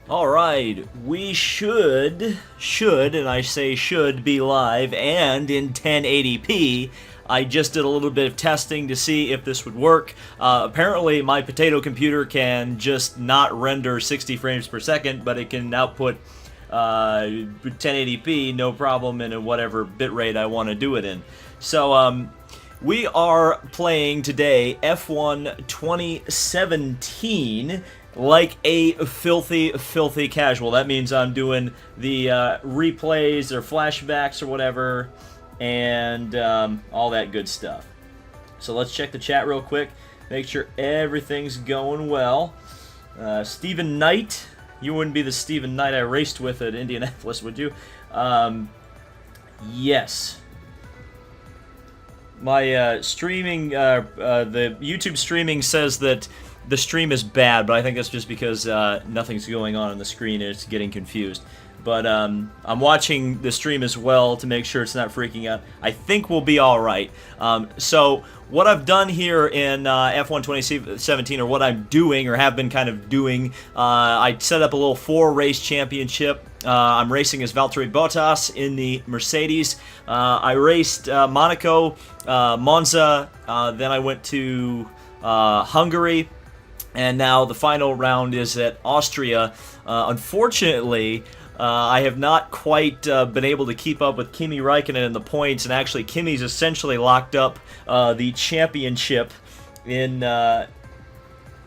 All right, we should, and I say should, be live and in 1080p. I just did a little bit of testing to see if this would work. Apparently, my potato computer can just not render 60 frames per second, but it can output 1080p, no problem, and in whatever bitrate I want to do it in. So, we are playing today F1 2017 like a filthy casual. That means I'm doing the replays or flashbacks or whatever, and all that good stuff. So let's check the chat real quick, make sure everything's going well. Stephen Knight, you wouldn't be the Stephen Knight I raced with at Indianapolis, would you? Yes. My streaming, the YouTube streaming says that the stream is bad, but I think that's just because nothing's going on the screen and it's getting confused. But I'm watching the stream as well to make sure it's not freaking out. I think we'll be all right. So what I've done here in F1 2017, or what I'm doing, or have been kind of doing, I set up a little 4-race championship. I'm racing as Valtteri Bottas in the Mercedes. I raced Monaco, Monza, then I went to Hungary, and now the final round is at Austria. Unfortunately, I have not quite been able to keep up with Kimi Räikkönen in the points, and actually Kimi's essentially locked up the championship in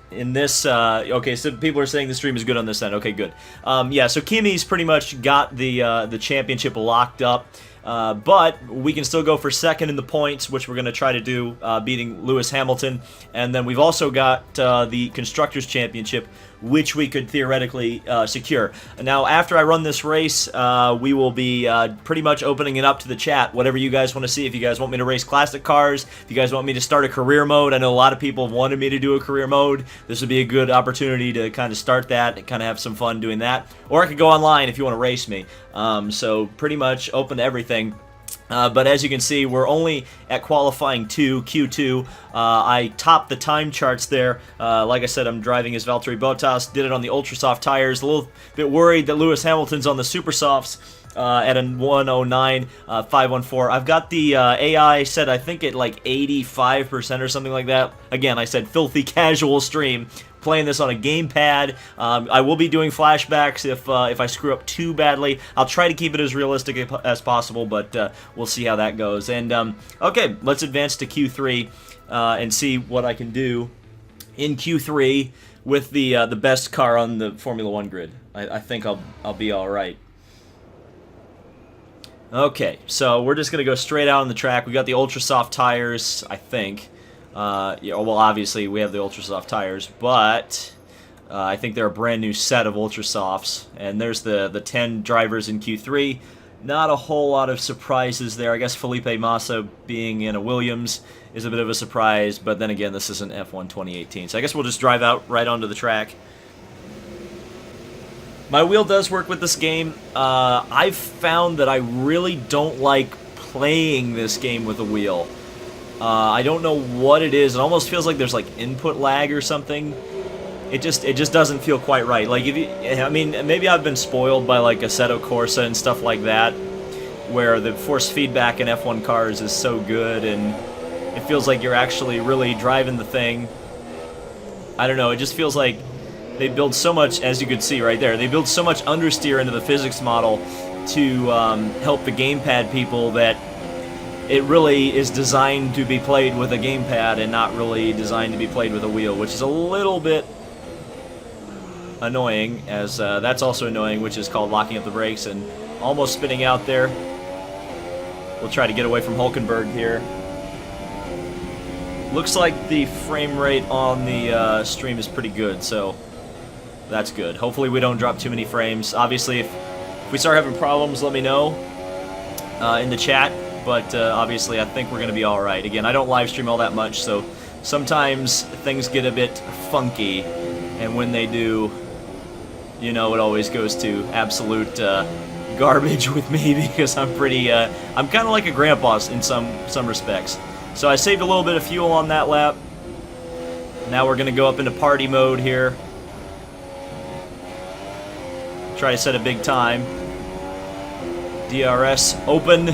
this. Okay, so people are saying the stream is good on this end. Okay, good. Yeah, so Kimi's pretty much got the championship locked up. But we can still go for second in the points, which we're going to try to do, beating Lewis Hamilton. And then we've also got the Constructors' Championship, which we could theoretically secure. Now, after I run this race, we will be pretty much opening it up to the chat, whatever you guys want to see. If you guys want me to race classic cars, if you guys want me to start a career mode, I know a lot of people have wanted me to do a career mode. This would be a good opportunity to kind of start that and kind of have some fun doing that. Or I could go online if you want to race me. So pretty much open to everything. But as you can see, we're only at qualifying 2, Q2. I topped the time charts there. Like I said, I'm driving as Valtteri Bottas. Did it on the ultra soft tires. A little bit worried that Lewis Hamilton's on the super softs at a 109.514. I've got the AI set, I think, at like 85% or something like that. Again, I said filthy casual stream. Playing this on a gamepad. I will be doing flashbacks if I screw up too badly. I'll try to keep it as realistic as possible, but we'll see how that goes. And okay, let's advance to Q3 and see what I can do in Q3 with the best car on the Formula One grid. I think I'll be all right. Okay, so we're just gonna go straight out on the track. We got the ultra soft tires, I think. Yeah, well, obviously we have the ultra soft tires, but I think they're a brand new set of ultra softs. And there's the 10 drivers in Q3. Not a whole lot of surprises there. I guess Felipe Massa being in a Williams is a bit of a surprise, but then again, this isn't F1 2018. So I guess we'll just drive out right onto the track. My wheel does work with this game. I've found that I really don't like playing this game with a wheel. I don't know what it is. It almost feels like there's like input lag or something. It just doesn't feel quite right. Like I mean, maybe I've been spoiled by like Assetto Corsa and stuff like that, where the force feedback in F1 cars is so good and it feels like you're actually really driving the thing. I don't know. It just feels like they build so much, as you could see right there, they build so much understeer into the physics model to help the gamepad people that it really is designed to be played with a gamepad and not really designed to be played with a wheel, which is a little bit annoying, as that's also annoying, which is called locking up the brakes and almost spinning out there. We'll try to get away from Hulkenberg here. Looks like the frame rate on the stream is pretty good, so that's good. Hopefully we don't drop too many frames. Obviously, if we start having problems, let me know in the chat. But obviously I think we're going to be alright. Again, I don't live stream all that much, so sometimes things get a bit funky, and when they do, you know, it always goes to absolute garbage with me, because I'm pretty, I'm kind of like a grandpa in some respects. So I saved a little bit of fuel on that lap. Now we're going to go up into party mode here. Try to set a big time. DRS open.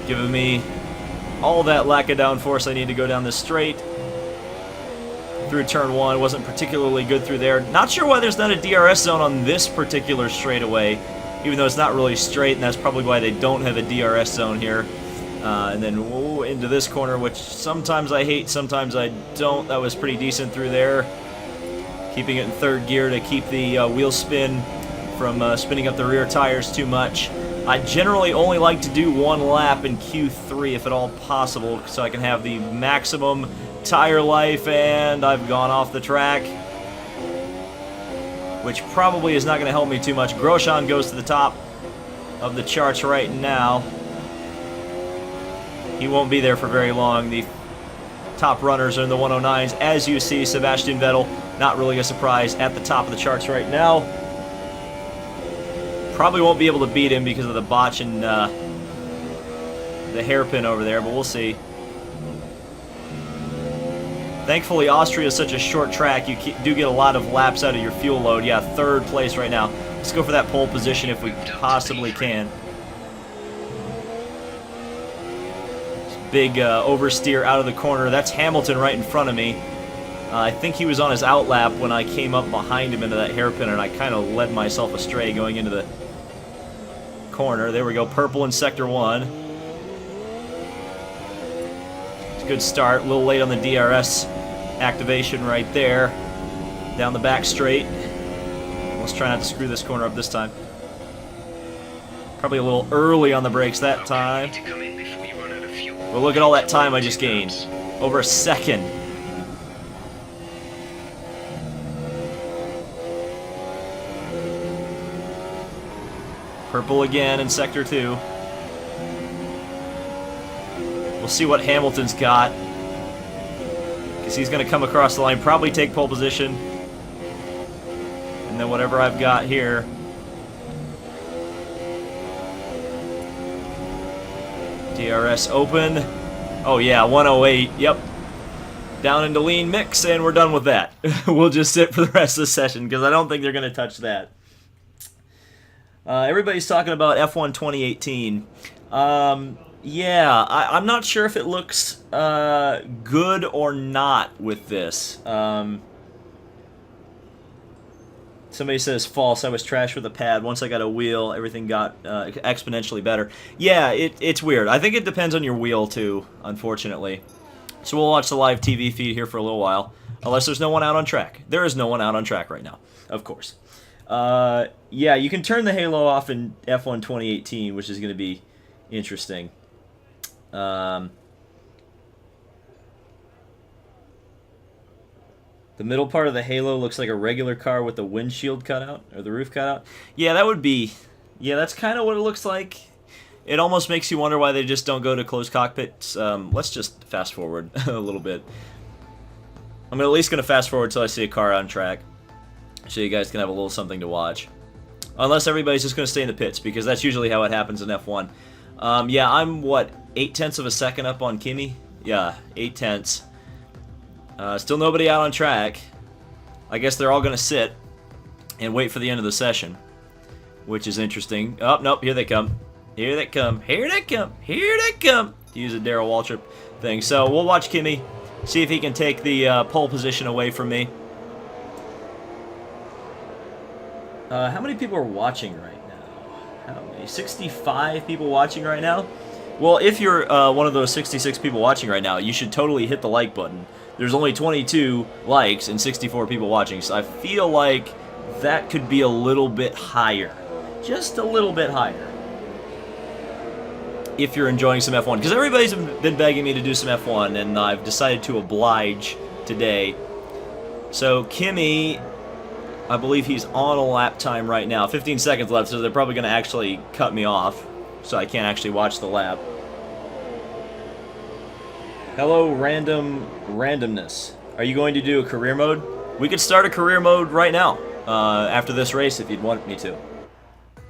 Giving me all that lack of downforce I need to go down this straight. Through turn 1, wasn't particularly good through there. Not sure why there's not a DRS zone on this particular straightaway, even though it's not really straight, and that's probably why they don't have a DRS zone here. And then into this corner, which sometimes I hate, sometimes I don't. That was pretty decent through there. Keeping it in third gear to keep the wheel spin from spinning up the rear tires too much. I generally only like to do one lap in Q3 if at all possible, so I can have the maximum tire life, and I've gone off the track, which probably is not going to help me too much. Grosjean goes to the top of the charts right now. He won't be there for very long. The top runners are in the 109s. As you see, Sebastian Vettel, not really a surprise, at the top of the charts right now. Probably won't be able to beat him because of the botch and the hairpin over there, but we'll see. Thankfully, Austria is such a short track, you do get a lot of laps out of your fuel load. Yeah, third place right now. Let's go for that pole position if we possibly can. Big oversteer out of the corner. That's Hamilton right in front of me. I think he was on his outlap when I came up behind him into that hairpin, and I kind of led myself astray going into the corner. There we go, purple in sector 1. It's a good start. A little late on the DRS activation right there. Down the back straight. Let's try not to screw this corner up this time. Probably a little early on the brakes that time. Well, look at all that time I just gained. Over a second. Purple again in Sector 2. We'll see what Hamilton's got. Because he's going to come across the line, probably take pole position. And then whatever I've got here. DRS open. Oh yeah, 108. Yep. Down into lean mix, and we're done with that. We'll just sit for the rest of the session because I don't think they're going to touch that. Everybody's talking about F1 2018. Yeah, I'm not sure if it looks good or not with this. Somebody says false. I was trash with a pad. Once I got a wheel, everything got exponentially better. Yeah, it's weird. I think it depends on your wheel too, unfortunately. So we'll watch the live TV feed here for a little while, unless there's no one out on track. There is no one out on track right now, of course. Yeah, you can turn the halo off in F1 2018, which is going to be interesting. The middle part of the halo looks like a regular car with the windshield cut out, or the roof cut out. Yeah, that would be... Yeah, that's kind of what it looks like. It almost makes you wonder why they just don't go to closed cockpits. Let's just fast forward a little bit. I'm at least going to fast forward until I see a car on track, so you guys can have a little something to watch. Unless everybody's just going to stay in the pits, because that's usually how it happens in F1. Yeah, I'm, what, 0.8 of a second up on Kimi? Yeah, 0.8. Still nobody out on track. I guess they're all going to sit and wait for the end of the session, which is interesting. Oh, nope, here they come. Here they come. Here they come. Here they come. To use a Darrell Waltrip thing. So we'll watch Kimi, see if he can take the pole position away from me. How many people are watching right now? How many? 65 people watching right now? Well, if you're one of those 66 people watching right now, you should totally hit the like button. There's only 22 likes and 64 people watching, so I feel like that could be a little bit higher. Just a little bit higher. If you're enjoying some F1. Because everybody's been begging me to do some F1, and I've decided to oblige today. So, Kimi, I believe he's on a lap time right now. 15 seconds left, so they're probably going to actually cut me off, so I can't actually watch the lap. Hello, randomness. Are you going to do a career mode? We could start a career mode right now, after this race, if you'd want me to.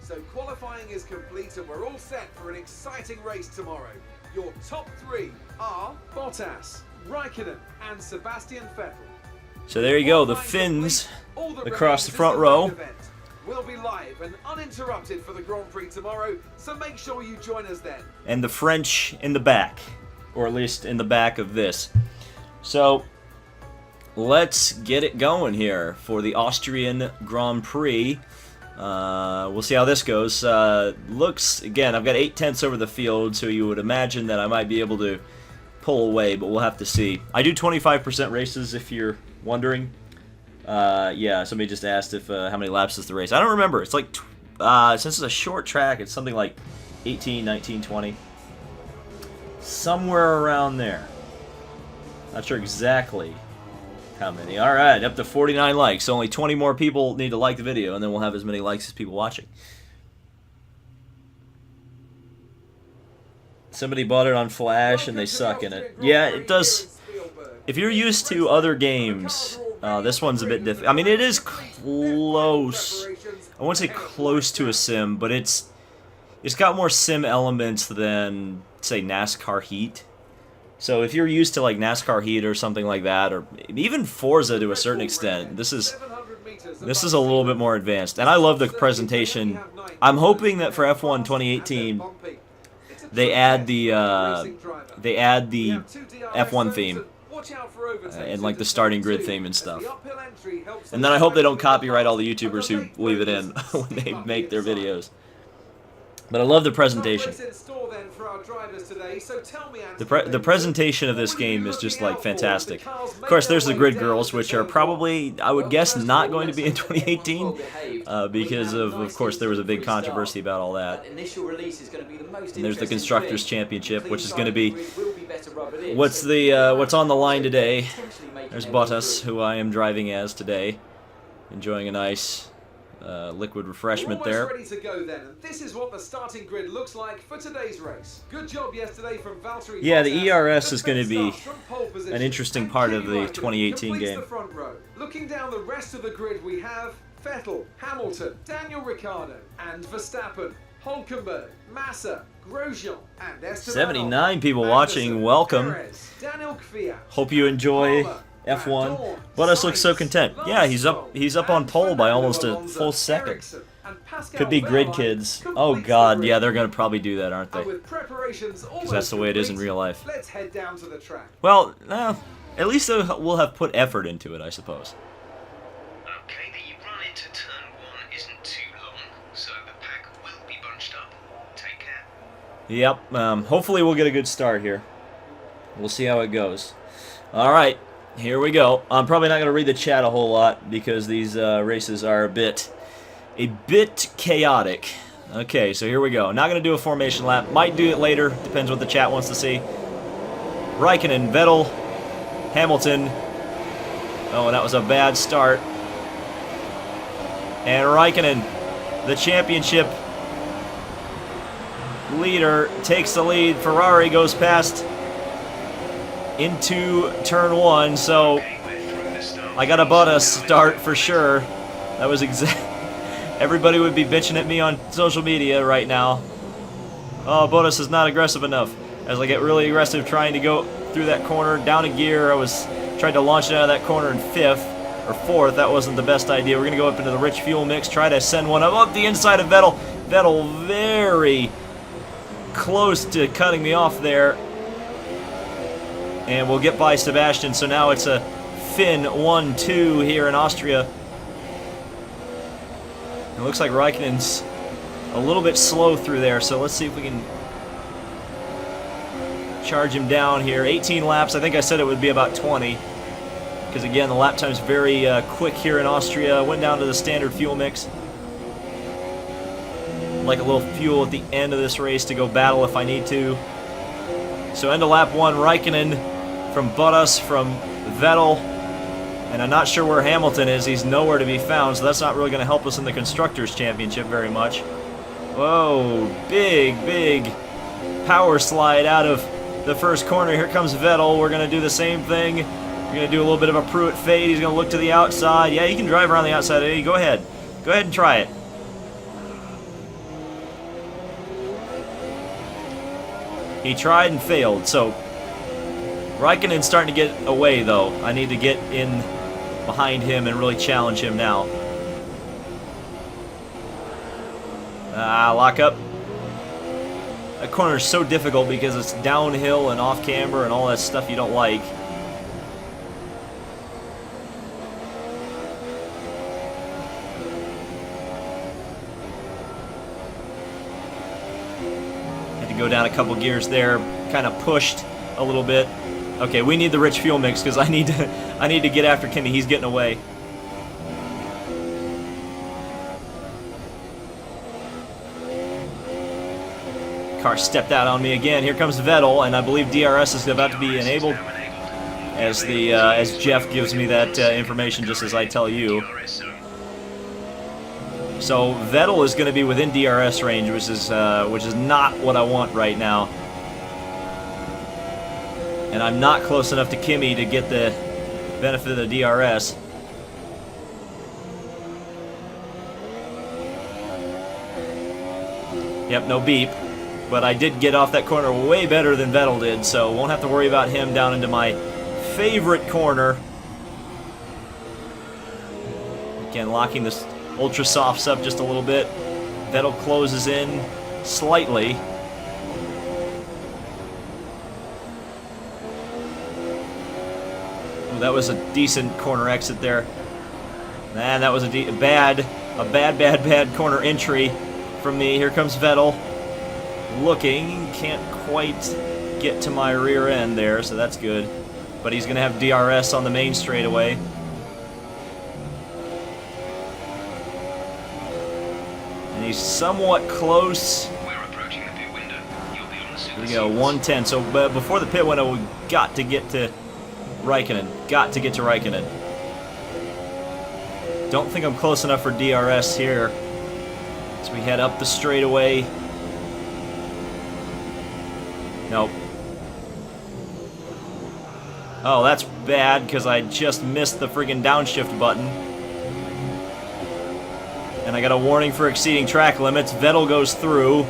So qualifying is complete and we're all set for an exciting race tomorrow. Your top three are Bottas, Raikkonen and Sebastian Vettel. So there you go, the Finns across the front row. We'll be live and uninterrupted for the Grand Prix tomorrow, so make sure you join us then. And the French in the back, or at least in the back of this. So let's get it going here for the Austrian Grand Prix. We'll see how this goes. Looks, again, I've got 8/10 over the field, so you would imagine that I might be able to pull away, but we'll have to see. I do 25% races, if you're wondering. Yeah, somebody just asked if how many laps is the race. I don't remember. It's like, since it's a short track, it's something like 18, 19, 20. Somewhere around there. Not sure exactly how many. Alright, up to 49 likes. So only 20 more people need to like the video, and then we'll have as many likes as people watching. Somebody bought it on Flash, and they suck in it. Yeah, it does. If you're used to other games, this one's a bit different. I mean, it is close. I won't say close to a sim, but it's got more sim elements than, say, NASCAR Heat. So if you're used to like NASCAR Heat or something like that, or even Forza to a certain extent, this is a little bit more advanced. And I love the presentation. I'm hoping that for F1 2018 they add the F1 theme and like the starting grid theme and stuff. And then I hope they don't copyright all the YouTubers who leave it in when they make their videos. But I love the presentation. The presentation of this game is just like fantastic. Of course, there's the grid girls, which are probably, I would guess, not going to be in 2018 because of course, there was a big controversy about all that. And there's the Constructors' Championship, which is going to be what's on the line today. There's Bottas, who I am driving as today, enjoying a nice liquid refreshment there. Ready to go then, and this is what the starting grid looks like for today's race. Good job yesterday from Valtteri. Yeah, the ERS is going to be an interesting part of the 2018 game. The front row. Looking down the rest of the grid, we have Vettel, Hamilton, Daniel Ricciardo, and Verstappen, Hülkenberg, Massa, Grosjean, and Esteban. 79 people watching. Welcome. Daniel Kvyat, hope you enjoy F1. Bottas looks so content. Yeah, he's up on pole by almost a full second. Could be grid kids. Oh god, yeah, they're gonna probably do that, aren't they? Because that's the way it is in real life. Let's head down to the track. Well, at least we'll have put effort into it, I suppose. Okay, the run into turn 1 isn't too long, so the pack will be bunched up. Take care. Yep, hopefully we'll get a good start here. We'll see how it goes. Alright. Here we go. I'm probably not going to read the chat a whole lot because these races are a bit chaotic. Okay, so here we go. Not going to do a formation lap. Might do it later. Depends what the chat wants to see. Raikkonen, Vettel, Hamilton. Oh, and that was a bad start. And Raikkonen, the championship leader, takes the lead. Ferrari goes past into turn 1, so I got a Bottas start for sure. That was everybody would be bitching at me on social media right now. Oh, Bottas is not aggressive enough. As I get really aggressive trying to go through that corner, down a gear, I tried to launch it out of that corner in 5th or 4th. That wasn't the best idea. We're gonna go up into the rich fuel mix, try to send one up the inside of Vettel. Vettel very close to cutting me off there. And we'll get by Sebastian, so now it's a Finn 1-2 here in Austria. It looks like Raikkonen's a little bit slow through there, so let's see if we can charge him down here. 18 laps, I think I said it would be about 20. Because again, the lap time's very quick here in Austria. Went down to the standard fuel mix. Like a little fuel at the end of this race to go battle if I need to. So end of lap 1, Raikkonen from Bottas, from Vettel, and I'm not sure where Hamilton is. He's nowhere to be found, so that's not really going to help us in the Constructors' Championship very much. Whoa, big power slide out of the first corner. Here comes Vettel. We're going to do the same thing. We're going to do a little bit of a Pruitt fade. He's going to look to the outside. Yeah, you can drive around the outside. Hey, go ahead. Go ahead and try it. He tried and failed, so Raikkonen's starting to get away, though. I need to get in behind him and really challenge him now. Lock up. That corner is so difficult because it's downhill and off camber and all that stuff you don't like. Had to go down a couple gears there, kind of pushed a little bit. Okay, we need the rich fuel mix because I need to get after Kimmy. He's getting away. Car stepped out on me again. Here comes Vettel, and I believe DRS is about to be enabled as Jeff gives me that information just as I tell you. So Vettel is going to be within DRS range, which is not what I want right now. And I'm not close enough to Kimmy to get the benefit of the DRS. Yep, no beep. But I did get off that corner way better than Vettel did, so won't have to worry about him down into my favorite corner. Again, locking this ultra softs up just a little bit. Vettel closes in slightly. Ooh, that was a decent corner exit there. Man, that was a bad corner entry from me. Here comes Vettel. Looking, can't quite get to my rear end there, so that's good. But he's going to have DRS on the main straightaway. And he's somewhat close. We're approaching the pit window. You'll be on the super Here we go, 110. So before the pit window, we got to get to Raikkonen. Don't think I'm close enough for DRS here. As we head up the straightaway. Nope. Oh, that's bad because I just missed the friggin' downshift button. And I got a warning for exceeding track limits. Vettel goes through,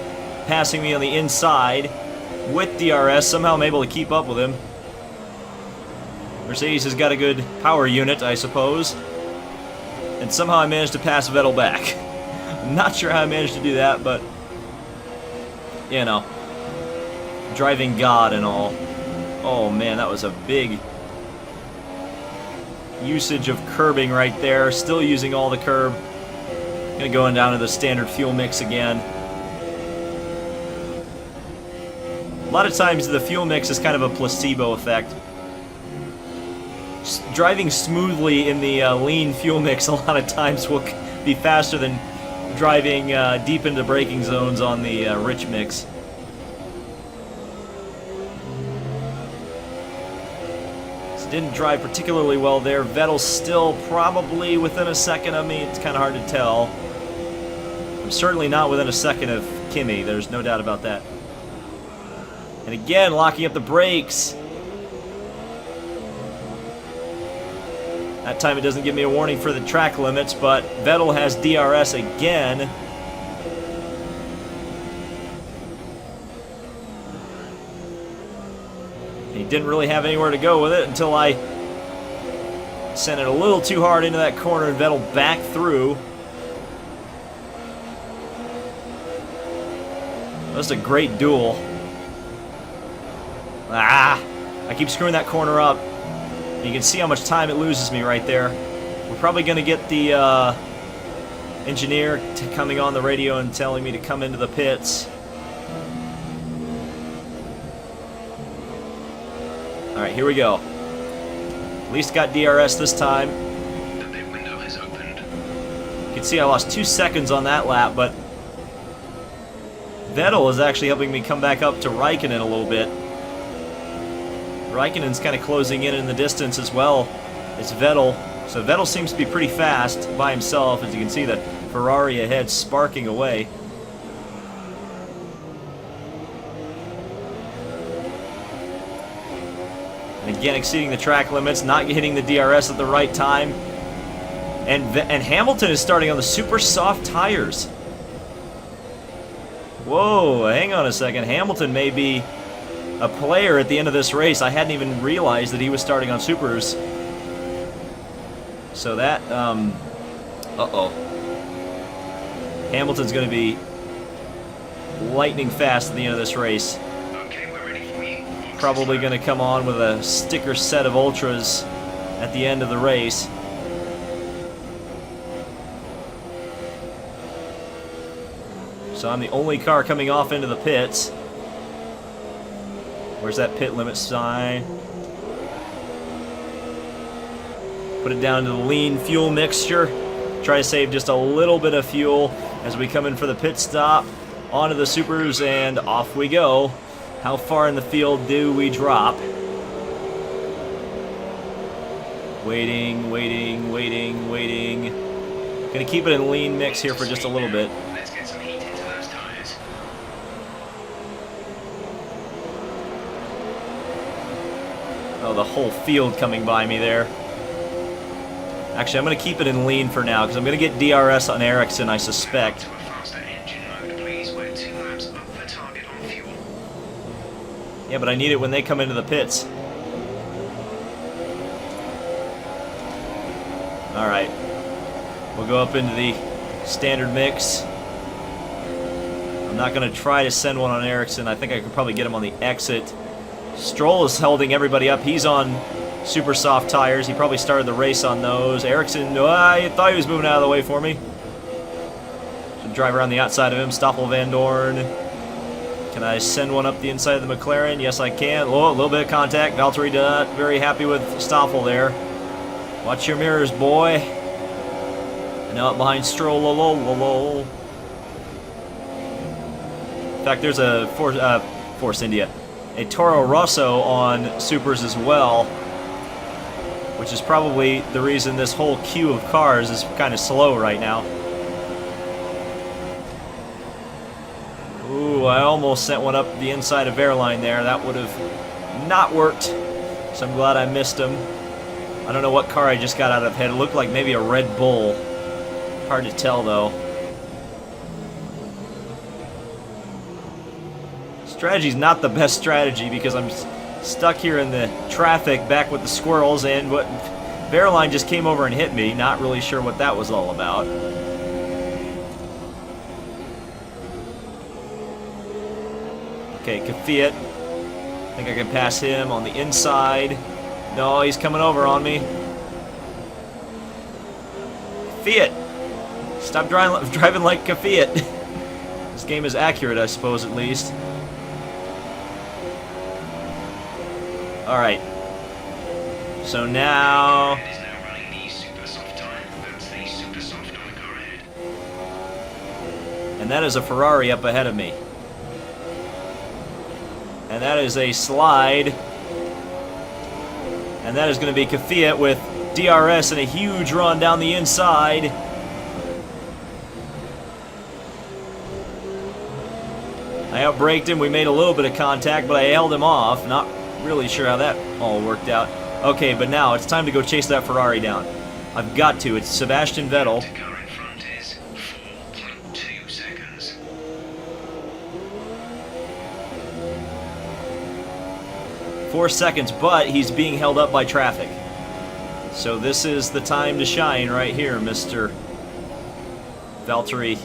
passing me on the inside with DRS. Somehow I'm able to keep up with him. Mercedes has got a good power unit, I suppose. And somehow I managed to pass Vettel back. I'm not sure how I managed to do that, but you know. Driving God and all. Oh man, that was a big usage of curbing right there. Still using all the curb. Gonna go down to the standard fuel mix again. A lot of times the fuel mix is kind of a placebo effect. Just driving smoothly in the lean fuel mix a lot of times will be faster than driving deep into braking zones on the rich mix. Didn't drive particularly well there. Vettel's still probably within a second of me. It's kind of hard to tell. I'm certainly not within a second of Kimmy. There's no doubt about that. And again, locking up the brakes. That time it doesn't give me a warning for the track limits, but Vettel has DRS again. He didn't really have anywhere to go with it until I sent it a little too hard into that corner and Vettel back through. That's a great duel. I keep screwing that corner up. You can see how much time it loses me right there. We're probably going to get the engineer coming on the radio and telling me to come into the pits. Alright, here we go. At least got DRS this time. The pit window has opened. You can see I lost 2 seconds on that lap, but Vettel is actually helping me come back up to Raikkonen a little bit. Raikkonen's kind of closing in the distance as well as Vettel. So Vettel seems to be pretty fast by himself. As you can see, the Ferrari ahead sparking away. And again, exceeding the track limits, not hitting the DRS at the right time. And Hamilton is starting on the super soft tires. Whoa, hang on a second. Hamilton may be a player at the end of this race. I hadn't even realized that he was starting on supers. So that, uh-oh. Hamilton's going to be lightning fast at the end of this race. Okay, we're ready for you. Probably going to come on with a sticker set of ultras at the end of the race. So I'm the only car coming off into the pits. Where's that pit limit sign? Put it down to the lean fuel mixture. Try to save just a little bit of fuel as we come in for the pit stop. Onto the supers and off we go. How far in the field do we drop? Waiting, waiting, waiting, waiting. Gonna keep it in lean mix here for just a little bit. Let's get some heat into those tires. Oh, the whole field coming by me there. Actually, I'm going to keep it in lean for now because I'm going to get DRS on Ericsson, I suspect. To a faster engine mode, please. We're 2 laps over target on fuel. Yeah, but I need it when they come into the pits. Alright. We'll go up into the standard mix. I'm not going to try to send one on Ericsson. I think I could probably get him on the exit. Stroll is holding everybody up. He's on super soft tires. He probably started the race on those. Ericsson, I thought he was moving out of the way for me. Should drive around the outside of him. Stoffel Van Dorn. Can I send one up the inside of the McLaren? Yes, I can. Oh, a little bit of contact. Valtteri not very happy with Stoffel there. Watch your mirrors, boy. And now up behind Stroll. In fact, there's a Force India. A Toro Rosso on supers as well, which is probably the reason this whole queue of cars is kind of slow right now. Ooh, I almost sent one up the inside of Airline there. That would have not worked, so I'm glad I missed him. I don't know what car I just got out of head. It looked like maybe a Red Bull. Hard to tell, though. Strategy's not the best strategy because I'm stuck here in the traffic back with the squirrels, and what Verline just came over and hit me. Not really sure what that was all about. Okay, Kvyat. I think I can pass him on the inside. No, he's coming over on me. Kvyat! Stop driving like Kvyat. This game is accurate, I suppose, at least. Alright. So now... It is now running the super soft tire. That's the super soft on the car ahead. And that is a Ferrari up ahead of me. And that is a slide. And that is going to be Kvyat with DRS and a huge run down the inside. I outbraked him. We made a little bit of contact, but I held him off. Not really sure how that all worked out. Okay, but now it's time to go chase that Ferrari down. I've got to. It's Sebastian Vettel. The car in front is 4.2 seconds. 4 seconds, but he's being held up by traffic. So this is the time to shine right here, Mr. Valtteri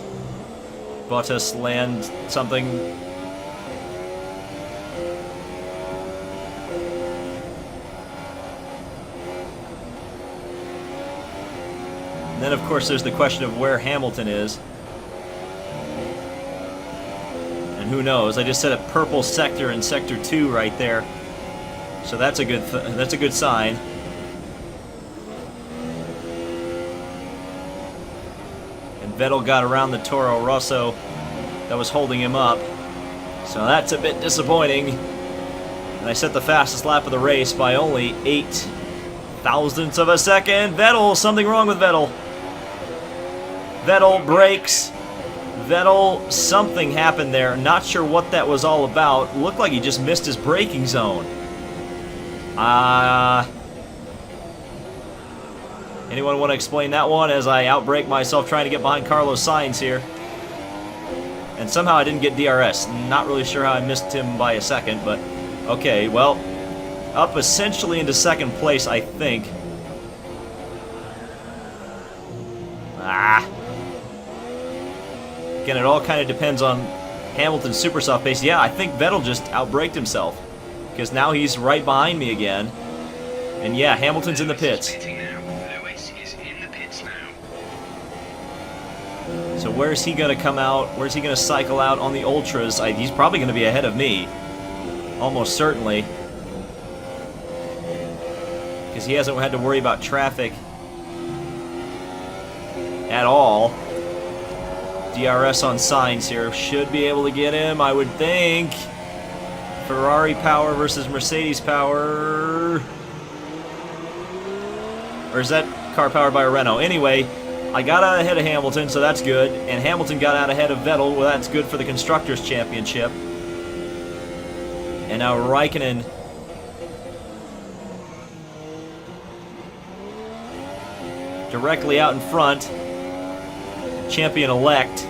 Bottas. Land something. And then, of course, there's the question of where Hamilton is. And who knows? I just set a purple sector in Sector 2 right there. So that's a good sign. And Vettel got around the Toro Rosso that was holding him up. So that's a bit disappointing. And I set the fastest lap of the race by only 8 thousandths of a second. Vettel, something wrong with Vettel. Vettel brakes. Vettel, something happened there. Not sure what that was all about. Looked like he just missed his braking zone. Anyone want to explain that one as I outbrake myself trying to get behind Carlos Sainz here? And somehow I didn't get DRS. Not really sure how I missed him by a second, but okay, well, up essentially into second place, I think. Again, it all kind of depends on Hamilton's super soft pace. Yeah, I think Vettel just outbraked himself because now he's right behind me again. And yeah, Hamilton's in the pits. Lewis is in the pits now. So where's he going to come out? Where's he going to cycle out on the Ultras? He's probably going to be ahead of me. Almost certainly. Because he hasn't had to worry about traffic at all. DRS on signs here. Should be able to get him, I would think. Ferrari power versus Mercedes power. Or is that car powered by a Renault? Anyway, I got out ahead of Hamilton, so that's good. And Hamilton got out ahead of Vettel. Well, that's good for the Constructors' Championship. And now Raikkonen directly out in front. Champion-elect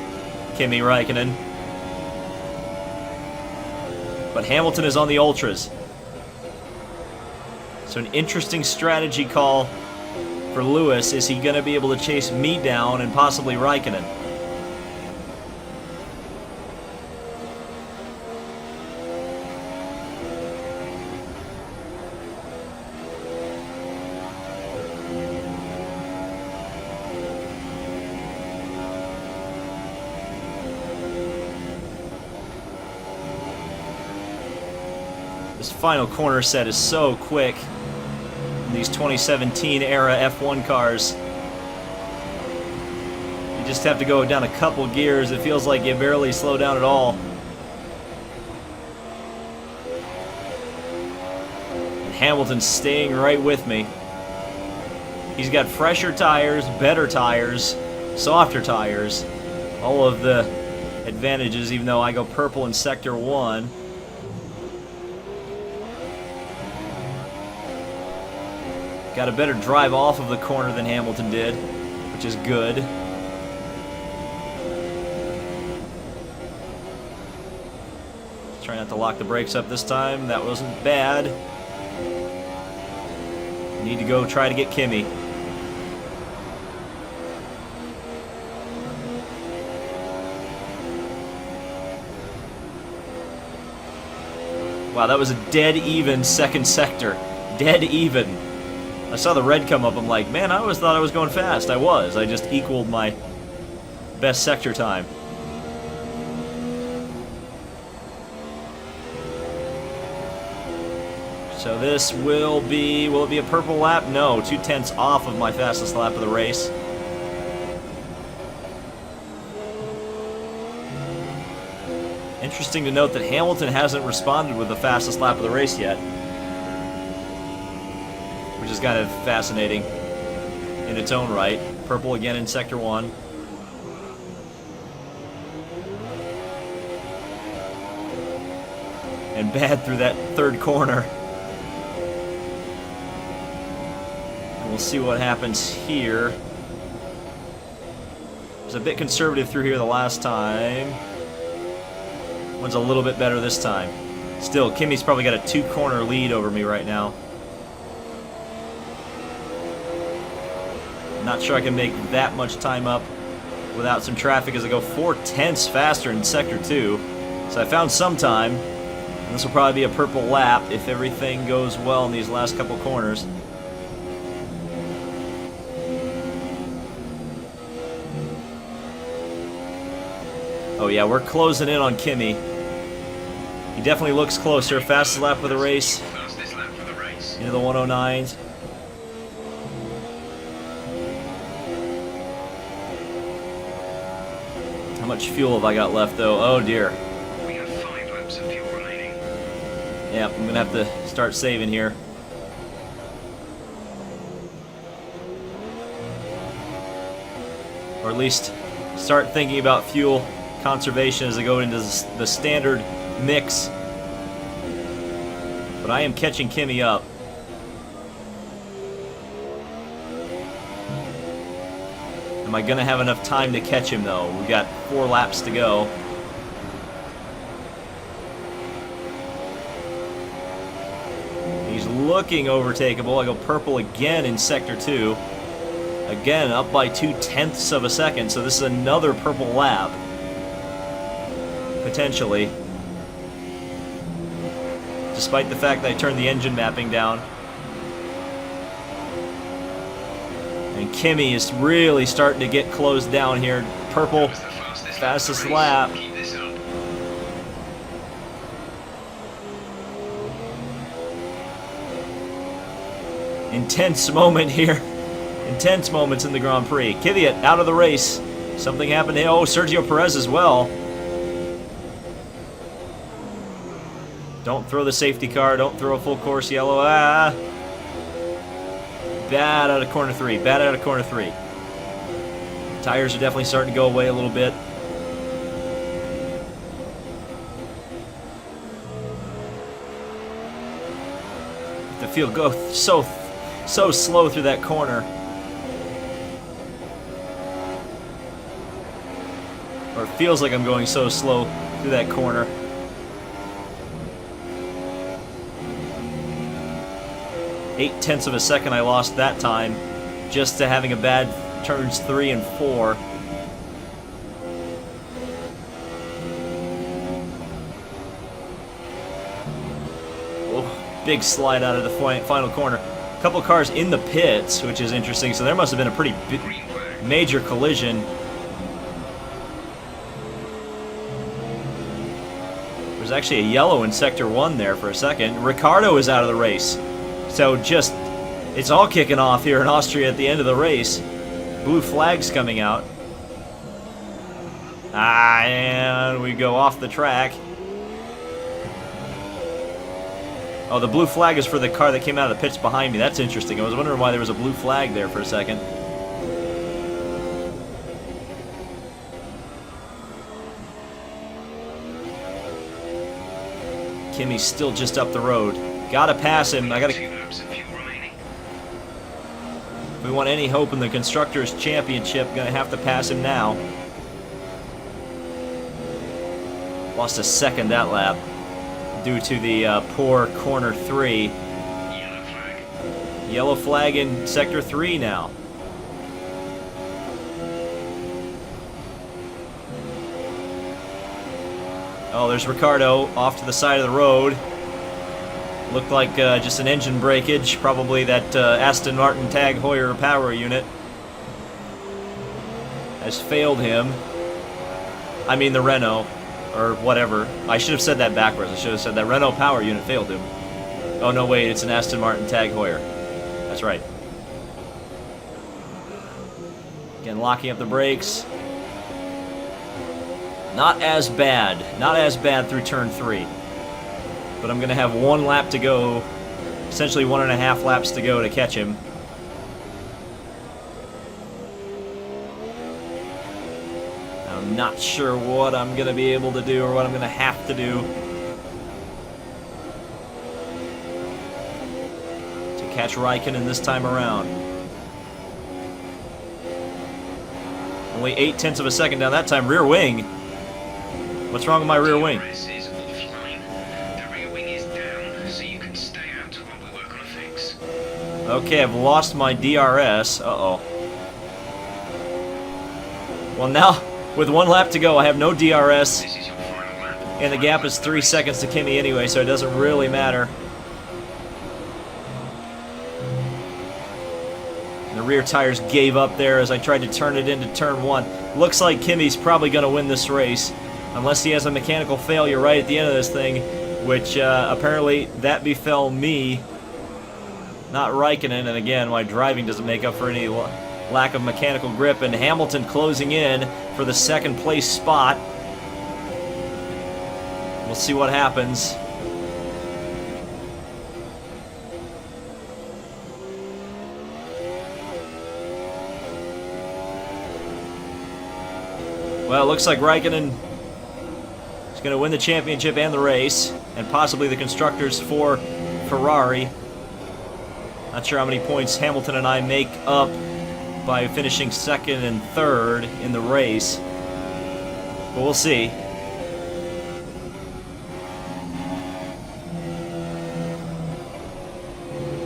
Kimi Raikkonen. But Hamilton is on the Ultras. So an interesting strategy call for Lewis. Is he going to be able to chase me down and possibly Raikkonen? This final corner set is so quick in these 2017 era F1 cars. You just have to go down a couple gears. It feels like you barely slow down at all. And Hamilton's staying right with me. He's got fresher tires, better tires, softer tires. All of the advantages, even though I go purple in Sector 1. Got a better drive off of the corner than Hamilton did, which is good. Try not to lock the brakes up this time. That wasn't bad. Need to go try to get Kimi. Wow, that was a dead even second sector. Dead even. I saw the red come up. I'm like, man, I always thought I was going fast. I was. I just equaled my best sector time. So this will it be a purple lap? No, 2/10 off of my fastest lap of the race. Interesting to note that Hamilton hasn't responded with the fastest lap of the race yet. Which is kind of fascinating in its own right. Purple again in Sector 1. And bad through that third corner. And we'll see what happens here. It was a bit conservative through here the last time. One's a little bit better this time. Still, Kimi's probably got a 2-corner lead over me right now. Not sure I can make that much time up without some traffic as I go 4/10 faster in Sector 2. So I found some time. And this will probably be a purple lap if everything goes well in these last couple corners. Oh yeah, we're closing in on Kimi. He definitely looks closer. Fastest lap of the race. Fastest lap for the race. Into the 109s. How much fuel have I got left, though? Oh, dear. We have 5 laps of fuel remaining. Yeah, I'm going to have to start saving here. Or at least start thinking about fuel conservation as I go into the standard mix. But I am catching Kimi up. Am I going to have enough time to catch him, though? We've got 4 laps to go. He's looking overtakeable. I go purple again in Sector 2. Again, up by 2/10 of a second, so this is another purple lap. potentially. Despite the fact that I turned the engine mapping down. And Kimi is really starting to get closed down here. Purple, fastest lap. Keep this up. Intense moment here. Intense moments in the Grand Prix. Kvyat out of the race. Something happened. Oh, Sergio Perez as well. Don't throw the safety car. Don't throw a full course yellow. Ah. Bad out of corner 3. Bad out of corner 3. Tires are definitely starting to go away a little bit. The field go so slow through that corner. Or it feels like I'm going so slow through that corner. Eight-tenths of a second I lost that time just to having a bad turns 3 and 4. Oh, big slide out of the final corner. A couple cars in the pits, which is interesting, so there must have been a pretty major collision. There's actually a yellow in Sector 1 there for a second. Ricardo is out of the race. So just, it's all kicking off here in Austria at the end of the race. Blue flags coming out. And we go off the track. Oh, the blue flag is for the car that came out of the pits behind me. That's interesting. I was wondering why there was a blue flag there for a second. Kimi's still just up the road. Gotta pass him. I gotta. 2 laps of fuel remaining. If we want any hope in the Constructors' Championship, gonna have to pass him now. Lost a second that lap due to the poor corner 3. Yellow flag. Yellow flag in Sector 3 now. Oh, there's Ricardo off to the side of the road. Looked like just an engine breakage, probably that Aston Martin Tag Heuer power unit has failed him. I mean the Renault, or whatever. I should have said that backwards. I should have said that Renault power unit failed him. Oh no, wait, it's an Aston Martin Tag Heuer. That's right. Again, locking up the brakes. Not as bad. Not as bad through turn 3. But I'm going to have 1 lap to go. Essentially 1.5 laps to go to catch him. I'm not sure what I'm going to be able to do or what I'm going to have to do to catch Raikkonen this time around. Only 8/10 of a second down that time. Rear wing. What's wrong with my rear wing? DRS is offline. The rear wing is down, so you can stay out while we work on a fix. Okay, I've lost my DRS. Uh-oh. Well, now, with 1 lap to go, I have no DRS. This is your final lap. And the gap is 3 seconds to Kimi anyway, so it doesn't really matter. The rear tires gave up there as I tried to turn it into turn 1. Looks like Kimi's probably going to win this race. Unless he has a mechanical failure right at the end of this thing, which apparently that befell me, not Raikkonen. And again, my driving doesn't make up for any lack of mechanical grip. And Hamilton closing in for the 2nd place spot. We'll see what happens. Well, it looks like Raikkonen is going to win the championship and the race, and possibly the Constructors for Ferrari. Not sure how many points Hamilton and I make up by finishing 2nd and 3rd in the race, but we'll see.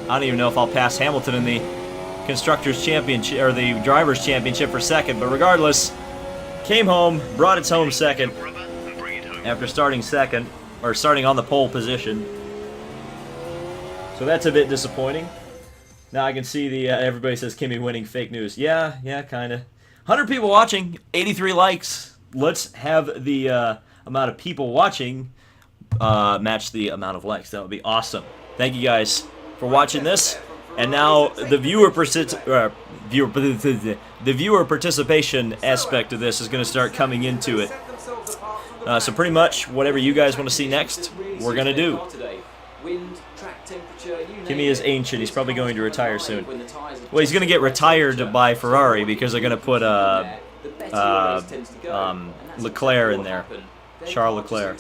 I don't even know if I'll pass Hamilton in the Constructors' Championship, or the Drivers' Championship for 2nd, but regardless, came home, brought it home 2nd, after starting second, or starting on the pole position. So that's a bit disappointing. Now I can see the everybody says Kimi winning, fake news. Yeah, kind of. 100 people watching, 83 likes. Let's have the amount of people watching match the amount of likes. That would be awesome. Thank you guys for watching this. And now the viewer participation aspect of this is going to start coming into it. So pretty much whatever you guys want to see next, we're going to do. Kimi is ancient. He's probably going to retire soon. Well, he's going to get retired by Ferrari because they're going to put Leclerc in there. Charles Leclerc.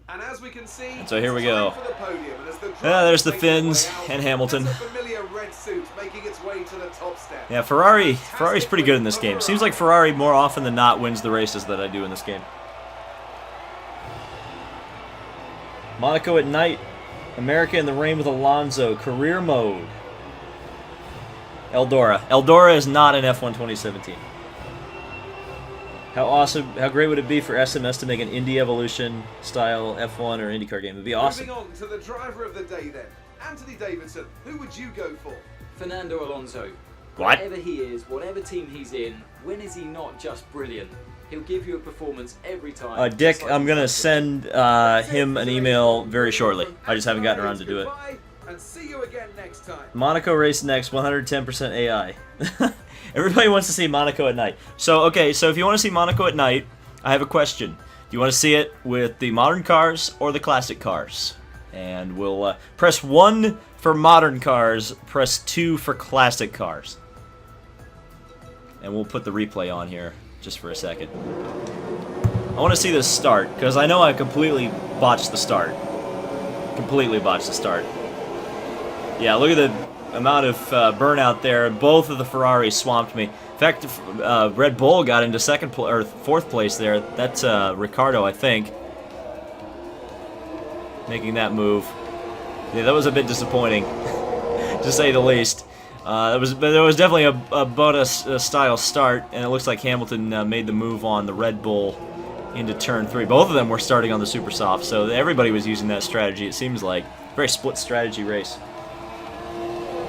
And as we can see, so here we go. for the podium, and as the There's the Finns and Hamilton. there's a familiar red suit making its way to the top step. Yeah, Ferrari's pretty good in this game. Seems like Ferrari more often than not wins the races that I do in this game. Monaco at night. America in the rain with Alonso. Career mode. Eldora. Eldora is not an F1 2017. How awesome, how great would it be for SMS to make an Indy Evolution style F1 or IndyCar game? It would be awesome. Moving on to the driver of the day then. Anthony Davidson, who would you go for? Fernando Alonso. What? Whatever he is, whatever team he's in, when is he not just brilliant? He'll give you a performance every time. Dick, I'm going to send him an email very shortly. I just haven't gotten around to do it. Goodbye, and see you again next time. Monaco race next, 110% AI. Everybody wants to see Monaco at night. So, okay, so if you want to see Monaco at night, I have a question. Do you want to see it with the modern cars or the classic cars? And we'll press 1 for modern cars, press 2 for classic cars. And we'll put the replay on here just for a second. I want to see this start, because I know I completely botched the start. Completely botched the start. Yeah, look at the amount of burnout there. Both of the Ferraris swamped me. In fact, Red Bull got into fourth place there. That's Ricardo, I think, making that move. Yeah, that was a bit disappointing, to say the least. There was definitely a bonus style start, and it looks like Hamilton made the move on the Red Bull into turn 3. Both of them were starting on the super soft, so everybody was using that strategy. It seems like very split strategy race.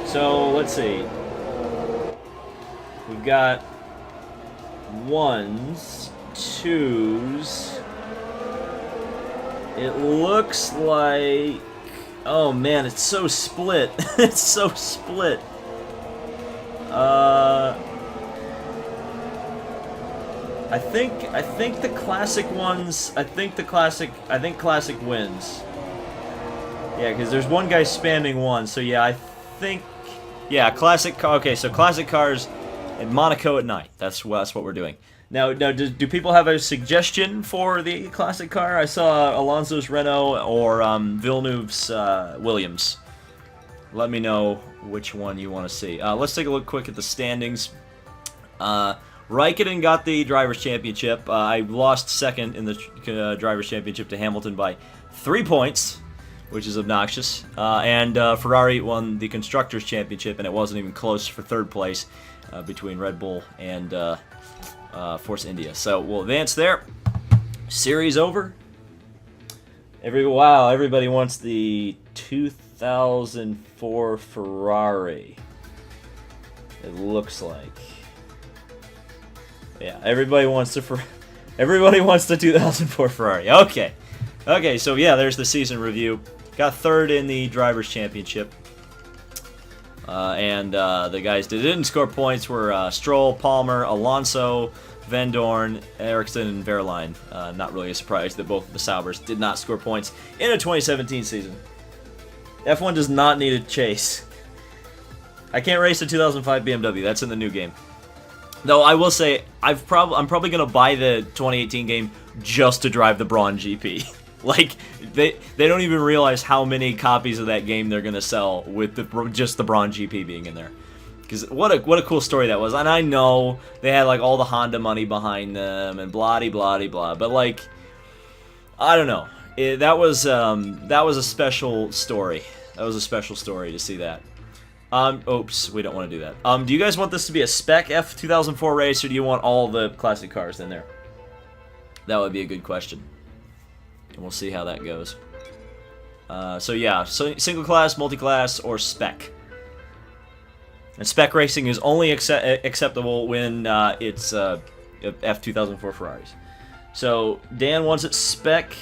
So let's see. We've got 1s, 2s. It looks like, oh man, it's so split. It's so split. I think the classic ones. I think classic wins. Yeah, because there's one guy spamming 1. So yeah, I think. Yeah, classic car. Okay, so classic cars in Monaco at night. That's what we're doing. Now do people have a suggestion for the classic car? I saw Alonso's Renault or Villeneuve's Williams. Let me know which one you want to see. Let's take a look quick at the standings. Raikkonen got the Drivers' Championship. I lost second in the Drivers' Championship to Hamilton by 3 points, which is obnoxious. And Ferrari won the Constructors' Championship, and it wasn't even close for third place between Red Bull and Force India. So we'll advance there. Series over. Wow, everybody wants the 2004 Ferrari. It looks like. Yeah, everybody wants the 2004 Ferrari. Okay. Okay, so yeah, there's the season review. Got third in the Drivers' Championship. And the guys that didn't score points were Stroll, Palmer, Alonso, Van Dorn, Ericsson, and Verline. Not really a surprise that both of the Saubers did not score points in a 2017 season. F1 does not need a chase. I can't race a 2005 BMW. That's in the new game. Though I will say, I'm probably going to buy the 2018 game just to drive the Braun GP. Like, they don't even realize how many copies of that game they're going to sell with just the Braun GP being in there. Because what a cool story that was. And I know they had, like, all the Honda money behind them and blah-de-blah-de-blah. But, like, I don't know. That was a special story. That was a special story to see that. Oops, we don't want to do that. Do you guys want this to be a spec F2004 race, or do you want all the classic cars in there? That would be a good question. And we'll see how that goes. So yeah, single class, multi-class, or spec. And spec racing is only acceptable when it's F2004 Ferraris. So Dan wants it spec.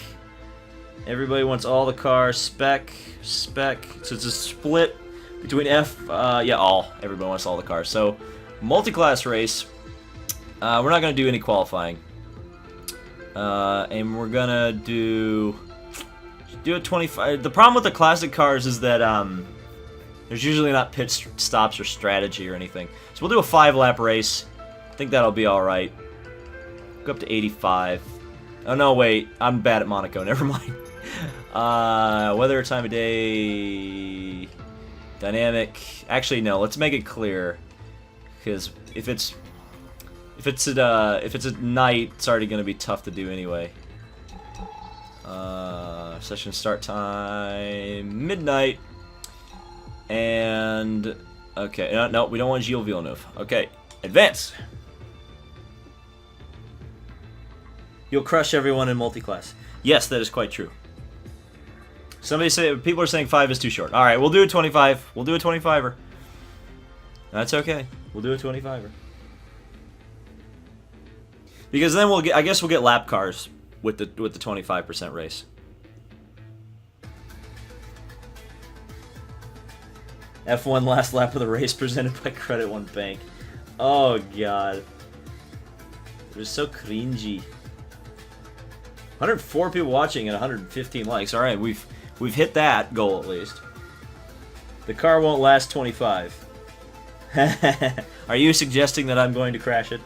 Everybody wants all the cars spec. So it's a split between everybody wants all the cars. So multi-class race. We're not gonna do any qualifying. And we're gonna do it 25. The problem with the classic cars is that there's usually not pit stops or strategy or anything. So we'll do a 5-lap race. I think that'll be all right. Go up to 85. Oh no, wait, I'm bad at Monaco. Never mind. Weather, time of day, dynamic. Actually, no. Let's make it clear, because if it's at night, it's already going to be tough to do anyway. Session start time midnight. And okay, no, we don't want Gilles Villeneuve. Okay, advance. You'll crush everyone in multi-class. Yes, that is quite true. People are saying 5 is too short. All right, we'll do a 25. We'll do a 25er. That's okay. We'll do a 25er. Because then I guess we'll get lap cars with the 25% race. F1 last lap of the race presented by Credit One Bank. Oh god. It was so cringy. 104 people watching and 115 likes. All right, we've hit that goal at least. The car won't last 25. Are you suggesting that I'm going to crash it?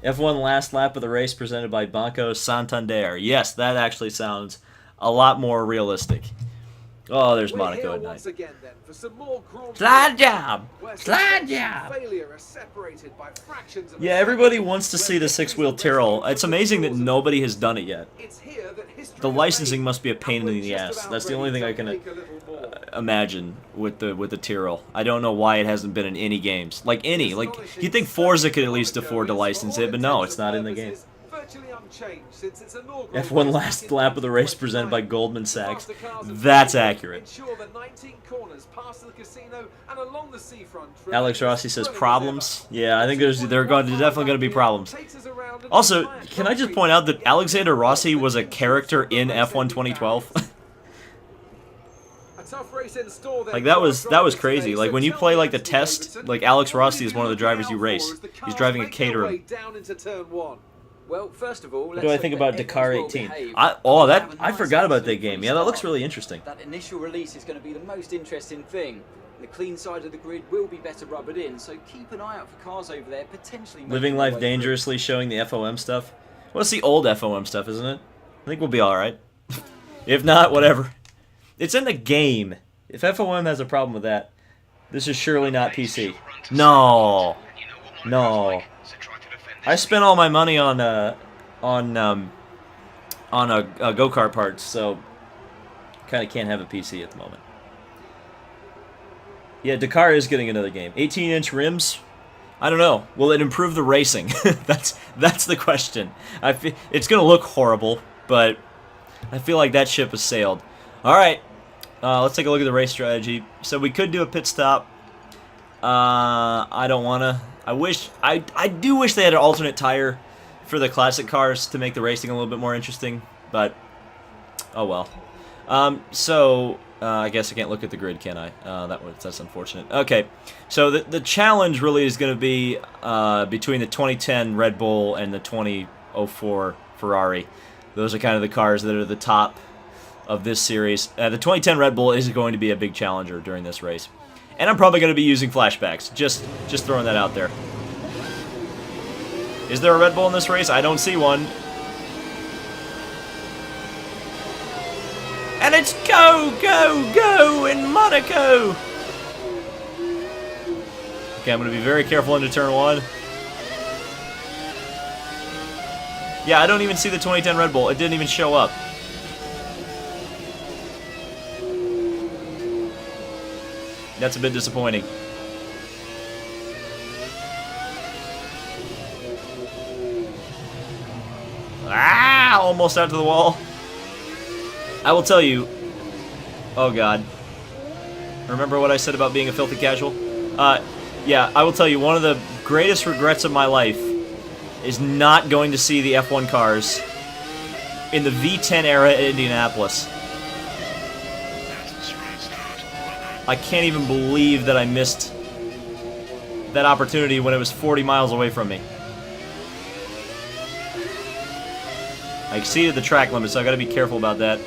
F1 last lap of the race presented by Banco Santander. Yes, that actually sounds a lot more realistic. Oh, there's Monaco at night. Slide job! Slide job! Yeah, everybody wants to see the 6-wheel Tyrrell. It's amazing that nobody has done it yet. The licensing must be a pain in the ass. That's the only thing I can imagine with the Tyrrell. I don't know why it hasn't been in any games. Like you'd think Forza could at least afford to license it, but no, it's not in the game. F1 last lap of the race presented by Goldman Sachs. That's accurate. Alex Rossi says problems. Yeah, I think there are definitely going to be problems. Also, can I just point out that Alexander Rossi was a character in F1 2012? Like that was crazy. Like when you play like the test, like Alex Rossi is one of the drivers you race. He's driving a Caterham. Well, first of all, what do I think about Dakar 18? I forgot about that game. Yeah, that looks really interesting. That initial release is going to be the most interesting thing. The clean side of the grid will be better rubbered in, so keep an eye out for cars over there potentially. Living life dangerously, showing the FOM stuff. Well, it's the old FOM stuff, isn't it? I think we'll be all right. If not, whatever. It's in the game. If FOM has a problem with that, this is surely not PC. No. I spent all my money on go-kart parts, so kind of can't have a PC at the moment. Yeah, Dakar is getting another game. 18-inch rims? I don't know. Will it improve the racing? That's the question. It's going to look horrible, but I feel like that ship has sailed. All right, let's take a look at the race strategy. So we could do a pit stop. I don't want to. I do wish they had an alternate tire for the classic cars to make the racing a little bit more interesting, but oh well. I guess I can't look at the grid, can I? That's unfortunate. Okay, so the challenge really is going to be between the 2010 Red Bull and the 2004 Ferrari. Those are kind of the cars that are the top of this series. The 2010 Red Bull is going to be a big challenger during this race. And I'm probably going to be using flashbacks. Just throwing that out there. Is there a Red Bull in this race? I don't see one. And it's go, go, go in Monaco! Okay, I'm going to be very careful into turn 1. Yeah, I don't even see the 2010 Red Bull. It didn't even show up. That's a bit disappointing. Ah, almost out to the wall. I will tell you. Oh God. Remember what I said about being a filthy casual? Yeah, I will tell you, one of the greatest regrets of my life is not going to see the F1 cars in the V10 era at Indianapolis. I can't even believe that I missed that opportunity when it was 40 miles away from me. I exceeded the track limit, so I gotta be careful about that.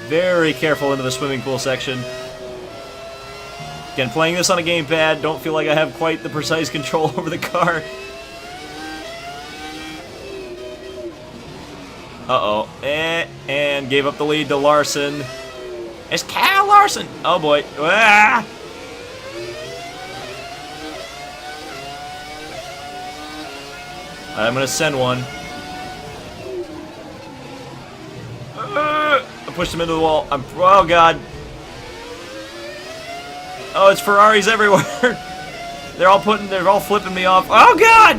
Very careful into the swimming pool section. Again, playing this on a gamepad, don't feel like I have quite the precise control over the car. Uh-oh. And gave up the lead to Larson. It's Kyle Larson! Oh boy. Ah! I'm gonna send one. I pushed him into the wall. Oh God. Oh, it's Ferraris everywhere. they're all flipping me off. Oh God!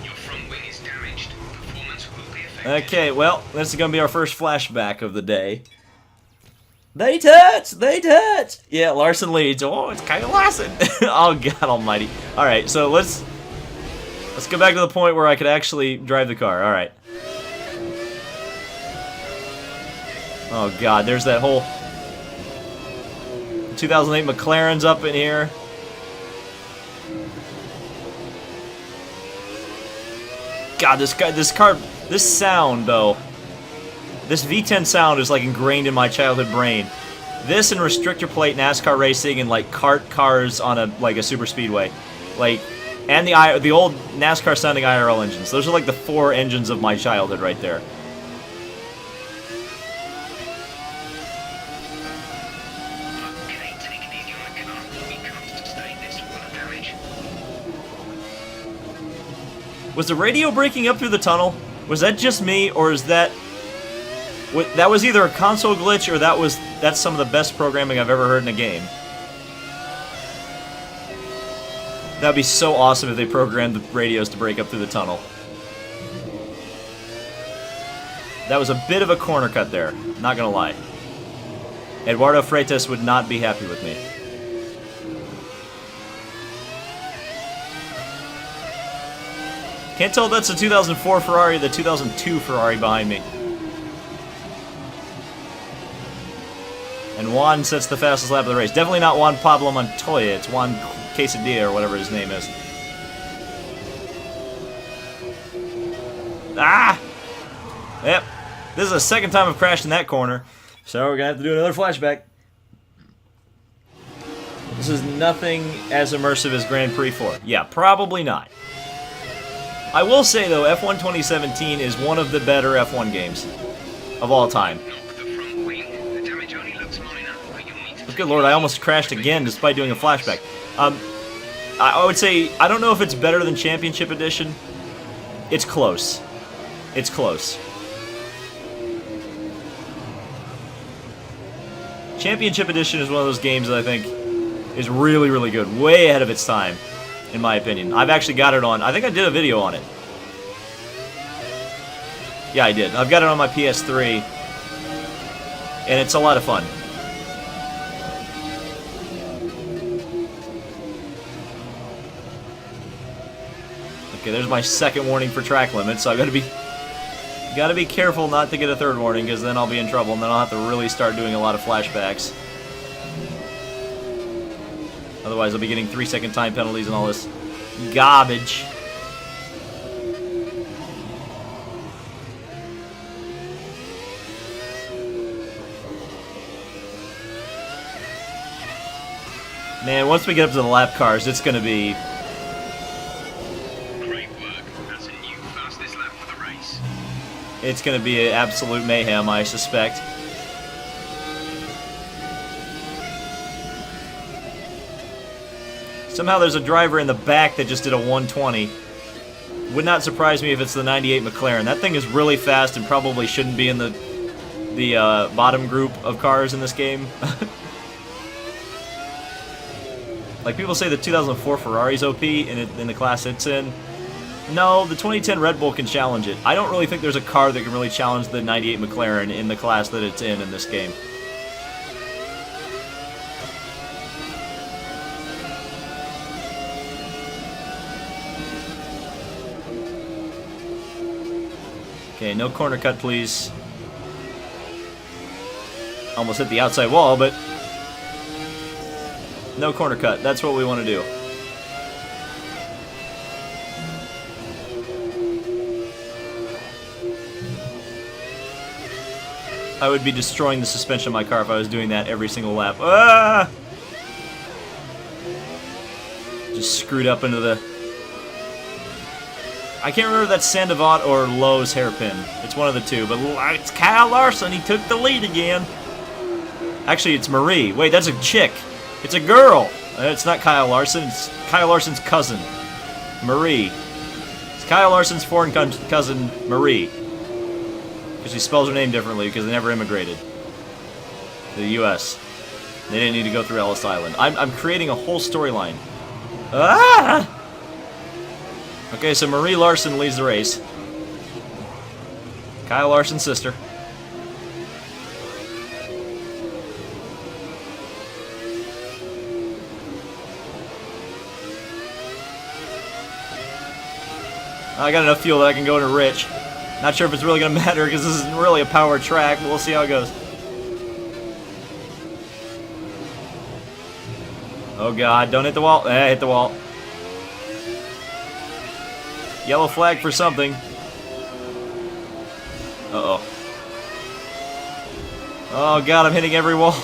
Your front wing is damaged. Performance will be affected. Okay, well, this is gonna be our first flashback of the day. They touch! They touch! Yeah, Larson leads. Oh, it's Kyle Larson. Oh God Almighty. All right, so let's go back to the point where I could actually drive the car. All right. Oh God, there's that whole 2008 McLaren's up in here. God, this sound though. This V10 sound is like ingrained in my childhood brain. This and restrictor plate NASCAR racing and like kart cars on a super speedway, like, and the old NASCAR sounding IRL engines. Those are like the 4 engines of my childhood right there. Okay, take it easy on the car. We can't sustain this full of damage. Was the radio breaking up through the tunnel? Was that just me, or is that... That was either a console glitch, or that's some of the best programming I've ever heard in a game. That'd be so awesome if they programmed the radios to break up through the tunnel. That was a bit of a corner cut there, not gonna lie. Eduardo Freitas would not be happy with me. Can't tell if that's a 2004 Ferrari or the 2002 Ferrari behind me. And Juan sets the fastest lap of the race. Definitely not Juan Pablo Montoya, it's Juan Quesadilla or whatever his name is. Ah! Yep. This is the second time I've crashed in that corner. So we're gonna have to do another flashback. This is nothing as immersive as Grand Prix 4. Yeah, probably not. I will say though, F1 2017 is one of the better F1 games of all time. Knock the front wing. The damage only looks minor, but you'll need to... Good lord, I almost crashed again despite doing a flashback. I would say, I don't know if it's better than Championship Edition. It's close. It's close. Championship Edition is one of those games that I think is really, really good. Way ahead of its time, in my opinion. I've actually got it on... I think I did a video on it. Yeah, I did. I've got it on my PS3. And it's a lot of fun. Okay, there's my second warning for track limits, so I've gotta be careful not to get a third warning, because then I'll be in trouble, and then I'll have to really start doing a lot of flashbacks. Otherwise, I'll be getting 3-second time penalties and all this garbage. Man, once we get up to the lap cars, it's gonna be... Great work. That's a new fastest lap for the race. It's gonna be an absolute mayhem, I suspect. Somehow there's a driver in the back that just did a 120. Would not surprise me if it's the 98 McLaren. That thing is really fast and probably shouldn't be in the bottom group of cars in this game. Like people say the 2004 Ferrari's OP in the class it's in. No, the 2010 Red Bull can challenge it. I don't really think there's a car that can really challenge the 98 McLaren in the class that it's in this game. Okay, no corner cut, please. Almost hit the outside wall, but no corner cut. That's what we want to do. I would be destroying the suspension of my car if I was doing that every single lap. Ah! Just screwed up into the... I can't remember if that's Sandoval or Lowe's hairpin. It's one of the two, but it's Kyle Larson. He took the lead again. Actually, it's Marie. Wait, that's a chick. It's a girl. It's not Kyle Larson. It's Kyle Larson's cousin, Marie. It's Kyle Larson's foreign cousin, Marie. Because she spells her name differently because they never immigrated to the U.S. They didn't need to go through Ellis Island. I'm creating a whole storyline. Ah! Okay, so Marie Larson leads the race. Kyle Larson's sister. I got enough fuel that I can go into Rich. Not sure if it's really going to matter because this isn't really a power track, but we'll see how it goes. Oh god, don't hit the wall. Hit the wall. Yellow flag for something. Uh-oh. Oh god, I'm hitting every wall.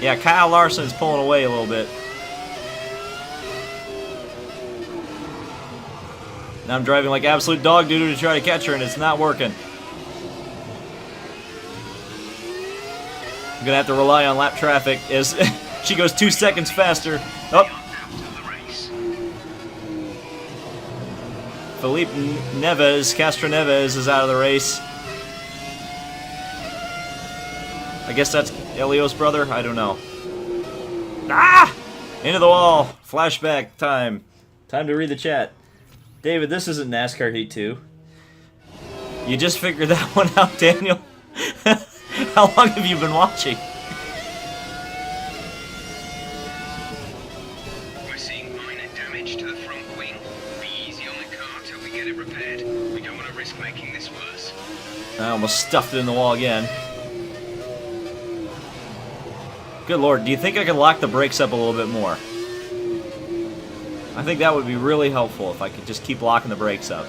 Yeah, Kyle Larson is pulling away a little bit. Now I'm driving like absolute dog doo-doo to try to catch her, and it's not working. I'm gonna have to rely on lap traffic as she goes 2 seconds faster. Oh. Felipe Neves, Castro Neves is out of the race. I guess that's Elio's brother? I don't know. Ah! Into the wall. Flashback time. Time to read the chat. David, this isn't NASCAR Heat 2. You just figured that one out, Daniel? How long have you been watching? We're seeing minor damage to the front wing. Be easy on the car till we get it repaired. We don't want to risk making this worse. I almost stuffed it in the wall again. Good lord, do you think I could lock the brakes up a little bit more? I think that would be really helpful if I could just keep locking the brakes up.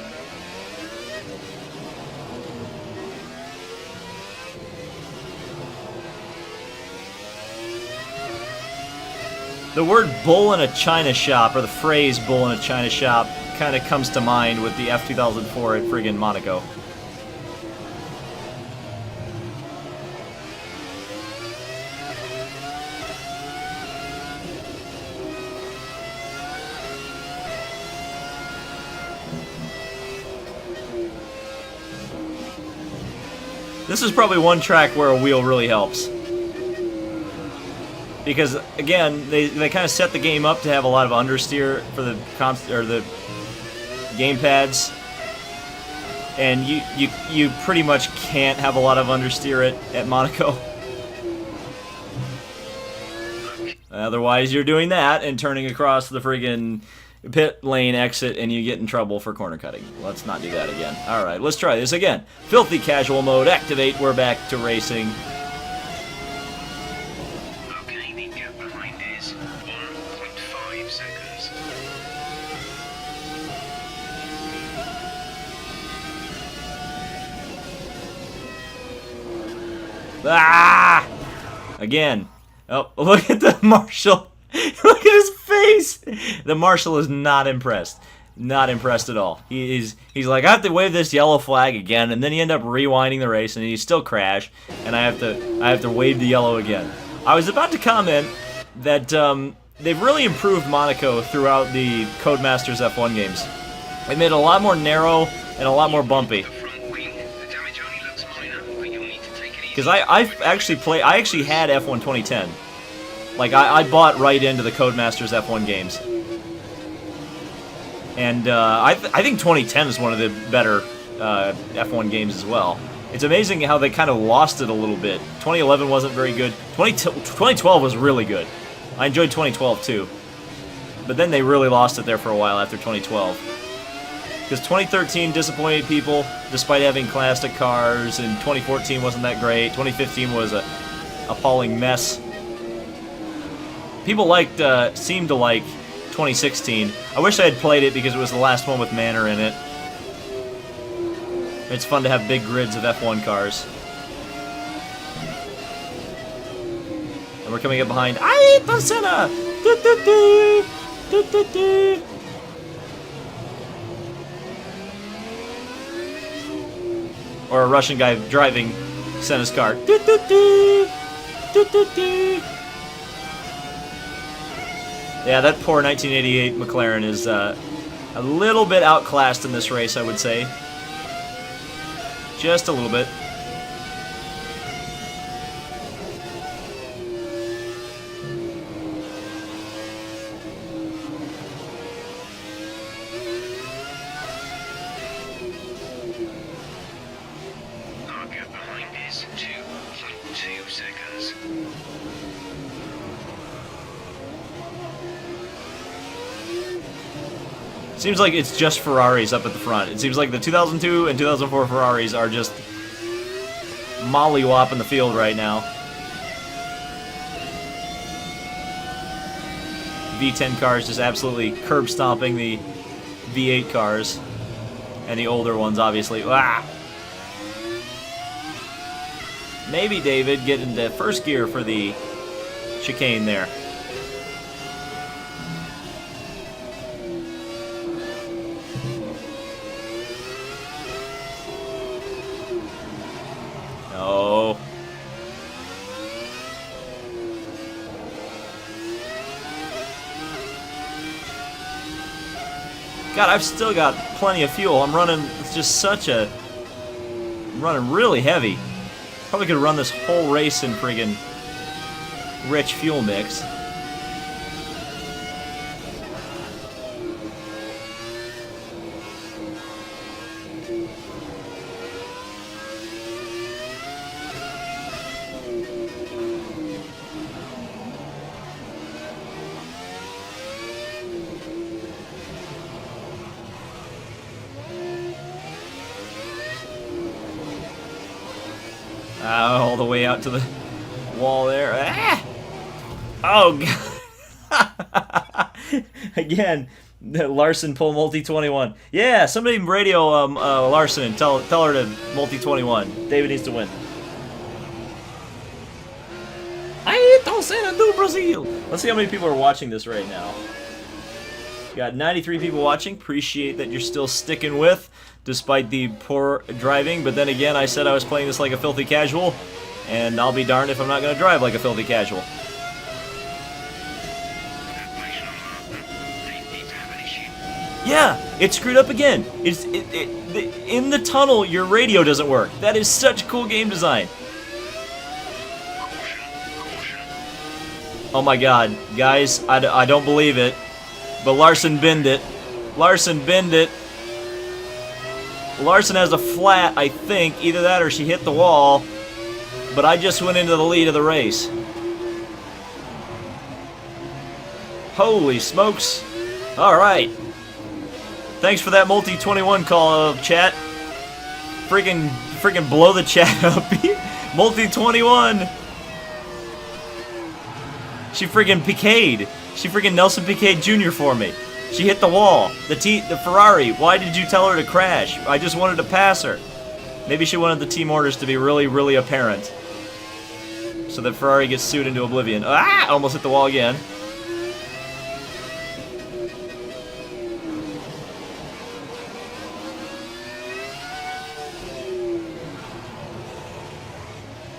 The word bull in a china shop, or the phrase bull in a china shop, kind of comes to mind with the F2004 at friggin' Monaco. This is probably one track where a wheel really helps. Because, again, they kind of set the game up to have a lot of understeer for the gamepads. And you pretty much can't have a lot of understeer at Monaco. Otherwise, you're doing that and turning across the friggin' pit lane exit and you get in trouble for corner cutting. Let's not do that again. Alright, let's try this again. Filthy casual mode, activate, we're back to racing. Okay, the gap behind is 1.5 seconds. Ah! Again. Oh, look at the marshal. Look at his face! The marshal is not impressed. Not impressed at all. He's like, I have to wave this yellow flag again, and then you end up rewinding the race, and you still crash, and I have to wave the yellow again. I was about to comment that they've really improved Monaco throughout the Codemasters F1 games. They made it a lot more narrow and a lot more bumpy. Because I actually had F1 2010. Like, I bought right into the Codemasters F1 games. And I think 2010 is one of the better F1 games as well. It's amazing how they kind of lost it a little bit. 2011 wasn't very good. 2012 was really good. I enjoyed 2012 too. But then they really lost it there for a while after 2012. Because 2013 disappointed people despite having classic cars, and 2014 wasn't that great. 2015 was a appalling mess. People seemed to like 2016. I wish I had played it because it was the last one with Manor in it. It's fun to have big grids of F1 cars. And we're coming up behind Ayrton Senna! Or a Russian guy driving Senna's car. Yeah, that poor 1988 McLaren is a little bit outclassed in this race, I would say. Just a little bit. Our gap behind is 2.2 seconds. Seems like it's just Ferraris up at the front. It seems like the 2002 and 2004 Ferraris are just mollywopping the field right now. V10 cars just absolutely curb stomping the V8 cars. And the older ones, obviously. Ah! Maybe David get into first gear for the chicane there. No. God, I've still got plenty of fuel. I'm running, it's just such a, I'm running really heavy. Probably could run this whole race in friggin' rich fuel mix. All the way out to the wall there. Ah! Oh, God. Again, Larson pull multi-21. Yeah, somebody radio Larson and tell her to multi-21. David needs to win. Ayrton Senna do Brazil. Let's see how many people are watching this right now. Got 93 people watching. Appreciate that you're still sticking with, despite the poor driving. But then again, I said I was playing this like a filthy casual, and I'll be darned if I'm not going to drive like a filthy casual. Yeah, it screwed up again. In the tunnel, your radio doesn't work. That is such cool game design. Oh my God, guys, I don't believe it. But Larson binned it. Larson binned it. Larson has a flat, I think. Either that or she hit the wall. But I just went into the lead of the race. Holy smokes. Alright. Thanks for that multi-21 call, chat. Freaking blow the chat up. Multi-21. She friggin' PK'd. She friggin' Nelson Piquet Jr. for me. She hit the wall. The Ferrari. Why did you tell her to crash? I just wanted to pass her. Maybe she wanted the team orders to be really, really apparent. So that Ferrari gets sued into oblivion. Ah! Almost hit the wall again.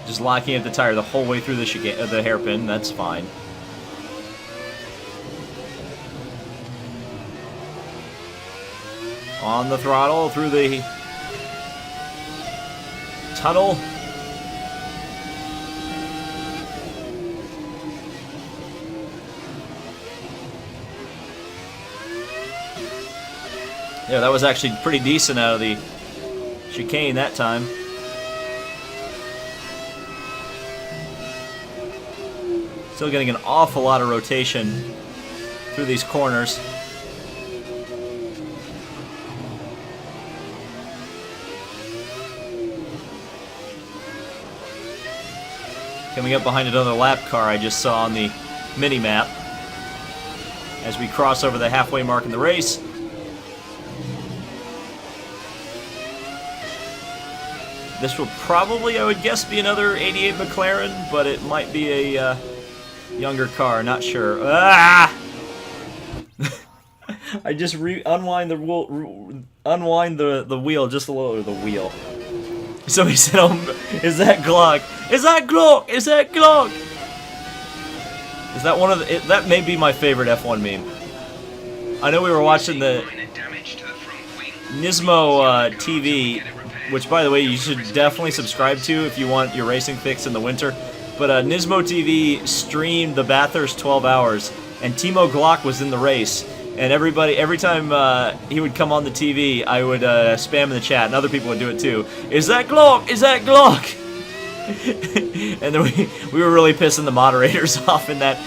Just locking at the tire the whole way through the hairpin. That's fine. On the throttle through the tunnel. Yeah, that was actually pretty decent out of the chicane that time. Still getting an awful lot of rotation through these corners. Coming up behind another lap car I just saw on the mini-map as we cross over the halfway mark in the race. This will probably, I would guess, be another 88 McLaren, but it might be a younger car, not sure. Ah! I just unwind the wheel just a little, the wheel. Somebody said, "Oh, is that Glock? Is that Glock? Is that Glock?" Is that one of the? That may be my favorite F1 meme. I know we were watching the Nismo TV, which, by the way, you should definitely subscribe to if you want your racing fix in the winter. But Nismo TV streamed the Bathurst 12 hours, and Timo Glock was in the race. And every time he would come on the TV, I would spam in the chat, and other people would do it too. Is that Glock? Is that Glock? And then we were really pissing the moderators off in that.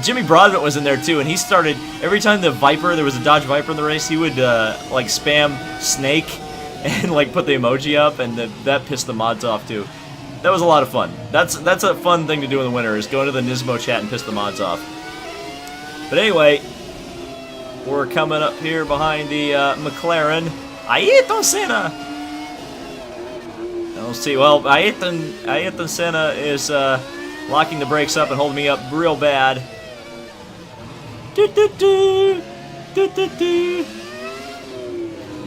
Jimmy Broadbent was in there too, and he started, every time there was a Dodge Viper in the race, he would like spam Snake and like put the emoji up, and that pissed the mods off too. That was a lot of fun. That's a fun thing to do in the winter, is go into the Nismo chat and piss the mods off. But anyway, we're coming up here behind the McLaren. Ayrton Senna! Now let's see, well, Ayrton Senna is locking the brakes up and holding me up real bad. Then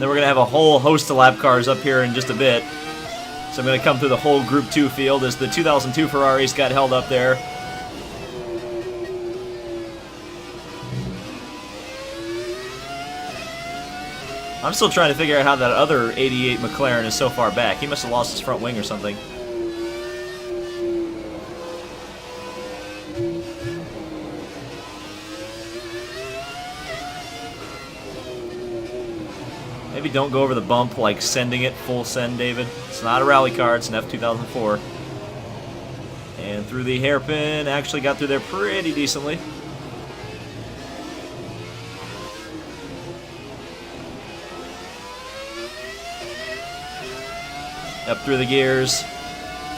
we're going to have a whole host of lap cars up here in just a bit. So I'm going to come through the whole Group 2 field as the 2002 Ferraris got held up there. I'm still trying to figure out how that other 88 McLaren is so far back. He must have lost his front wing or something. Maybe don't go over the bump like sending it full send, David. It's not a rally car, it's an F2004. And through the hairpin, actually got through there pretty decently. Up through the gears,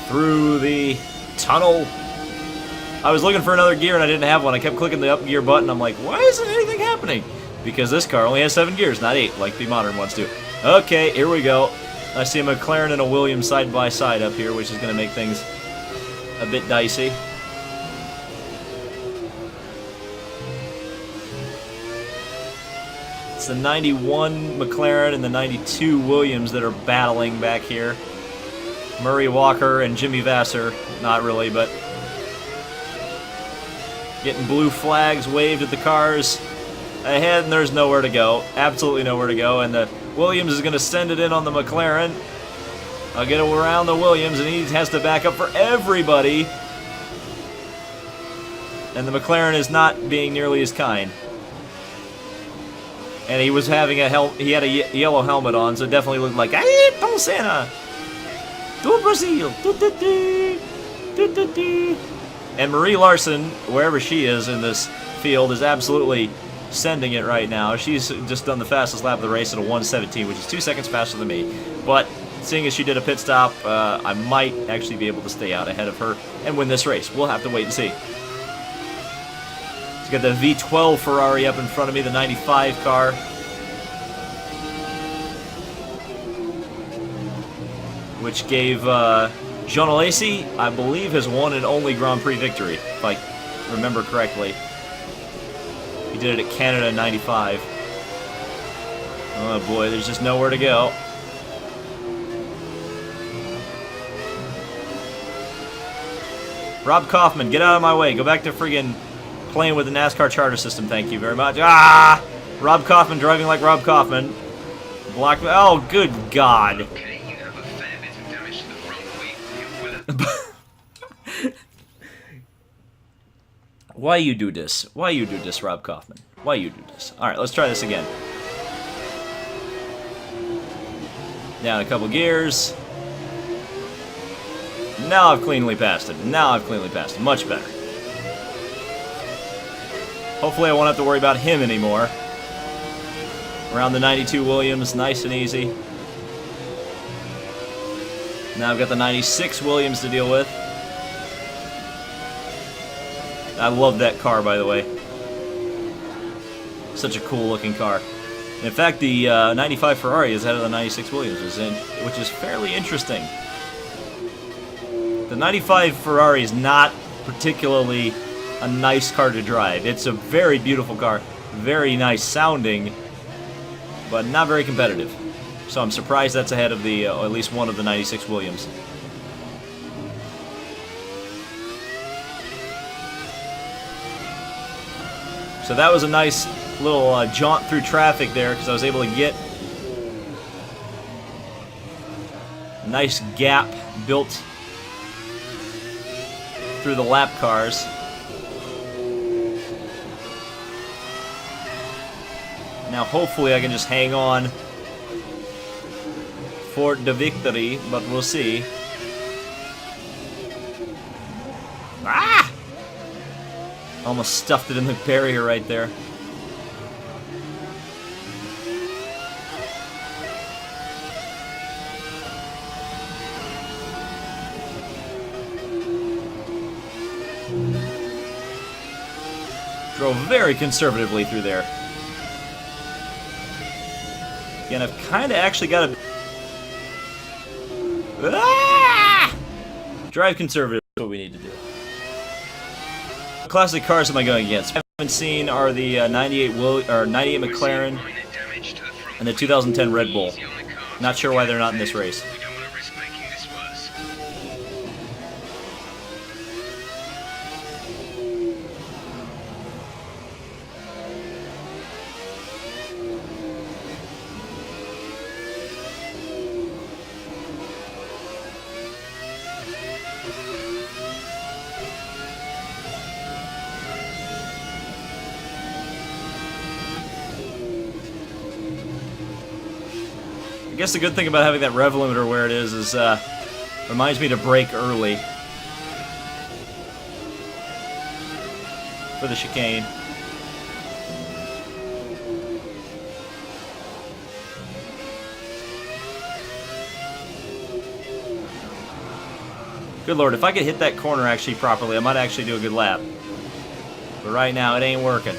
through the tunnel. I was looking for another gear and I didn't have one. I kept clicking the up gear button. I'm like, why isn't anything happening? Because this car only has 7 gears, not 8, like the modern ones do. Okay, here we go. I see a McLaren and a Williams side by side up here, which is going to make things a bit dicey. It's the 91 McLaren and the 92 Williams that are battling back here. Murray Walker and Jimmy Vasser, not really, but getting blue flags waved at the cars ahead, and there's nowhere to go. Absolutely nowhere to go, and the Williams is going to send it in on the McLaren. I'll get around the Williams, and he has to back up for everybody. And the McLaren is not being nearly as kind. And he was having he had a yellow helmet on, so it definitely looked like Ayrton Senna to Brazil. And Marie Larson, wherever she is in this field, is absolutely sending it right now. She's just done the fastest lap of the race at a 1:17, which is 2 seconds faster than me. But seeing as she did a pit stop, I might actually be able to stay out ahead of her and win this race. We'll have to wait and see. She's got the V12 Ferrari up in front of me, the 95 car. Which gave Jean Alesi, I believe, his one and only Grand Prix victory, if I remember correctly. He did it at Canada in 95. Oh boy, there's just nowhere to go. Rob Kaufman, get out of my way. Go back to friggin' playing with the NASCAR charter system, thank you very much. Ah! Rob Kaufman driving like Rob Kaufman. Block. Oh, good God. Okay, you have a fair bit of damage to the front wing. Why you do this? Why you do this, Rob Kaufman? Why you do this? Alright, let's try this again. Down a couple gears. Now I've cleanly passed him. Much better. Hopefully I won't have to worry about him anymore. Around the 92 Williams, nice and easy. Now I've got the 96 Williams to deal with. I love that car, by the way. Such a cool looking car. In fact, the 95 Ferrari is ahead of the 96 Williams, which is fairly interesting. The 95 Ferrari is not particularly a nice car to drive. It's a very beautiful car, very nice sounding, but not very competitive. So I'm surprised that's ahead of the, at least one of the 96 Williams. So that was a nice little jaunt through traffic there, because I was able to get a nice gap built through the lap cars. Now hopefully I can just hang on for the victory, but we'll see. Ah! Almost stuffed it in the barrier right there. Drove very conservatively through there. Again, I've kind of actually got to... Ah! Drive conservative is what we need to do. What classic cars am I going against? What I haven't seen are the 98 McLaren and the 2010 Red Bull. Not sure why they're not in this race. I guess the good thing about having that rev limiter where it is reminds me to brake early for the chicane. Good lord, if I could hit that corner actually properly, I might actually do a good lap. But right now, it ain't working.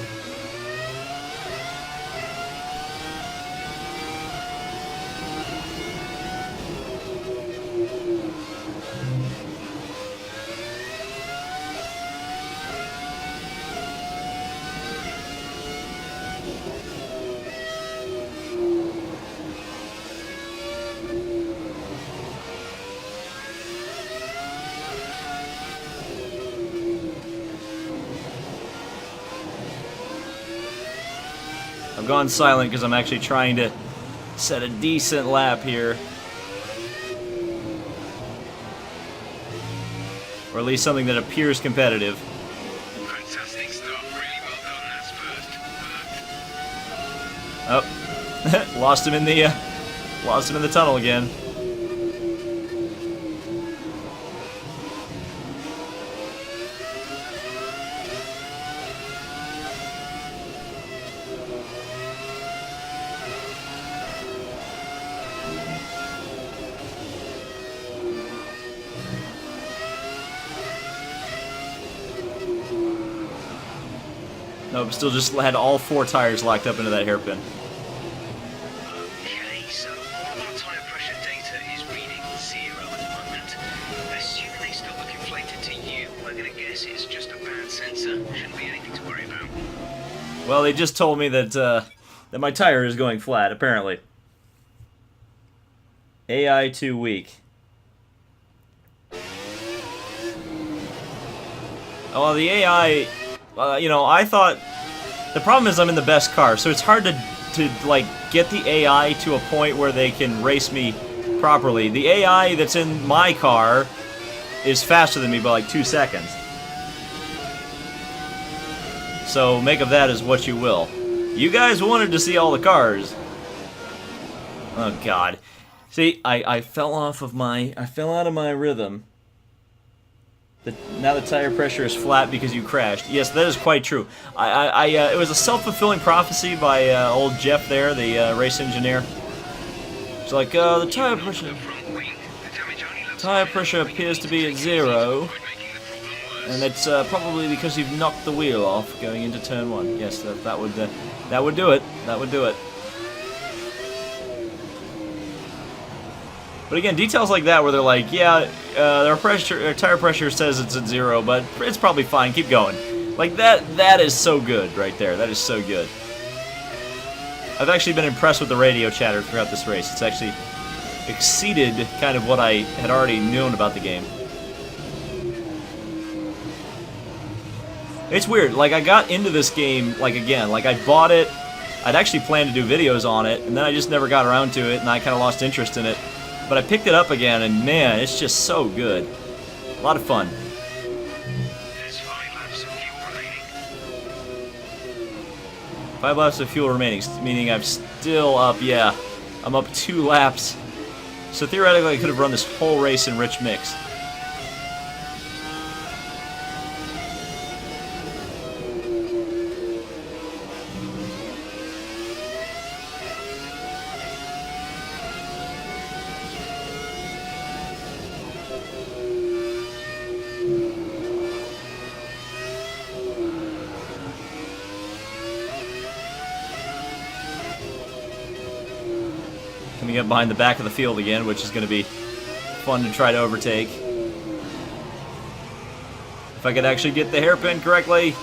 I've gone silent because I'm actually trying to set a decent lap here. Or at least something that appears competitive. Fantastic start, really well done, that's first. Oh, lost him in the tunnel again. Nope, still just had all four tires locked up into that hairpin. Okay, so all of our tyre pressure data is reading 0 at the moment. Assuming they still look inflated to you, we're going to guess it's just a bad sensor. Shouldn't be anything to worry about. Well, they just told me that that my tire is going flat, apparently. AI too weak. Well, the AI... you know, I thought... The problem is I'm in the best car, so it's hard to like, get the AI to a point where they can race me properly. The AI that's in my car is faster than me by like 2 seconds. So make of that as what you will. You guys wanted to see all the cars. Oh, God. See, I fell out of my rhythm. Now the tire pressure is flat because you crashed. Yes, that is quite true. It was a self-fulfilling prophecy by old Jeff there, the race engineer. It's like, the tire pressure appears to be at 0, and it's probably because you've knocked the wheel off going into turn 1. Yes, that would do it. That would do it. But again, details like that where they're like, yeah, their tire pressure says it's at 0, but it's probably fine, keep going. Like, that is so good right there. That is so good. I've actually been impressed with the radio chatter throughout this race. It's actually exceeded kind of what I had already known about the game. It's weird, like, I got into this game, like, again, like, I bought it, I'd actually planned to do videos on it, and then I just never got around to it, and I kind of lost interest in it. But I picked it up again, and man, it's just so good. A lot of fun. There's 5 laps of fuel remaining. 5 laps of fuel remaining, meaning I'm still up, yeah. I'm up 2 laps. So theoretically, I could have run this whole race in rich mix. Coming up behind the back of the field again, which is going to be fun to try to overtake. If I could actually get the hairpin correctly.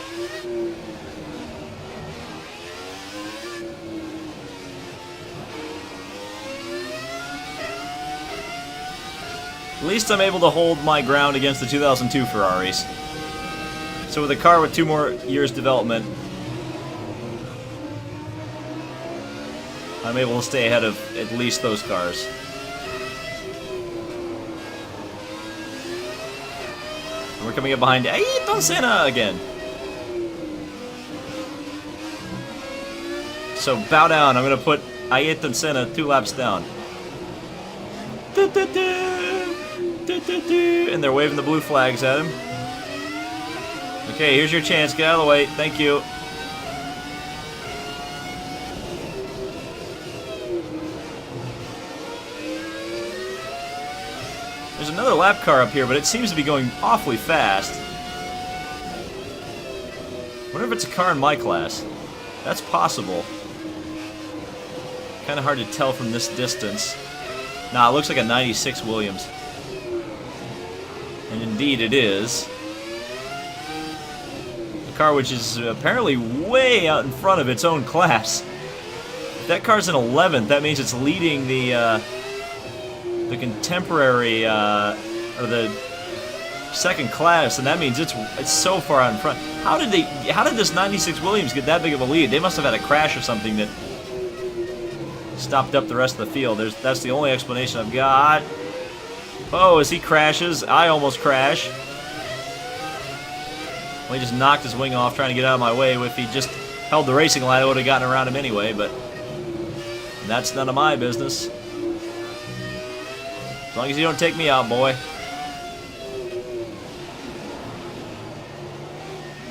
At least I'm able to hold my ground against the 2002 Ferraris. So with a car with 2 more years development, I'm able to stay ahead of at least those cars. And we're coming up behind Ayrton Senna again. So bow down. I'm going to put Ayrton Senna 2 laps down. And they're waving the blue flags at him. Okay, here's your chance. Get out of the way. Thank you. There's another lap car up here, but it seems to be going awfully fast. I wonder if it's a car in my class. That's possible. Kind of hard to tell from this distance. Nah, it looks like a 96 Williams. And indeed it is. A car which is apparently way out in front of its own class. If that car's in 11th, that means it's leading the contemporary, or the second class, and that means it's so far out in front. How did this 96 Williams get that big of a lead? They must have had a crash or something that stopped up the rest of the field. That's the only explanation I've got. Oh, as he crashes, I almost crash. Well, he just knocked his wing off trying to get out of my way. If he just held the racing line, I would have gotten around him anyway, but that's none of my business. As long as you don't take me out, boy.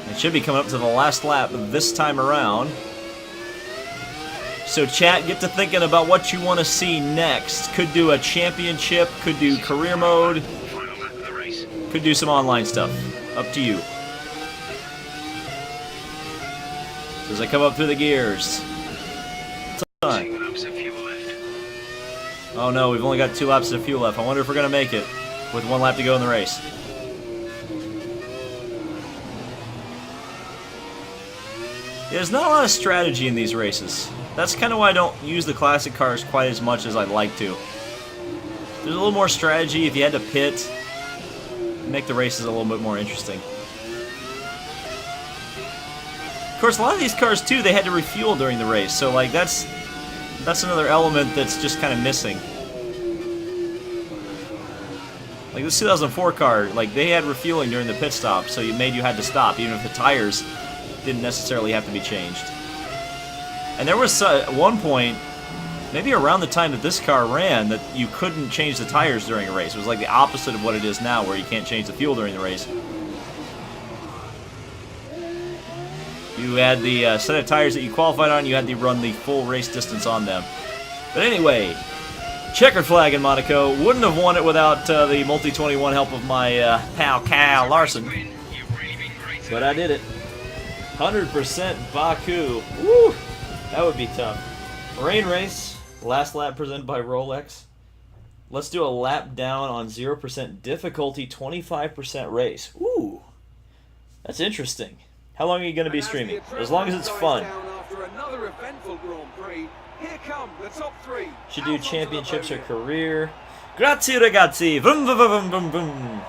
It should be coming up to the last lap this time around. So chat, get to thinking about what you want to see next. Could do a championship, could do career mode, Final lap of the race. could do some online stuff. Up to you. So as I come up through the gears. 2 laps of fuel left. Oh no, we've only got 2 laps of fuel left. I wonder if we're going to make it with 1 lap to go in the race. There's not a lot of strategy in these races. That's kind of why I don't use the classic cars quite as much as I'd like to. There's a little more strategy if you had to pit. Make the races a little bit more interesting. Of course, a lot of these cars too, they had to refuel during the race, so like that's another element that's just kind of missing. Like this 2004 car, like they had refueling during the pit stop, so you had to stop, even if the tires didn't necessarily have to be changed. And there was at one point, maybe around the time that this car ran, that you couldn't change the tires during a race. It was like the opposite of what it is now, where you can't change the fuel during the race. You had the set of tires that you qualified on, you had to run the full race distance on them. But anyway, checkered flag in Monaco. Wouldn't have won it without the multi-21 help of my pal Kyle Larson. But I did it. 100% Baku. Woo! That would be tough. Rain race. Last lap presented by Rolex. Let's do a lap down on 0% difficulty, 25% race. Ooh. That's interesting. How long are you going to be streaming? As long as it's fun. Should do championships or career. Grazie ragazzi. Vroom, vroom, vroom, vroom, vroom.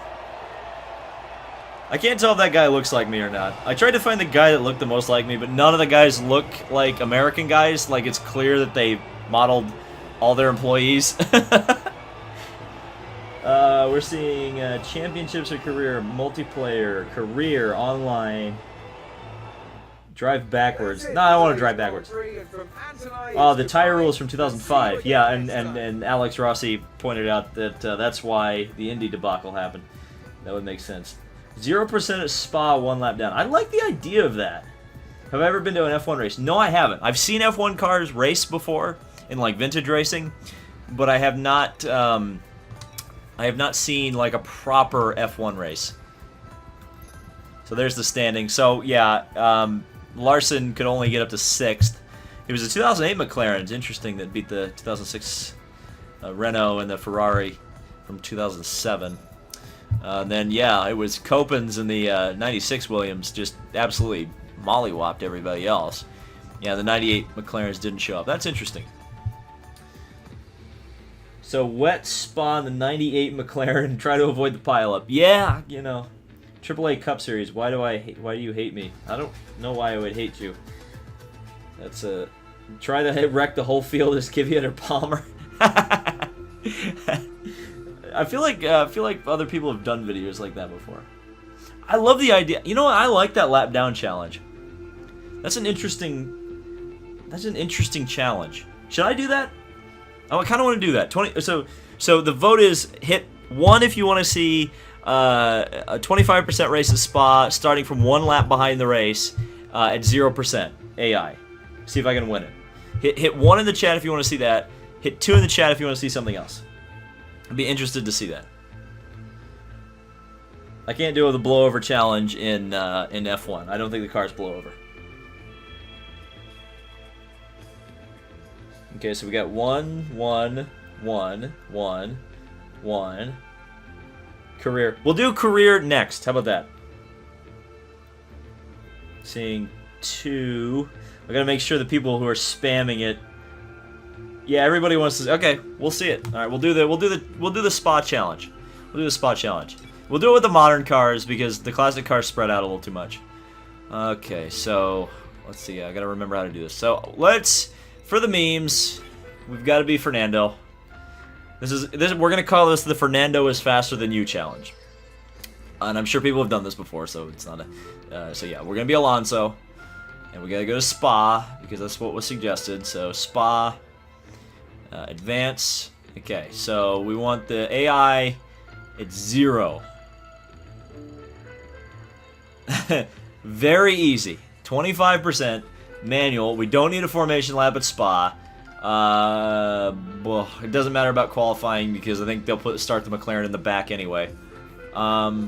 I can't tell if that guy looks like me or not. I tried to find the guy that looked the most like me, but none of the guys look like American guys. Like, it's clear that they modeled all their employees. We're seeing championships or career, multiplayer, career, online. Drive backwards. No, I don't want to drive backwards. Oh, the tire rule is from 2005. Yeah, and Alex Rossi pointed out that that's why the Indy debacle happened. That would make sense. 0% at Spa, 1 lap down. I like the idea of that. Have I ever been to an F1 race? No, I haven't. I've seen F1 cars race before in like vintage racing, but I have not. I have not seen like a proper F1 race. So there's the standing. So yeah, Larson could only get up to 6th. It was a 2008 McLaren. It's interesting that beat the 2006 Renault and the Ferrari from 2007. Then, yeah, it was Copens and the 96 Williams just absolutely mollywopped everybody else. Yeah, the 98 McLarens didn't show up. That's interesting. So, wet Spa, the 98 McLaren, try to avoid the pileup. Yeah, you know, AAA Cup Series. Why do you hate me? I don't know why I would hate you. That's a try to wreck the whole field as Kvyat or Palmer. I feel like other people have done videos like that before. I love the idea. You know what? I like that lap down challenge. That's an interesting challenge. Should I do that? I kind of want to do that. So the vote is hit 1 if you want to see a 25% race at Spa starting from 1 lap behind the race at 0% AI. See if I can win it. Hit 1 in the chat if you want to see that. Hit 2 in the chat if you want to see something else. I'd be interested to see that. I can't do the blowover challenge in F1. I don't think the cars blow over. Okay, so we got 1, 1, 1, 1, 1. Career. We'll do career next. How about that? Seeing 2. I gotta make sure the people who are spamming it. Yeah, everybody wants to. Okay, we'll see it. All right, we'll do the Spa challenge. We'll do the Spa challenge. We'll do it with the modern cars because the classic cars spread out a little too much. Okay, so let's see. I gotta remember how to do this. So for the memes, we've got to be Fernando. We're gonna call this the Fernando is faster than you challenge. And I'm sure people have done this before, so it's not a. So yeah, we're gonna be Alonso, and we gotta go to Spa because that's what was suggested. So Spa. Advance. Okay, so we want the AI at 0. Very easy. 25% manual. We don't need a formation lap at Spa. Well, it doesn't matter about qualifying because I think they'll start the McLaren in the back anyway. Parc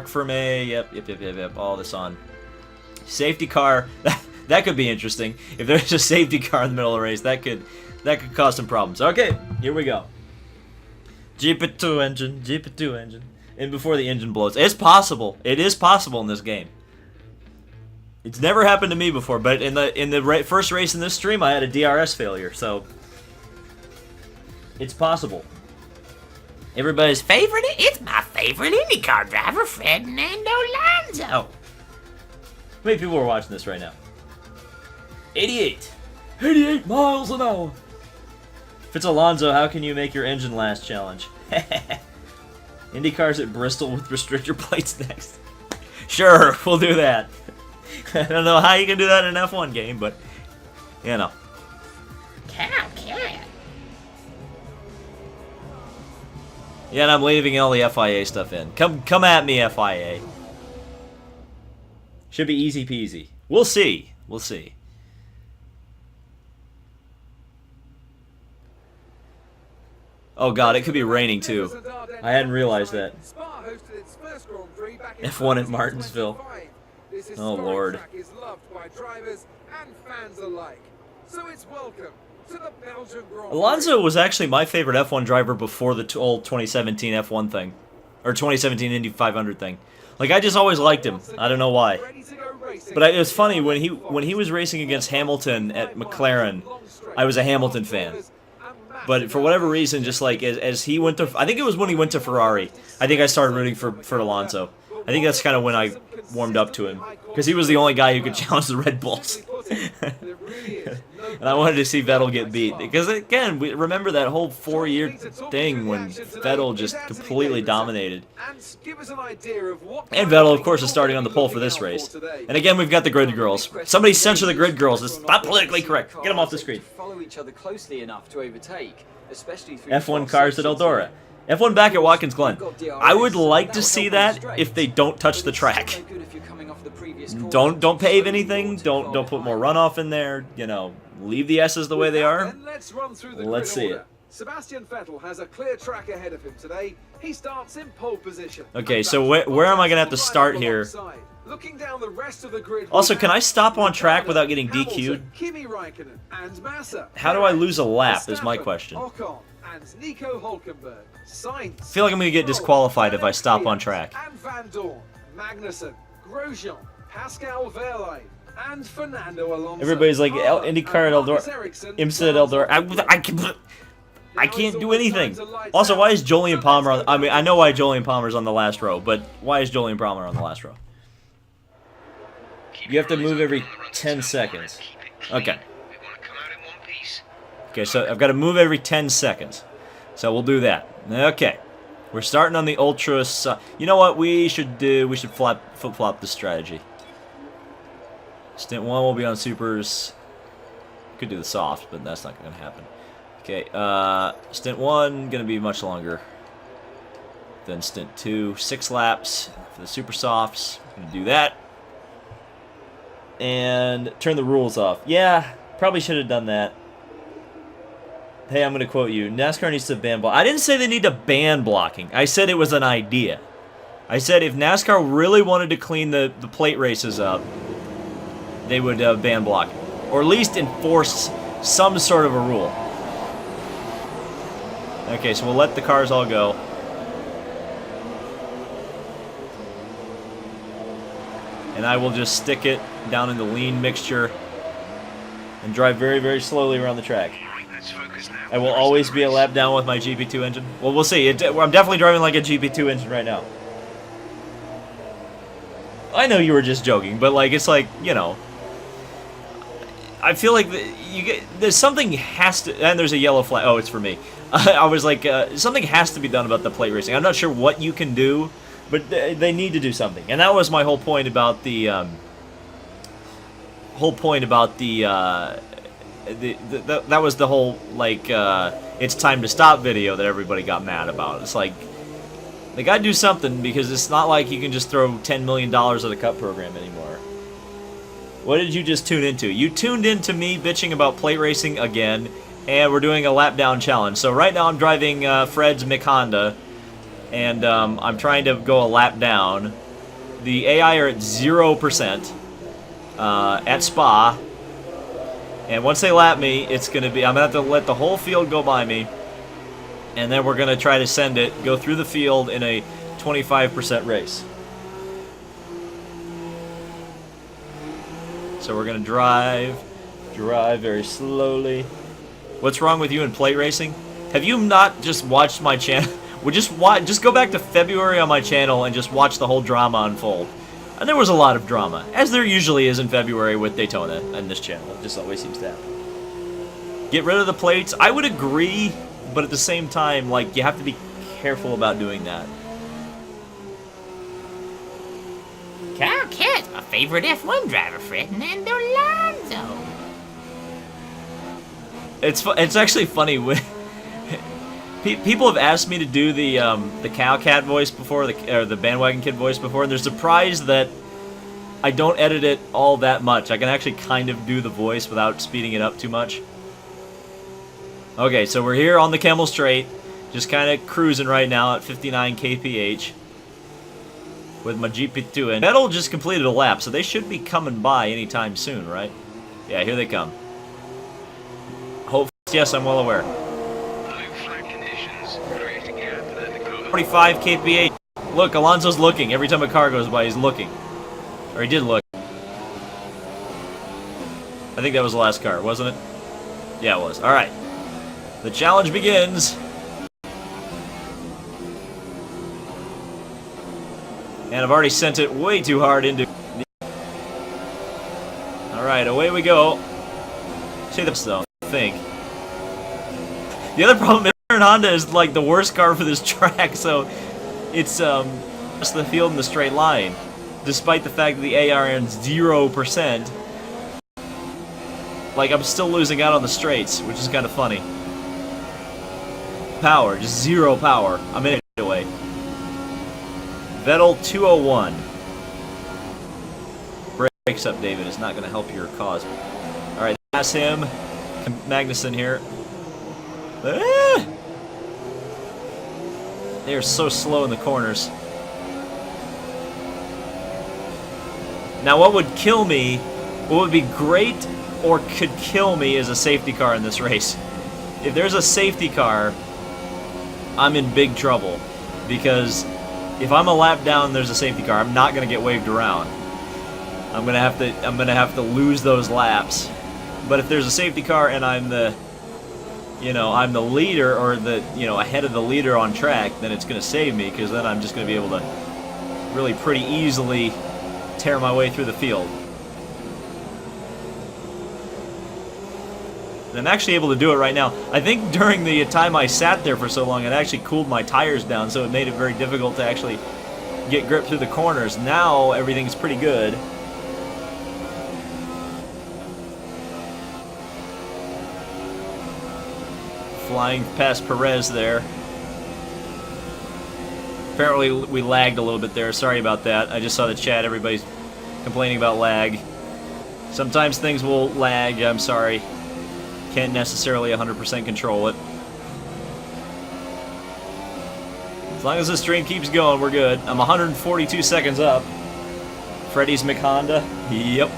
Fermé. Yep. All this on. Safety car. That could be interesting. If there's a safety car in the middle of the race, that could cause some problems. Okay, here we go. GP2 engine. And before the engine blows. It's possible. It is possible in this game. It's never happened to me before, but in the first race in this stream, I had a DRS failure, so it's possible. Everybody's favorite. It's my favorite IndyCar driver, Fernando Alonso. How many people are watching this right now? 88 miles an hour. If it's Alonso, how can you make your engine last challenge? IndyCars at Bristol with restrictor plates next. Sure, we'll do that. I don't know how you can do that in an F1 game, but, you know. Yeah, and I'm leaving all the FIA stuff in. Come at me, FIA. Should be easy peasy. We'll see. We'll see. Oh god, it could be raining too. I hadn't realized that. F1 at Martinsville. Oh lord. Alonso was actually my favorite F1 driver before the old 2017 F1 thing. Or 2017 Indy 500 thing. Like, I just always liked him. I don't know why. But it was funny, when he was racing against Hamilton at McLaren, I was a Hamilton fan. But for whatever reason, just like, as he went to... I think it was when he went to Ferrari. I think I started rooting for Alonso. I think that's kind of when I warmed up to him. Because he was the only guy who could challenge the Red Bulls. And I wanted to see Vettel get beat. Because, again, we remember that whole 4-year thing when Vettel just completely dominated. And Vettel, of course, is starting on the pole for this race. And again, we've got the grid girls. Somebody censor the grid girls. It's not politically correct. Get them off the screen. Follow each other closely enough to overtake, especially through F1 cars at Eldora. F1 back at Watkins Glen. I would like to see that if they don't touch the track. Don't pave anything. Don't put more runoff in there. You know, leave the S's the way they are. Let's see it. Sebastian Vettel has a clear track ahead of him today. He starts in pole position. Okay, so where am I gonna have to start here? Looking down the rest of the grid. Also, can I stop on track without getting DQ'd? How do I lose a lap is my question. I feel like I'm gonna get disqualified if I stop on track. And Van Dorn, Magnussen, Grosjean, Pascal Wehrlein, and Fernando Alonso. Everybody's like, IndyCar at Eldora, IMSA at Eldora. I can't do anything. Also, why is Jolyon Palmer on... I mean, I know why Jolyon Palmer's on the last row, but why is Jolyon Palmer on the last row? You have to move every 10 seconds. Okay. Okay, so I've got to move every 10 seconds. So we'll do that. Okay. We're starting on the Ultra... You know what we should do? We should flip-flop the strategy. Stint 1 will be on Supers. Could do the soft, but that's not going to happen. Okay, Stint 1 going to be much longer than Stint 2. 6 laps for the Super Softs. I'm going to do that. And turn the rules off. Yeah, probably should have done that. Hey, I'm going to quote you. NASCAR needs to ban blocking. I didn't say they need to ban blocking. I said it was an idea. I said if NASCAR really wanted to clean the plate races up, they would ban blocking. Or at least enforce some sort of a rule. Okay, so we'll let the cars all go. And I will just stick it down in the lean mixture and drive very, very slowly around the track. I will always be a lap down with my GP2 engine. Well, we'll see. I'm definitely driving like a GP2 engine right now. I know you were just joking, but like, it's like, you know... I feel like there's something has to... And there's a yellow flag. Oh, it's for me. I was like, something has to be done about the plate racing. I'm not sure what you can do, but they need to do something. And that was my whole point about the... that was the whole, like, it's time to stop video that everybody got mad about. It's like, they gotta do something, because it's not like you can just throw $10 million at the Cup program anymore. What did you just tune into? You tuned into me bitching about plate racing again, and we're doing a lap down challenge. So right now I'm driving Fred's Mick Honda, and I'm trying to go a lap down. The AI are at 0% at Spa, and once they lap me, it's gonna be... I'm gonna have to let the whole field go by me, and then we're gonna try to send it, go through the field in a 25% race. So we're gonna drive very slowly. What's wrong with you in plate racing? Have you not just watched my channel? Well, just go back to February on my channel and just watch the whole drama unfold. And there was a lot of drama, as there usually is in February with Daytona and this channel. It just always seems to happen. Get rid of the plates. I would agree, but at the same time, like, you have to be careful about doing that. Carl Kerr's my favorite F1 driver, Ferdinando Alonso. It's actually funny when People have asked me to do the cow cat voice before, or the bandwagon kid voice before, and they're surprised that I don't edit it all that much. I can actually kind of do the voice without speeding it up too much. Okay, so we're here on the Camel Straight, just kind of cruising right now at 59 kph with my GP2, and Vettel just completed a lap, so they should be coming by anytime soon, right? Yeah, here they come. Hopefully, yes, I'm well aware. 45 kph. Look, Alonso's looking. Every time a car goes by, he's looking. Or he did look. I think that was the last car, wasn't it? Yeah, it was. Alright. The challenge begins. And I've already sent it way too hard into... Alright, away we go. See the though, I think. The other problem is Honda is like the worst car for this track, so it's just the field in the straight line. Despite the fact that the AR earns 0%, like I'm still losing out on the straights, which is kind of funny. Power, just 0 power. I'm in it anyway. Vettel 201. Brakes up, David. It's not going to help your cause. All right, that's him. Magnussen here. Ah! They are so slow in the corners. Now, what would kill me, what would be great or could kill me is a safety car in this race. If there's a safety car, I'm in big trouble. Because if I'm a lap down and there's a safety car, I'm not going to get waved around. I'm going to have to lose those laps. But if there's a safety car and I'm the I'm the leader, or the, ahead of the leader on track, then it's going to save me, because then I'm just going to be able to really pretty easily tear my way through the field. And I'm actually able to do it right now. I think during the time I sat there for so long, it actually cooled my tires down, so it made it very difficult to actually get grip through the corners. Now everything's pretty good. Flying past Perez there. Apparently we lagged a little bit there. Sorry about that. I just saw the chat. Everybody's complaining about lag. Sometimes things will lag. I'm sorry. Can't necessarily 100% control it. As long as this stream keeps going, we're good. I'm 142 seconds up. Freddy's McHonda. Yep.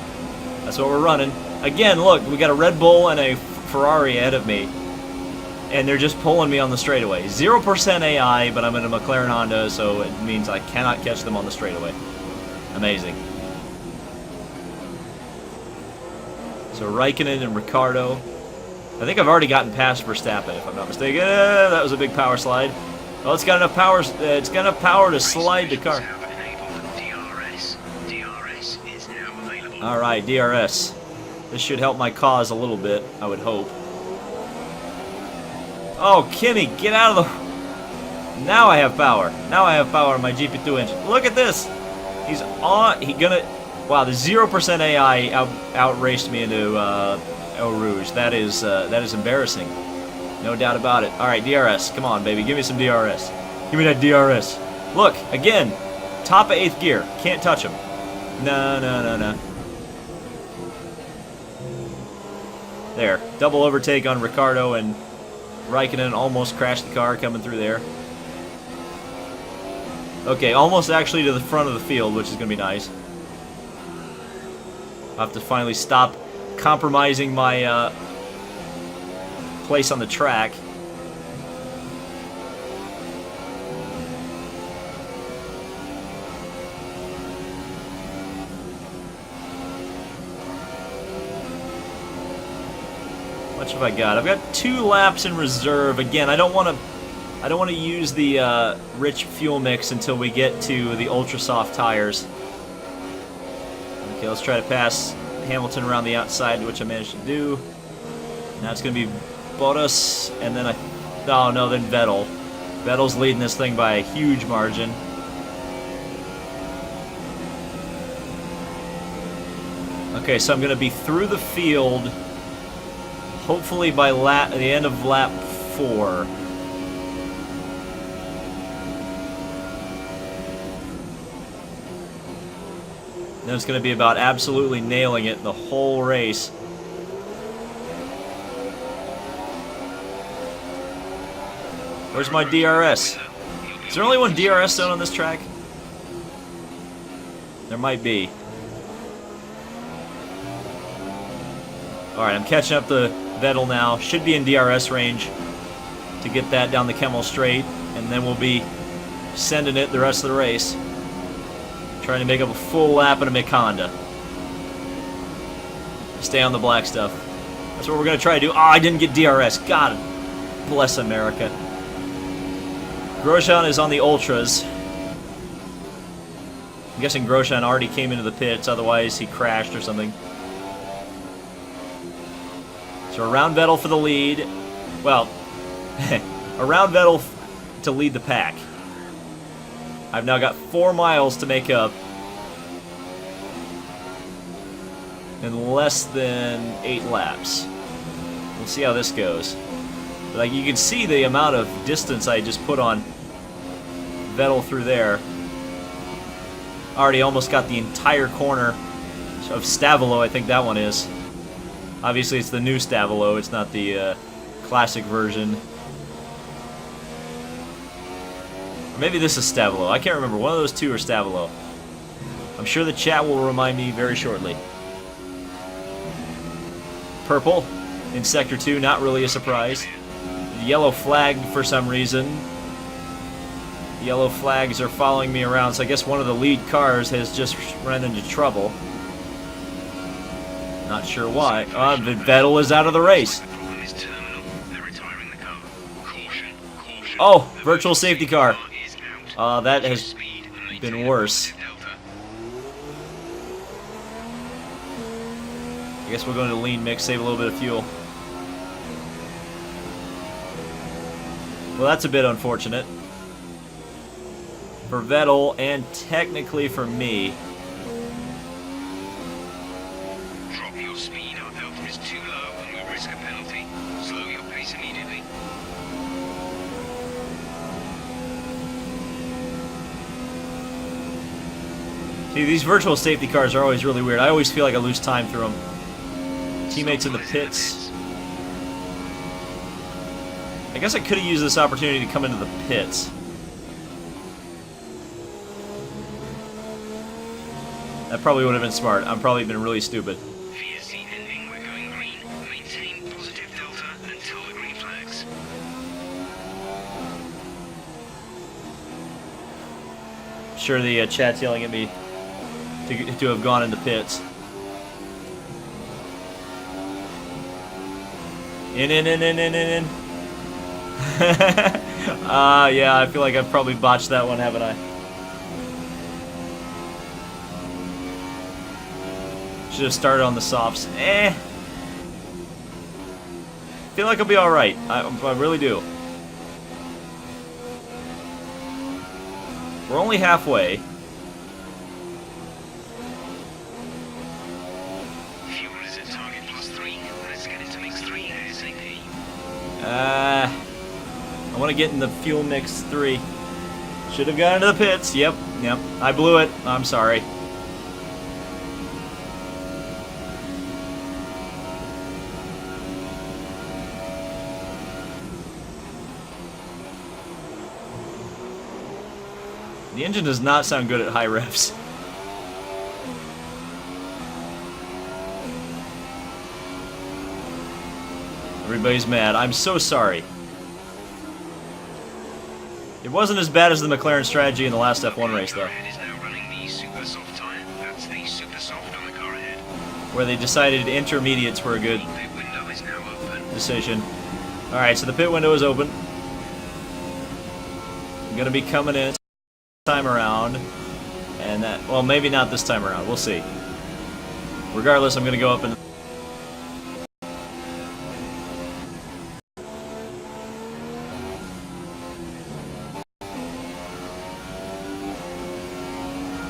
That's what we're running. Again, look, we got a Red Bull and a Ferrari ahead of me. And they're just pulling me on the straightaway. 0% AI, but I'm in a McLaren Honda, so it means I cannot catch them on the straightaway. Amazing. So Raikkonen and Ricciardo. I think I've already gotten past Verstappen, if I'm not mistaken. That was a big power slide. Well, it's got enough power. It's got enough power to slide the car. All right, DRS. This should help my cause a little bit, I would hope. Oh, Kimi, get out of the... Now I have power. Now I have power on my GP2 engine. Look at this. He's on... Wow, the 0% AI outraced me into Eau Rouge. That is embarrassing. No doubt about it. All right, DRS. Come on, baby. Give me some DRS. Give me that DRS. Look, again, top of 8th gear. Can't touch him. No. There. Double overtake on Ricciardo, and Raikkonen almost crashed the car coming through there. Okay, almost actually to the front of the field, which is going to be nice. I'll have to finally stop compromising my place on the track. How much have I got? I've got 2 laps in reserve. Again, I don't want to use the rich fuel mix until we get to the ultra soft tires. Okay, let's try to pass Hamilton around the outside, which I managed to do. Now it's going to be Bottas, and then oh no, then Vettel. Vettel's leading this thing by a huge margin. Okay, so I'm going to be through the field, hopefully by the end of lap 4. then it's going to be about absolutely nailing it the whole race. Where's my DRS? Is there only one DRS zone on this track? There might be. Alright, I'm catching up to Vettel now. Should be in DRS range to get that down the Kemmel Straight, and then we'll be sending it the rest of the race. Trying to make up a full lap in a Mick Honda. Stay on the black stuff. That's what we're going to try to do. Oh, I didn't get DRS. God bless America. Grosjean is on the Ultras. I'm guessing Grosjean already came into the pits, otherwise he crashed or something. So around Vettel for the lead. Well, around Vettel to lead the pack. I've now got 4 miles to make up in less than 8 laps. We'll see how this goes. Like, you can see the amount of distance I just put on Vettel through there. Already almost got the entire corner of Stavolo, I think that one is. Obviously, it's the new Stavolo, it's not the classic version. Or maybe this is Stavolo. I can't remember. One of those two are Stavolo. I'm sure the chat will remind me very shortly. Purple in Sector 2, not really a surprise. The yellow flag for some reason. The yellow flags are following me around, so I guess one of the lead cars has just run into trouble. Not sure why. Vettel is out of the race. Oh, virtual safety car. That has been worse. I guess we'll go into lean mix, save a little bit of fuel. Well, that's a bit unfortunate. For Vettel, and technically for me. Drop your speed, our delta is too low and we risk a penalty. Slow your pace immediately. See, these virtual safety cars are always really weird. I always feel like I lose time through them. Teammates in the pits. I guess I could have used this opportunity to come into the pits. That probably would have been smart. I've probably been really stupid. VSC ending, we're going green. Maintain positive delta until the green flags. Sure, the chat's yelling at me to have gone into pits. In. Yeah, I feel like I've probably botched that one, haven't I? Should have started on the softs. Feel like I'll be alright. I really do. We're only halfway. Fuel is at target +3. Let's get it to mix 3 ASAP. I want to get in the fuel mix 3. Should have gone into the pits. Yep. I blew it. I'm sorry. The engine does not sound good at high revs. Everybody's mad. I'm so sorry. It wasn't as bad as the McLaren strategy in the last F1 race, though. Red is now running the super soft tire. That's the super soft on the car ahead. Where they decided intermediates were a good The pit window is now open. decision. Alright, so the pit window is open. I'm going to be coming in this time around. And that, well, maybe not this time around. We'll see. Regardless, I'm going to go up and...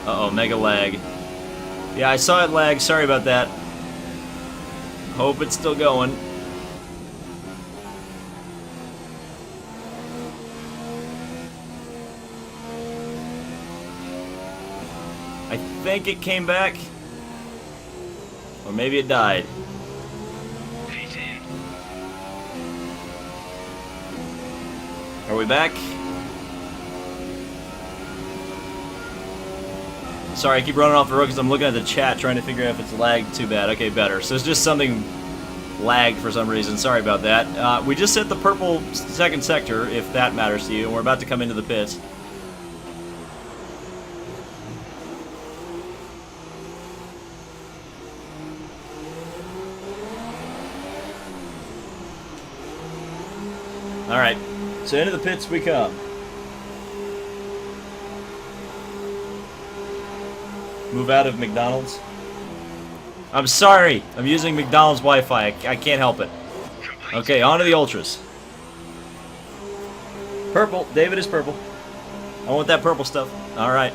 Uh-oh, mega lag. Yeah, I saw it lag. Sorry about that. Hope it's still going. I think it came back. Or maybe it died. Pit in. Are we back? Sorry, I keep running off the road because I'm looking at the chat trying to figure out if it's lagged too bad. Okay, better. So it's just something lagged for some reason. Sorry about that. We just hit the purple second sector, if that matters to you, and we're about to come into the pits. Alright, so into the pits we come. Move out of McDonald's. I'm sorry, I'm using McDonald's Wi-Fi. I can't help it. Okay, on to the Ultras. Purple, David is purple. I want that purple stuff. Alright.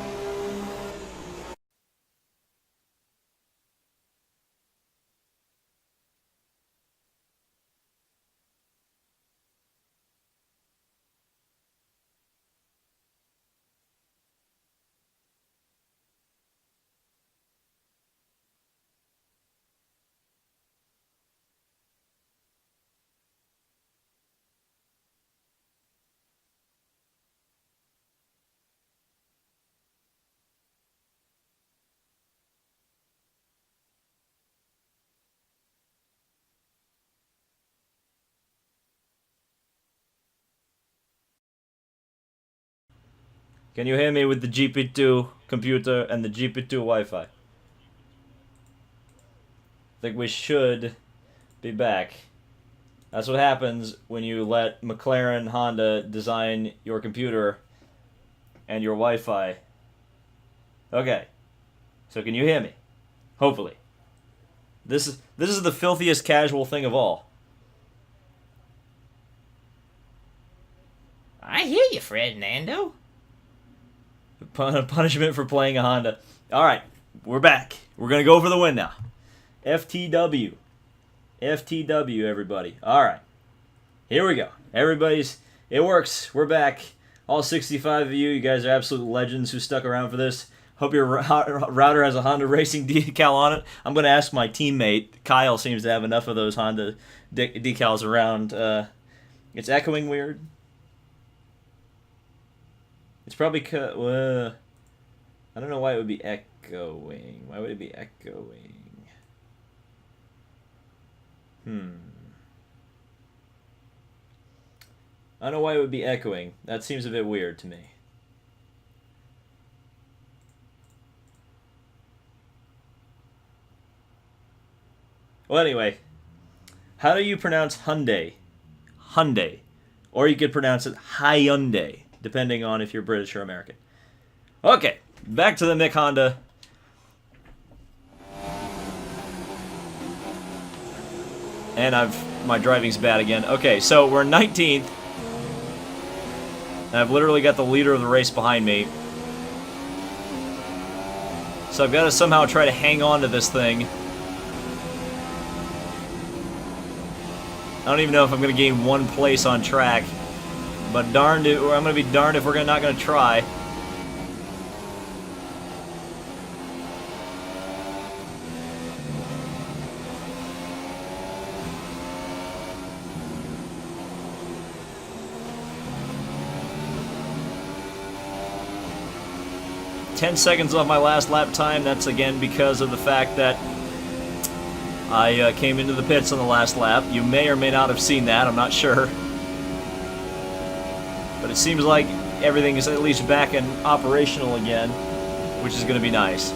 Can you hear me with the GP2 computer and the GP2 Wi-Fi? I think we should be back. That's what happens when you let McLaren Honda design your computer and your Wi-Fi. Okay. So can you hear me? Hopefully. This is the filthiest casual thing of all. I hear you, Ferdinando. Punishment for playing a Honda. Alright, we're back. We're going to go for the win now. FTW. FTW, everybody. Alright. Here we go. It works. We're back. All 65 of you. You guys are absolute legends who stuck around for this. Hope your router has a Honda Racing decal on it. I'm going to ask my teammate. Kyle seems to have enough of those Honda decals around. It's echoing weird. It's probably I don't know why it would be echoing. Why would it be echoing? I don't know why it would be echoing. That seems a bit weird to me. Well, anyway, how do you pronounce Hyundai? Hyundai. Or you could pronounce it Hyundai, depending on if you're British or American. Okay, back to the Mick Honda. And my driving's bad again. Okay, so we're 19th. And I've literally got the leader of the race behind me. So I've got to somehow try to hang on to this thing. I don't even know if I'm going to gain one place on track. But darned it, I'm going to be darned if we're not going to try. "10 seconds off my last lap time." That's again because of the fact that I came into the pits on the last lap. You may or may not have seen that. I'm not sure. But it seems like everything is at least back and operational again, which is going to be nice.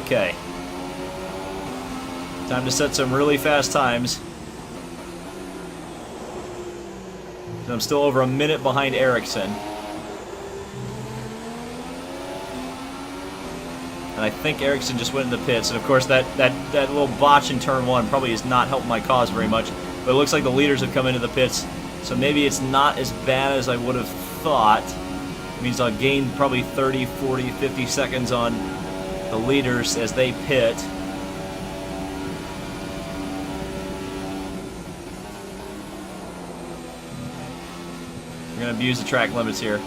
Okay. Time to set some really fast times. I'm still over a minute behind Ericsson. And I think Ericsson just went in the pits. And of course that little botch in turn one probably has not helped my cause very much. But it looks like the leaders have come into the pits. So maybe it's not as bad as I would have thought. It means I'll gain probably 30, 40, 50 seconds on the leaders as they pit. gonna abuse the track limits here. Right,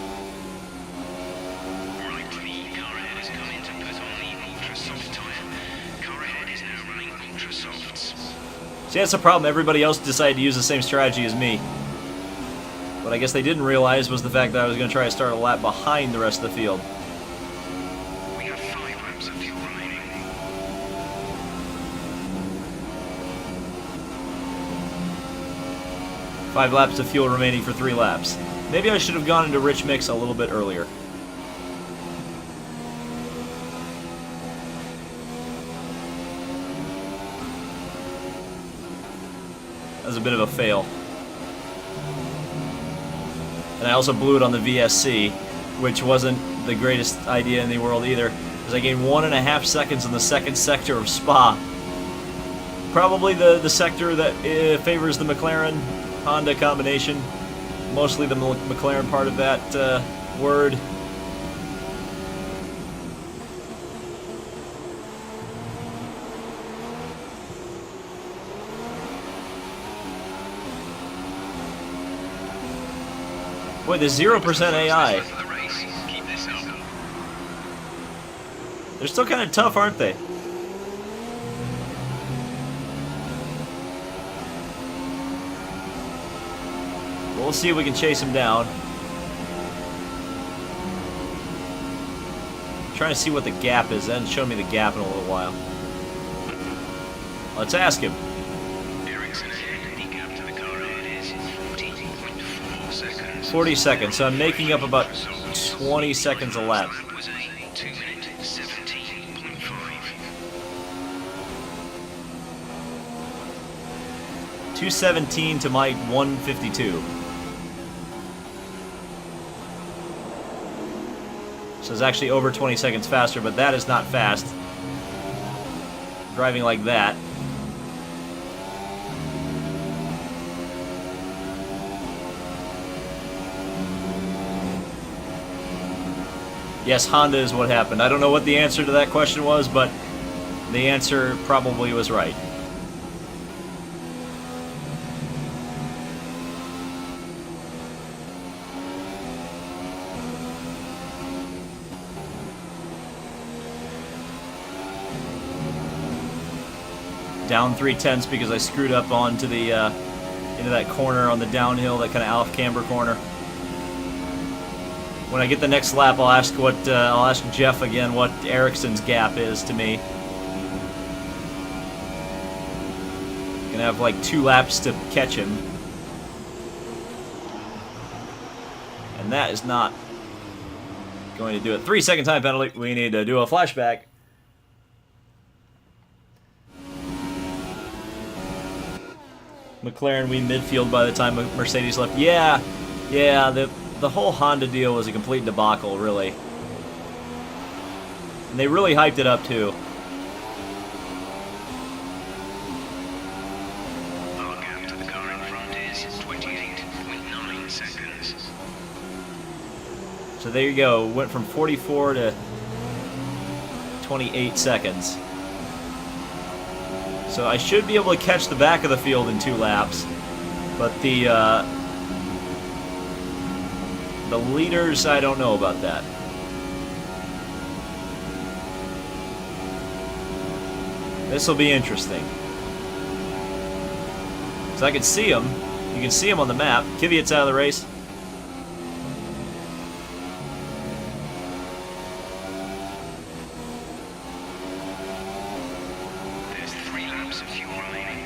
the car ahead has come in to put on the ultra soft tyre. Car ahead is now running ultra softs. See, that's the problem. Everybody else decided to use the same strategy as me. What I guess they didn't realize was the fact that I was going to try to start a lap behind the rest of the field. We have 5 laps of fuel remaining. Five laps of fuel remaining for 3 laps. Maybe I should have gone into rich mix a little bit earlier. That was a bit of a fail. And I also blew it on the VSC, which wasn't the greatest idea in the world either, because I gained 1.5 seconds in the second sector of Spa. Probably the sector that favors the McLaren-Honda combination. Mostly the McLaren part of that word. Boy, the 0% AI. For the race, keep this up. They're still kind of tough, aren't they? We'll see if we can chase him down. Trying to see what the gap is. They haven't shown me the gap in a little while. Let's ask him. Ericsson ahead, the gap to the car ahead is 40.4 seconds. 40 seconds, so I'm making up about 20 seconds a lap. That was a 2-minute 17.5. 217 to my 152. So it's actually over 20 seconds faster, but that is not fast. Driving like that. Yes, Honda is what happened. I don't know what the answer to that question was, but the answer probably was right. Down 3/10 because I screwed up onto the into that corner on the downhill, that kind of off camber corner. When I get the next lap, I'll ask Jeff again what Ericsson's gap is to me. Gonna have like 2 laps to catch him, and that is not going to do it. 3-second time penalty. We need to do a flashback. McLaren, we midfield by the time Mercedes left. Yeah, the whole Honda deal was a complete debacle, really. And they really hyped it up, too. Our gap to the car in front is 28.9 seconds. So there you go. Went from 44 to 28 seconds. So I should be able to catch the back of the field in 2 laps. But the leaders, I don't know about that. This will be interesting. So I can see him. You can see him on the map. Kvyat's out of the race. There's 3 laps of fuel remaining.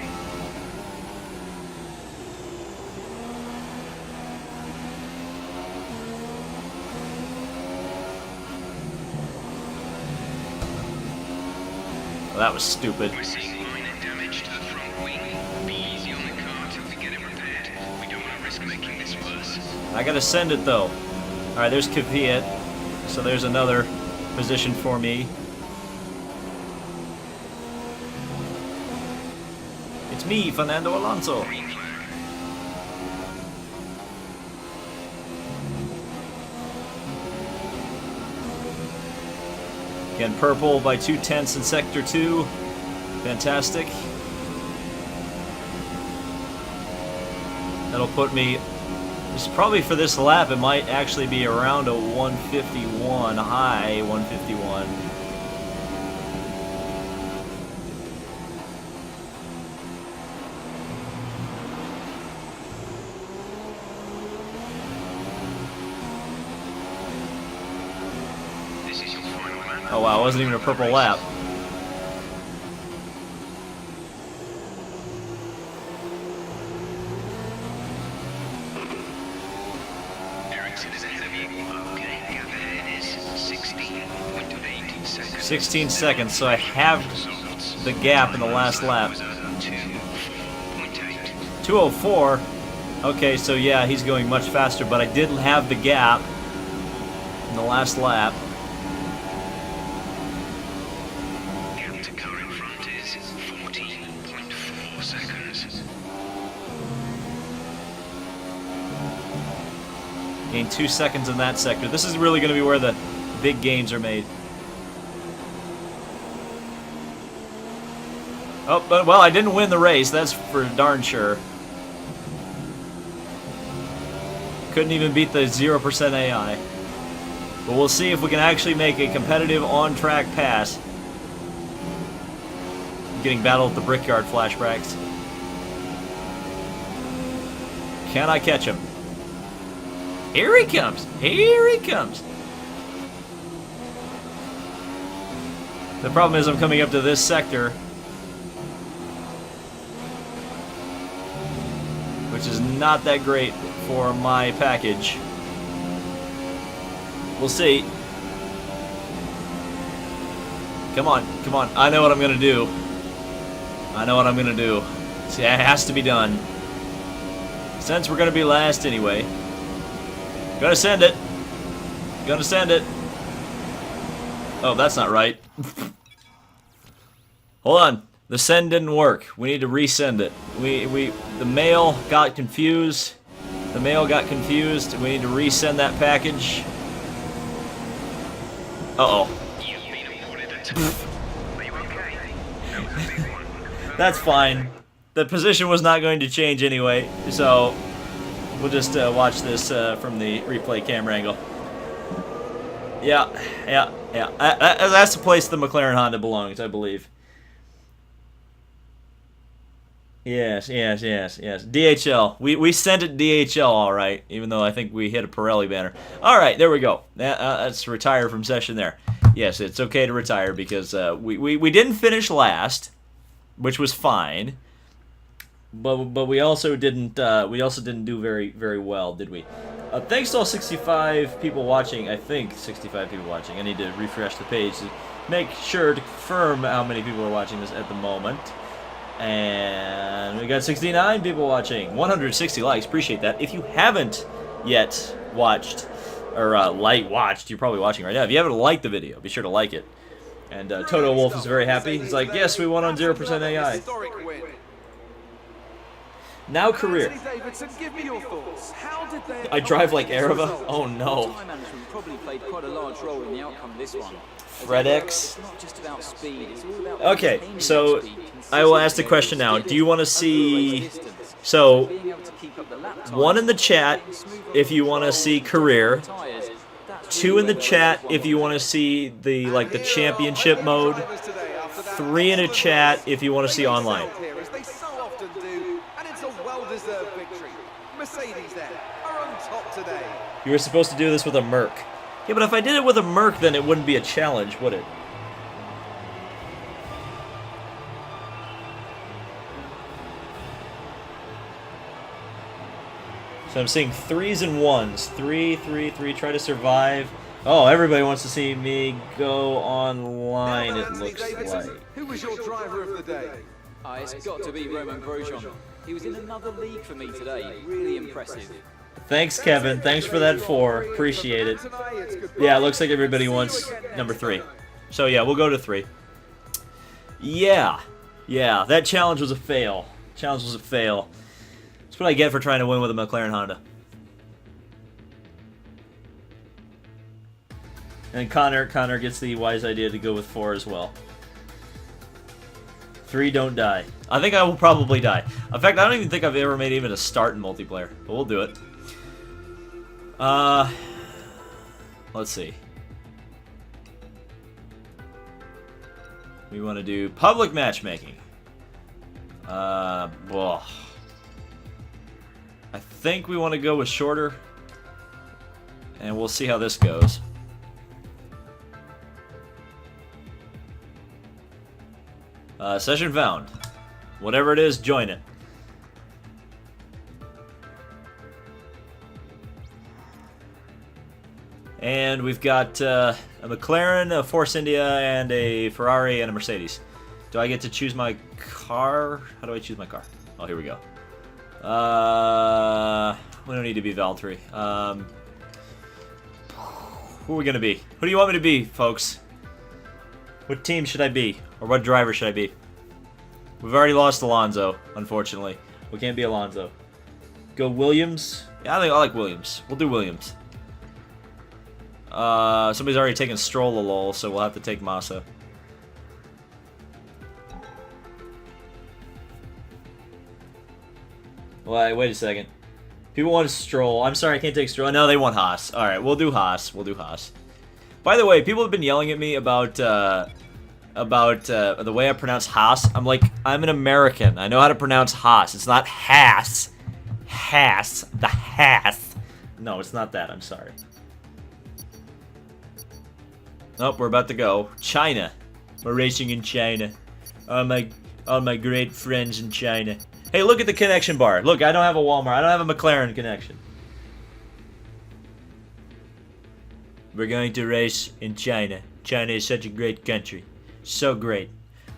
Well, that was stupid. We're seeing minor damage to the front wing. Be easy on the car till we get it repaired. We don't want to risk making this worse. I gotta send it though. Alright, there's Kvyat. So there's another position for me. It's me, Fernando Alonso. Green flag. Again, purple by 2/10 in Sector 2. Fantastic. That'll put me probably for this lap, it might actually be around a 151, high 151. This is your final lap. Oh wow, it wasn't even a purple lap. Ericsson is ahead of you. Okay, the gap ahead is 16.8 seconds. 16 seconds, so I have the gap in the last lap. 2.8. 204. Okay, so yeah, he's going much faster, but I did have the gap in the last lap. Gap to car in front is 14.4 seconds. Gained 2 seconds in that sector. This is really going to be where the big gains are made. Oh, but well, I didn't win the race. That's for darn sure. Couldn't even beat the 0% AI. But we'll see if we can actually make a competitive on-track pass. Getting battled at the Brickyard flashbacks. Can I catch him? Here he comes! Here he comes! The problem is I'm coming up to this sector, which is not that great for my package. We'll see. Come on, come on. I know what I'm gonna do. I know what I'm gonna do. See, it has to be done. Since we're gonna be last anyway. Gonna send it. Gonna send it. Oh, that's not right. Hold on. The send didn't work. We need to resend it. The mail got confused. The mail got confused. We need to resend that package. Uh-oh. You've been awarded a time. Are you okay? That was a big one. That's fine. The position was not going to change anyway, so we'll just watch this from the replay camera angle. Yeah. That's the place the McLaren Honda belongs, I believe. Yes. DHL. We sent it DHL, all right, even though I think we hit a Pirelli banner. All right, there we go. Let's retire from session there. Yes, it's okay to retire because we didn't finish last, which was fine. But we also didn't do very well, did we? Thanks to all 65 people watching. I think 65 people watching. I need to refresh the page to make sure to confirm how many people are watching this at the moment. And we got 69 people watching. 160 likes. Appreciate that. If you haven't yet watched or watched, you're probably watching right now. If you haven't liked the video, be sure to like it. And Toto Wolf is very happy. He's like, yes, we won on 0% AI. Historic win. Now career. Anthony Davidson, give me your thoughts. How did they I drive like accomplish this Arava. result? Oh no. Time management probably played quite a large role in the outcome of this one. FredX. It's not just about speed, it's all about Okay, maintaining so that speed I will ask the question now. Do you want to see? So, being able to keep up the lap time, one in the chat if you want to see career. tires. That's 2 really in the where chat if you want to see the the championship mode. 3 in a chat if you want to see online. They so often do, and it's a well-deserved victory. Mercedes then are on top today. You were supposed to do this with a Merc. Yeah, but if I did it with a Merc, then it wouldn't be a challenge, would it? So I'm seeing 3s and 1s. 3, 3, 3. Try to survive. Oh, everybody wants to see me go online, it looks like. Who was your driver of the day? It's got to be Roman Grosjean. He was in another league for me today. Really impressive. Thanks, Kevin. Thanks for that 4. Appreciate it. Yeah, it looks like everybody wants number 3. So yeah, we'll go to 3. Yeah, that challenge was a fail. That's what I get for trying to win with a McLaren Honda. And Connor gets the wise idea to go with 4 as well. 3, don't die. I think I will probably die. In fact, I don't even think I've ever made even a start in multiplayer, but we'll do it. Let's see. We want to do public matchmaking. Well, I think we want to go with shorter, and we'll see how this goes. Session found. Whatever it is, join it. And we've got a McLaren, a Force India, and a Ferrari, and a Mercedes. Do I get to choose my car? How do I choose my car? Oh, here we go. We don't need to be Valtteri. Who are we going to be? Who do you want me to be, folks? What team should I be? Or what driver should I be? We've already lost Alonso, unfortunately. We can't be Alonso. Go Williams? Yeah, I like Williams. We'll do Williams. Somebody's already taken Stroll a lol, so we'll have to take Massa. Wait a second. People want Stroll. I'm sorry, I can't take Stroll. No, they want Haas. Alright, we'll do Haas. We'll do Haas. By the way, people have been yelling at me about the way I pronounce Haas. I'm like, I'm an American. I know how to pronounce Haas. It's not Haas. Haas. The Haas. No, it's not that. I'm sorry. Oh, we're about to go. China. We're racing in China. All my great friends in China. Hey, look at the connection bar. Look, I don't have a Walmart. I don't have a McLaren connection. We're going to race in China. China is such a great country. So great.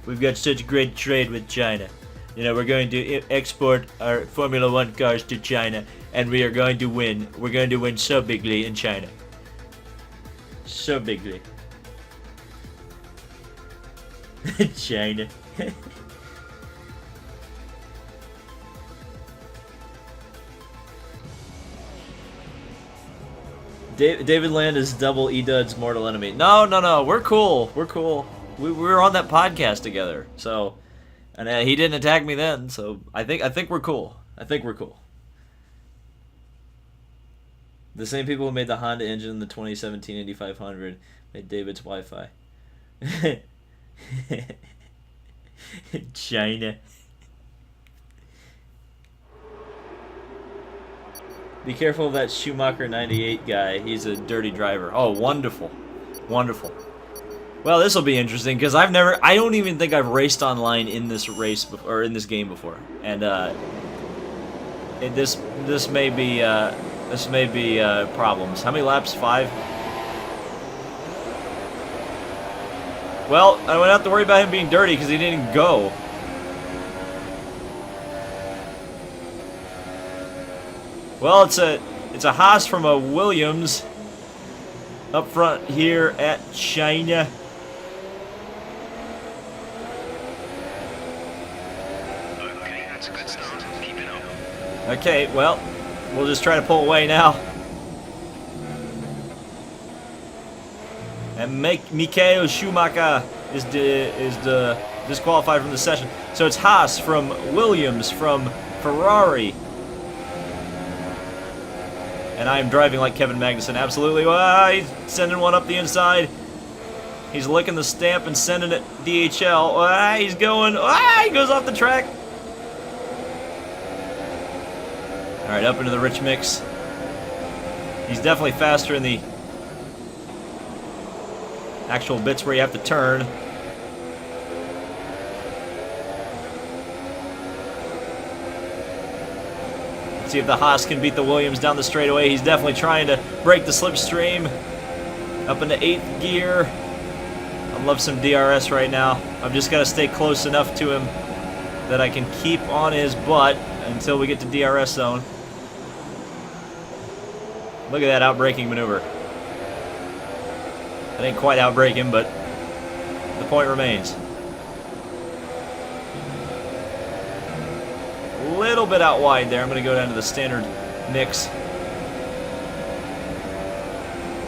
We've got such great trade with China. You know, we're going to export our Formula 1 cars to China, and we are going to win. We're going to win so bigly in China. So bigly. China. David Land is double E-Dud's mortal enemy. No. We're cool. We're cool. We were on that podcast together. So, and he didn't attack me then. So I think we're cool. I think we're cool. The same people who made the Honda engine, the 2017 Indy 500, made David's Wi-Fi. China. Be careful of that Schumacher 98 guy. He's a dirty driver. Oh, wonderful. Wonderful. Well, this will be interesting because I don't even think I've raced online in this race or in this game before. And this may be problems. How many laps? 5. Well, I wouldn't have to worry about him being dirty because he didn't go. Well, it's a Haas from a Williams up front here at China. Okay, that's a good start. Keep it up. Okay, well, we'll just try to pull away now. And Michael Schumacher is disqualified from the session. So it's Haas from Williams from Ferrari. And I am driving like Kevin Magnussen, absolutely. He's sending one up the inside. He's licking the stamp and sending it DHL. He's going. He goes off the track. All right, up into the rich mix. He's definitely faster in the actual bits where you have to turn. See if the Haas can beat the Williams down the straightaway. He's definitely trying to break the slipstream. Up into 8th gear. I love some DRS right now. I've just got to stay close enough to him that I can keep on his butt until we get to DRS zone. Look at that outbraking maneuver. I didn't quite outbrake him, but the point remains. Little bit out wide there. I'm going to go down to the standard mix.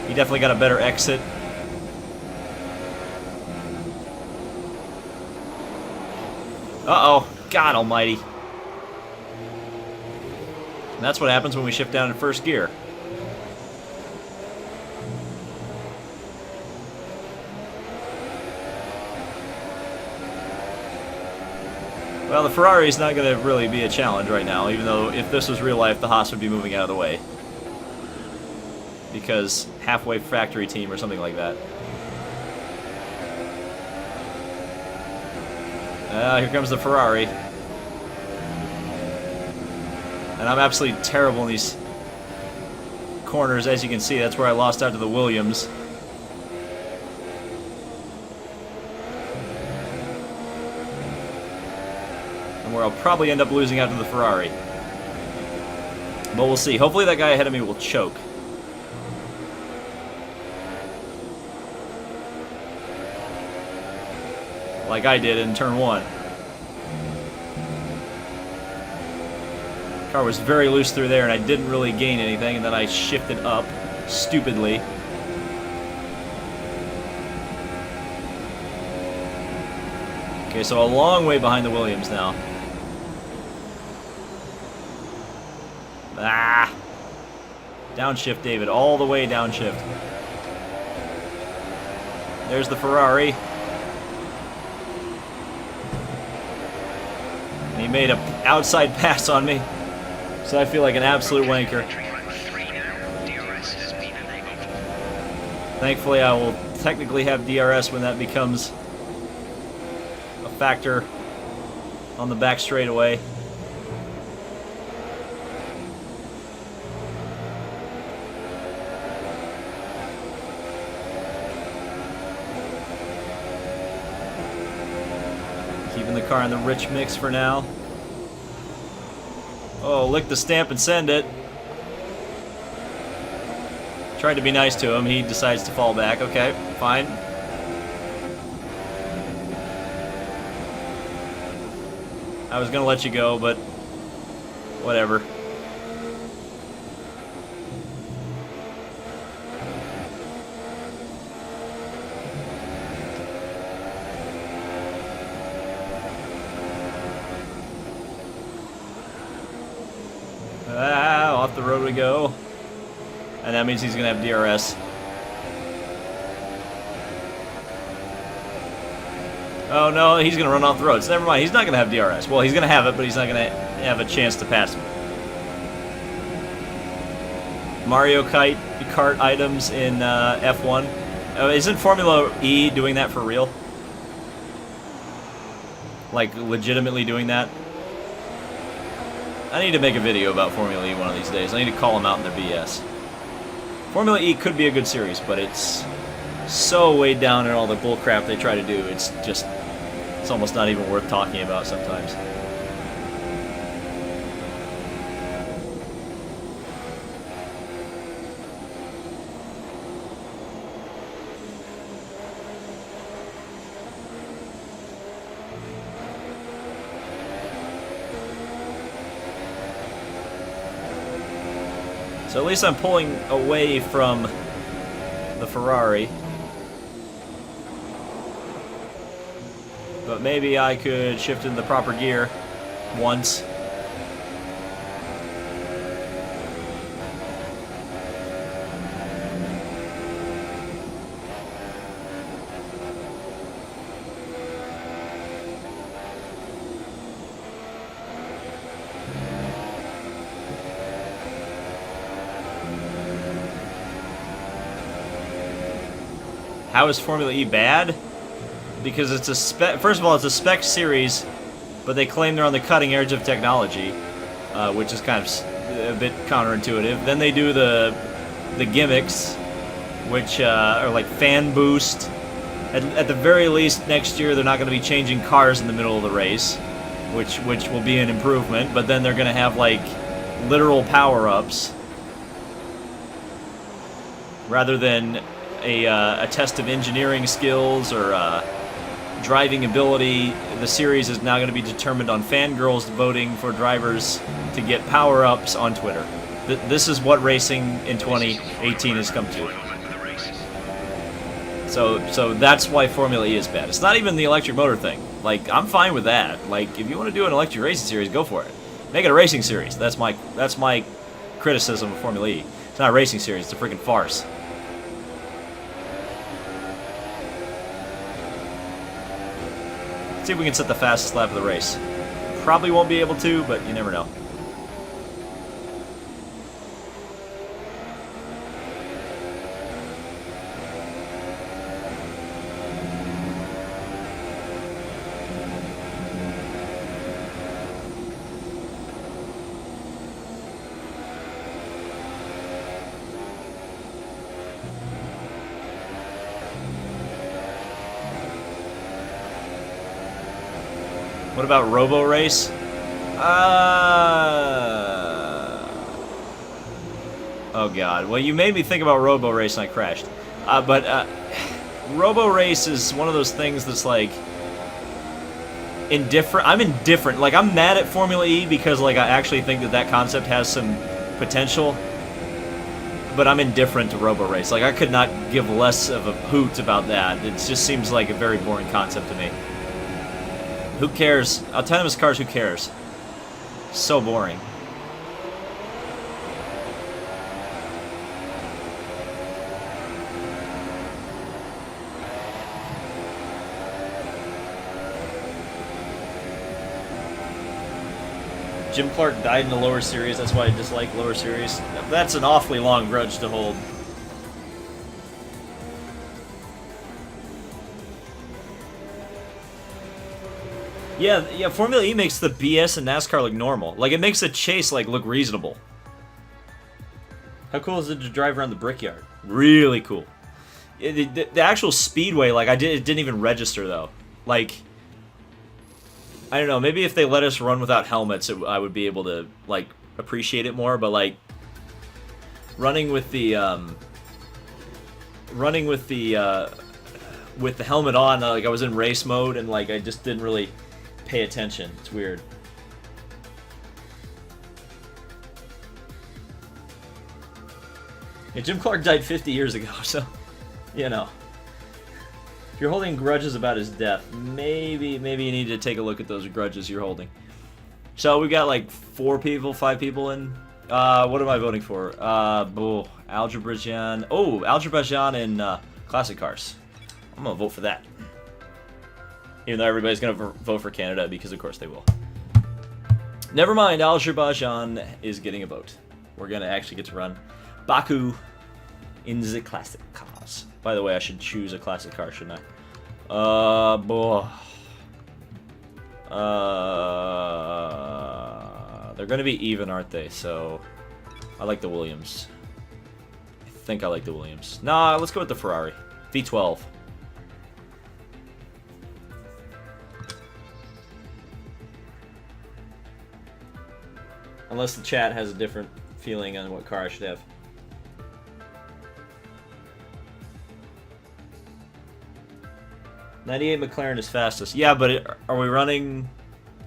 He definitely got a better exit. Uh-oh. God almighty. And that's what happens when we shift down in first gear. Well, the Ferrari is not going to really be a challenge right now, even though if this was real life, the Haas would be moving out of the way. Because halfway factory team or something like that. Here comes the Ferrari. And I'm absolutely terrible in these corners, as you can see. That's where I lost out to the Williams. And where I'll probably end up losing out to the Ferrari. But we'll see. Hopefully that guy ahead of me will choke. Like I did in turn 1. Car was very loose through there, and I didn't really gain anything, and then I shifted up stupidly. Okay, so a long way behind the Williams now. Ah! Downshift, David, all the way downshift. There's the Ferrari. And he made an outside pass on me. So I feel like an absolute wanker. Thankfully, I will technically have DRS when that becomes a factor on the back straightaway. Keeping the car in the rich mix for now. Oh, lick the stamp and send it. Tried to be nice to him. He decides to fall back. Okay, fine. I was gonna let you go, but whatever. Off the road we go. And that means he's going to have DRS. Oh no, he's going to run off the road. So never mind, he's not going to have DRS. Well, he's going to have it, but he's not going to have a chance to pass me. Mario Kart items in F1. Isn't Formula E doing that for real? Like, legitimately doing that? I need to make a video about Formula E one of these days. I need to call them out in their BS. Formula E could be a good series, but it's so weighed down in all the bullcrap they try to do. It's almost not even worth talking about sometimes. So at least I'm pulling away from the Ferrari. But maybe I could shift into the proper gear once. How is Formula E bad? Because it's a spec. First of all, it's a spec series, but they claim they're on the cutting edge of technology, which is kind of a bit counterintuitive. Then they do the gimmicks, which are like fan boost. At the very least, next year they're not going to be changing cars in the middle of the race, which will be an improvement. But then they're going to have like literal power-ups rather than a test of engineering skills or driving ability. The series is now going to be determined on fangirls voting for drivers to get power-ups on Twitter. This is what racing in 2018 has come to. So that's why Formula E is bad. It's not even the electric motor thing. Like, I'm fine with that. Like, if you want to do an electric racing series, go for it. Make it a racing series. That's my criticism of Formula E. It's not a racing series. It's a freaking farce. See if we can set the fastest lap of the race. Probably won't be able to, but you never know. What about Robo Race? Oh god. Well, you made me think about Robo Race and I crashed. Robo Race is one of those things that's like indifferent. I'm indifferent. Like, I'm mad at Formula E because like I actually think that concept has some potential. But I'm indifferent to Robo Race. Like, I could not give less of a hoot about that. It just seems like a very boring concept to me. Who cares? Autonomous cars, who cares? So boring. Jim Clark died in the lower series, that's why I dislike lower series. That's an awfully long grudge to hold. Yeah, Formula E makes the BS in NASCAR look normal. Like, it makes the chase, like, look reasonable. How cool is it to drive around the Brickyard? Really cool. The actual speedway, like, it didn't even register, though. Like, I don't know, maybe if they let us run without helmets, I would be able to, like, appreciate it more, but, like, running with the helmet on, like, I was in race mode, and, like, I just didn't really pay attention. It's weird. Yeah, Jim Clark died 50 years ago, so, you know. If you're holding grudges about his death, maybe you need to take a look at those grudges you're holding. So we got like 5 people in. What am I voting for? Azerbaijan. Oh, Azerbaijan and classic cars. I'm gonna vote for that. Even though everybody's gonna vote for Canada because of course they will. Never mind, Azerbaijan is getting a vote. We're gonna actually get to run Baku in the classic cars. By the way, I should choose a classic car, shouldn't I? They're gonna be even, aren't they? So, I like the Williams. I think I like the Williams. Nah, let's go with the Ferrari. V12. Unless the chat has a different feeling on what car I should have. '98 McLaren is fastest. Yeah, but are we running...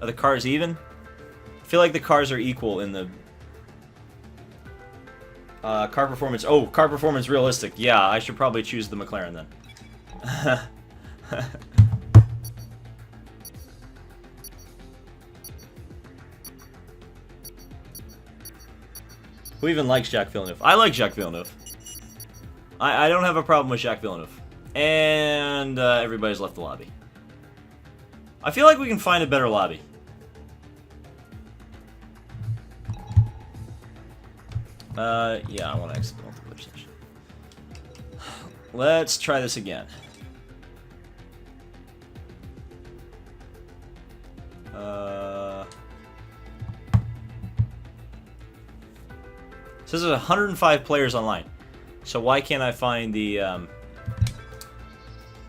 Are the cars even? I feel like the cars are equal in the... car performance. Oh, car performance realistic. Yeah, I should probably choose the McLaren then. Who even likes Jacques Villeneuve? I like Jacques Villeneuve. I don't have a problem with Jacques Villeneuve. And everybody's left the lobby. I feel like we can find a better lobby. Yeah, I want to exit multiplayer session. Let's try this again. It says there's 105 players online. So why can't I find the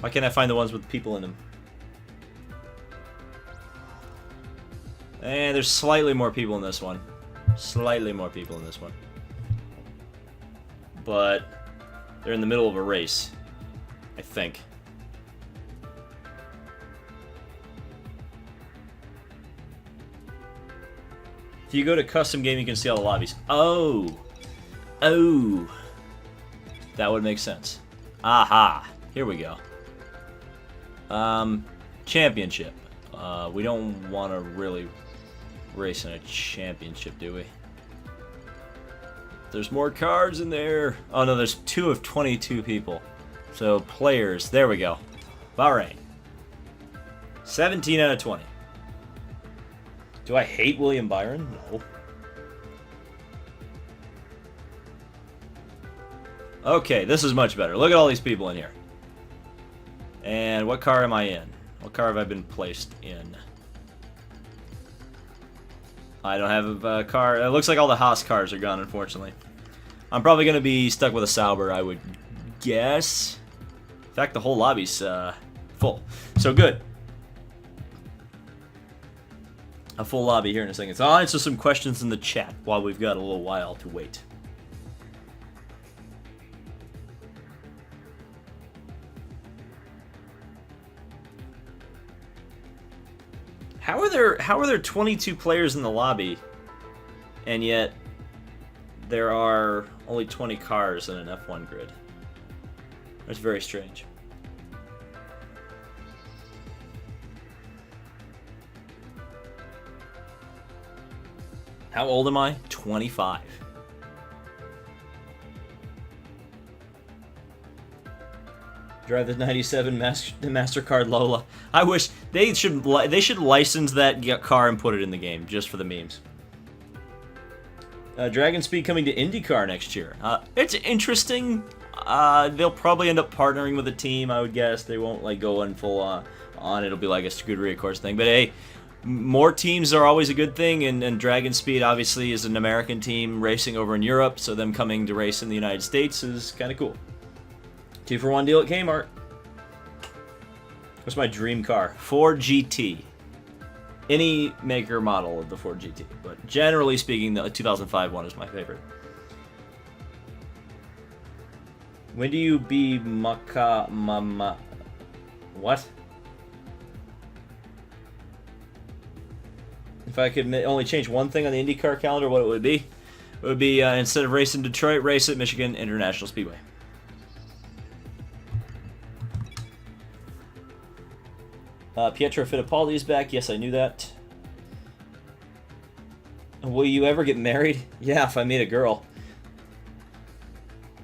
why can't I find the ones with people in them? And there's slightly more people in this one. Slightly more people in this one. But they're in the middle of a race, I think. If you go to custom game, you can see all the lobbies. Oh. Oh. That would make sense. Aha. Here we go. Championship. We don't want to really race in a championship, do we? There's more cars in there. Oh no, there's 2 of 22 people. So players, there we go. Bahrain. 17 out of 20. Do I hate William Byron? No. Okay, this is much better. Look at all these people in here. And what car am I in? What car have I been placed in? I don't have a car. It looks like all the Haas cars are gone, unfortunately. I'm probably going to be stuck with a Sauber, I would guess. In fact, the whole lobby's full. So good. A full lobby here in a second. So I'll answer some questions in the chat while we've got a little while to wait. How are there 22 players in the lobby, and yet there are only 20 cars in an F1 grid? That's very strange. How old am I? 25. Drive the 97 MasterCard Lola. I wish they should license that car and put it in the game just for the memes. Dragon Speed coming to IndyCar next year. It's interesting. They'll probably end up partnering with a team, I would guess. They won't like go in full on. It'll be like a Scuderia of course thing. But hey, more teams are always a good thing, and Dragon Speed obviously is an American team racing over in Europe, so them coming to race in the United States is kind of cool. 2-for-1 deal at Kmart. What's my dream car? Ford GT. Any maker model of the Ford GT, but generally speaking, the 2005 one is my favorite. When do you be mama? What? If I could only change one thing on the IndyCar calendar, what it would be? It would be instead of racing Detroit, race at Michigan International Speedway. Pietro Fittipaldi is back. Yes, I knew that. Will you ever get married? Yeah, if I meet a girl.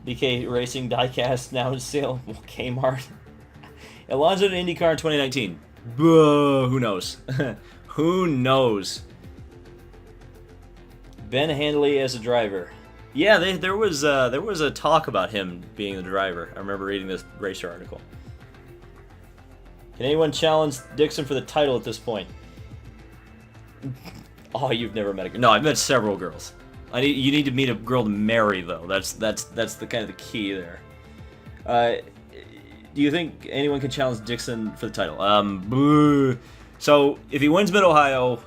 BK Racing diecast now in sale. Kmart. Alonso to IndyCar in 2019. Who knows? Who knows? Ben Handley as a driver. Yeah, there was a talk about him being the driver. I remember reading this Racer article. Can anyone challenge Dixon for the title at this point? Oh, you've never met a girl. No, I've met several girls. You need to meet a girl to marry, though. That's the kind of the key there. Do you think anyone can challenge Dixon for the title? Boo. So if he wins Mid Ohio,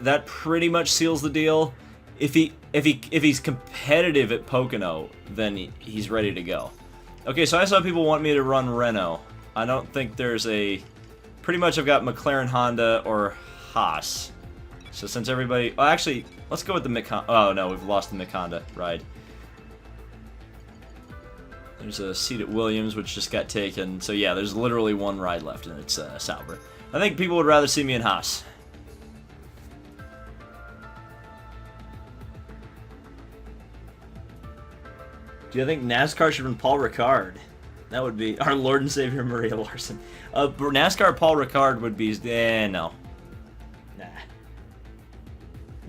that pretty much seals the deal. If he's competitive at Pocono, then he's ready to go. Okay, so I saw people want me to run Renault. I don't think there's a... Pretty much I've got McLaren, Honda, or Haas. So since everybody... Oh, actually, let's go with the Mick Honda. Oh, no, we've lost the Mick Honda ride. There's a seat at Williams, which just got taken. So yeah, there's literally one ride left, and it's Sauber. I think people would rather see me in Haas. Do you think NASCAR should run Paul Ricard? That would be our Lord and Savior Maria Larson. NASCAR Paul Ricard would be... no. Nah.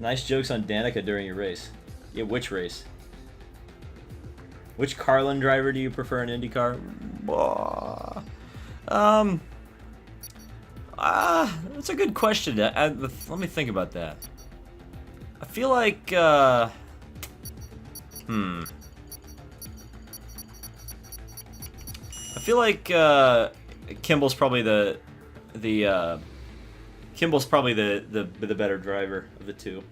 Nice jokes on Danica during your race. Yeah, which race? Which Carlin driver do you prefer in IndyCar? That's a good question. Let me think about that. I feel like... I feel like Kimball's probably the better driver of the two.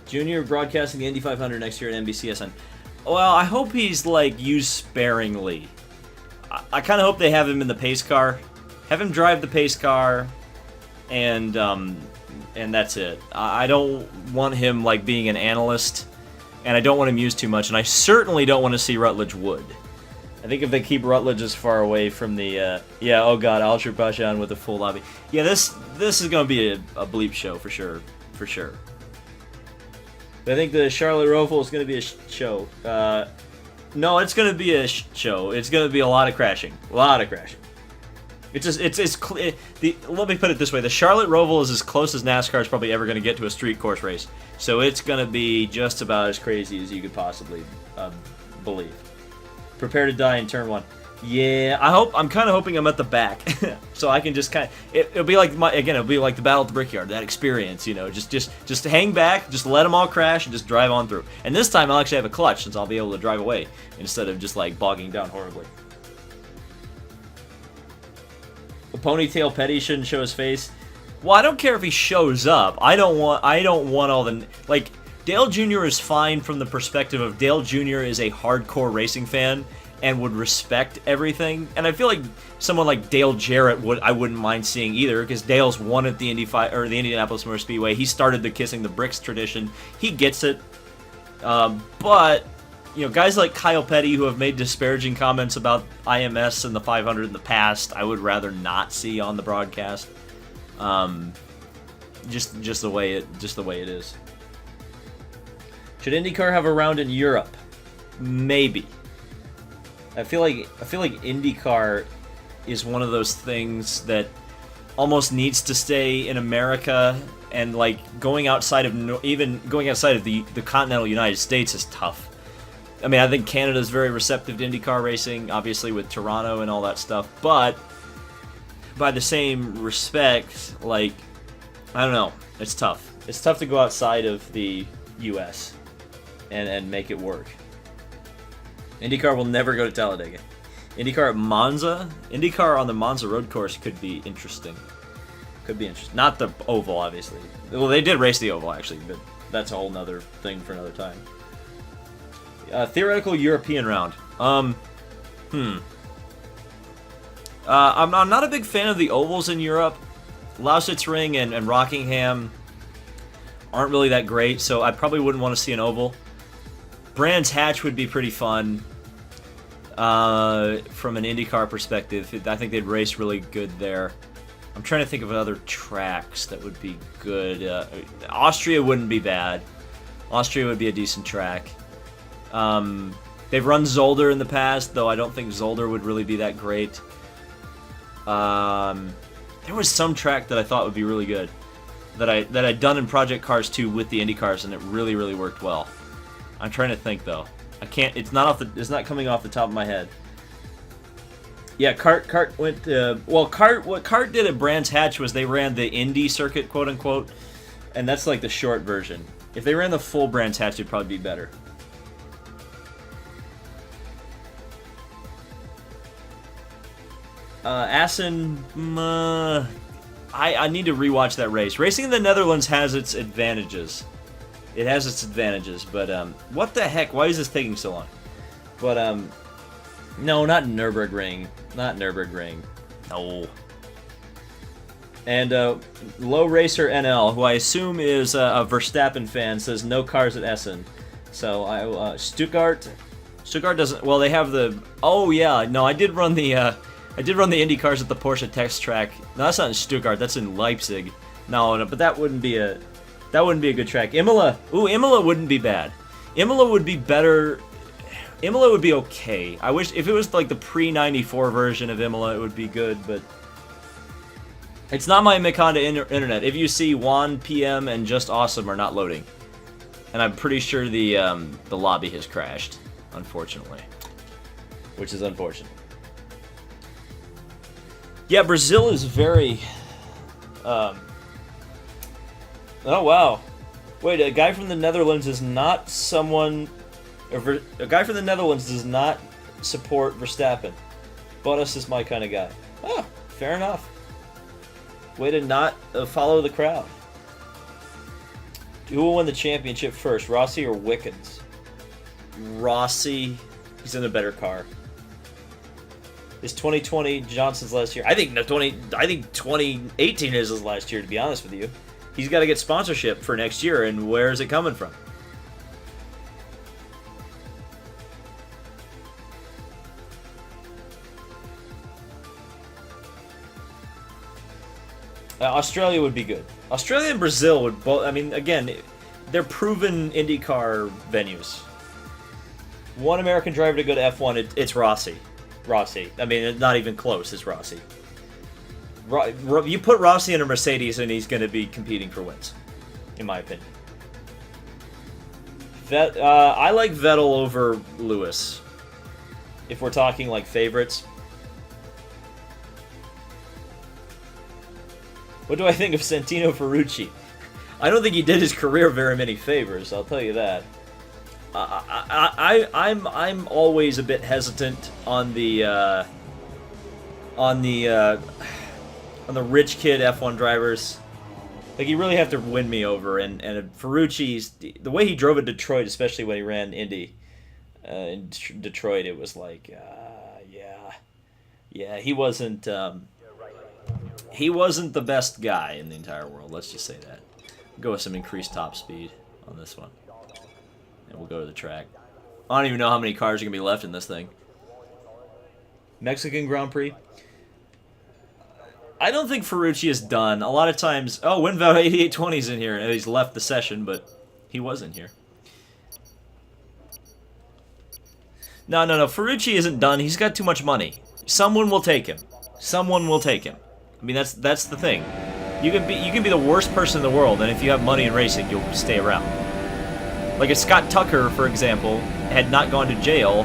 Junior broadcasting the Indy 500 next year at NBCSN. Well, I hope he's like used sparingly. I kind of hope they have him in the pace car. Have him drive the pace car. And that's it. I don't want him like being an analyst, and I don't want him used too much, and I certainly don't want to see Rutledge Wood. I think if they keep Rutledge as far away from the yeah, oh god, Alcher Pashan with a full lobby. Yeah, this is gonna be a bleep show for sure, I think the Charlotte Roval is going to be a show. No, it's going to be a show. It's going to be a lot of crashing. A lot of crashing. It's just, let me put it this way. The Charlotte Roval is as close as NASCAR is probably ever going to get to a street course race. So it's going to be just about as crazy as you could possibly believe. Prepare to die in turn 1. Yeah, I'm kind of hoping I'm at the back, so I can just kind of. It'll be like it'll be like the Battle at the Brickyard. That experience, just hang back, just let them all crash, and just drive on through. And this time I'll actually have a clutch, since I'll be able to drive away instead of just like bogging down horribly. The Ponytail Petty shouldn't show his face. Well, I don't care if he shows up. I don't want all the like. Dale Jr. is fine from the perspective of Dale Jr. is a hardcore racing fan and would respect everything. And I feel like someone like Dale Jarrett I wouldn't mind seeing either, because Dale's won at the the Indianapolis Motor Speedway. He started the kissing the bricks tradition. He gets it. But guys like Kyle Petty, who have made disparaging comments about IMS and the 500 in the past, I would rather not see on the broadcast. Just the way it is. Should IndyCar have a round in Europe? Maybe. I feel like IndyCar is one of those things that almost needs to stay in America, and like going outside of the continental United States is tough. I mean, I think Canada is very receptive to IndyCar racing, obviously with Toronto and all that stuff, but by the same respect, like, I don't know, it's tough. It's tough to go outside of the U.S. and make it work. IndyCar will never go to Talladega. IndyCar at Monza? IndyCar on the Monza road course could be interesting. Not the oval, obviously. Well, they did race the oval, actually, but that's a whole nother thing for another time. Theoretical European round. I'm not a big fan of the ovals in Europe. Lausitz Ring and Rockingham aren't really that great, so I probably wouldn't want to see an oval. Brands Hatch would be pretty fun from an IndyCar perspective. I think they'd race really good there. I'm trying to think of other tracks that would be good. Austria wouldn't be bad. Austria would be a decent track. They've run Zolder in the past, though I don't think Zolder would really be that great. There was some track that I thought would be really good that I'd done in Project Cars 2 with the IndyCars, and it really, really worked well. I'm trying to think though. I can't. It's not coming off the top of my head. Yeah, Cart went. What Cart did at Brands Hatch was they ran the Indy circuit, quote unquote, and that's like the short version. If they ran the full Brands Hatch, it'd probably be better. Assen. I need to rewatch that race. Racing in the Netherlands has its advantages. It has its advantages, but what the heck? Why is this taking so long? But no, not Nürburgring. Not Nürburgring. No. And Low Racer NL, who I assume is a Verstappen fan, says no cars at Essen. So Stuttgart. Stuttgart doesn't. Well, they have the. Oh yeah, no, I did run the Indy cars at the Porsche Test track. No, that's not in Stuttgart. That's in Leipzig. No, but that wouldn't be a good track. Imola. Ooh, Imola wouldn't be bad. Imola would be better. Imola would be okay. I wish if it was like the pre-94 version of Imola, it would be good, but it's not my Mikanda internet. If you see Juan PM and Just Awesome are not loading, and I'm pretty sure the lobby has crashed, unfortunately, which is unfortunate. Yeah, Brazil is very. Oh wow! Wait, a guy from the Netherlands is not someone. A guy from the Netherlands does not support Verstappen. Bottas is my kind of guy. Oh, fair enough. Way to not follow the crowd. Who will win the championship first, Rossi or Wickens? Rossi. He's in a better car. Is 2020 Johnson's last year? I think 2018 is his last year, to be honest with you. He's got to get sponsorship for next year, and where is it coming from? Australia would be good. Australia and Brazil would both. I mean, again, they're proven IndyCar venues. One American driver to go to F1, it's Rossi. Rossi. I mean, it's not even close. It's Rossi. You put Rossi in a Mercedes, and he's going to be competing for wins, in my opinion. I like Vettel over Lewis. If we're talking like favorites. What do I think of Santino Ferrucci? I don't think he did his career very many favors. I'll tell you that. I'm always a bit hesitant on the rich kid F1 drivers. Like, you really have to win me over, and Ferrucci's the way he drove at Detroit, especially when he ran Indy in Detroit, it was like, yeah, he wasn't the best guy in the entire world. Let's just say that. Go with some increased top speed on this one, and we'll go to the track. I don't even know how many cars are gonna be left in this thing. Mexican Grand Prix. I don't think Ferrucci is done. A lot of times... Oh, Winval 8820's in here. And he's left the session, but he was in here. No. Ferrucci isn't done. He's got too much money. Someone will take him. Someone will take him. I mean, that's the thing. You can be the worst person in the world, and if you have money in racing, you'll stay around. Like if Scott Tucker, for example, had not gone to jail,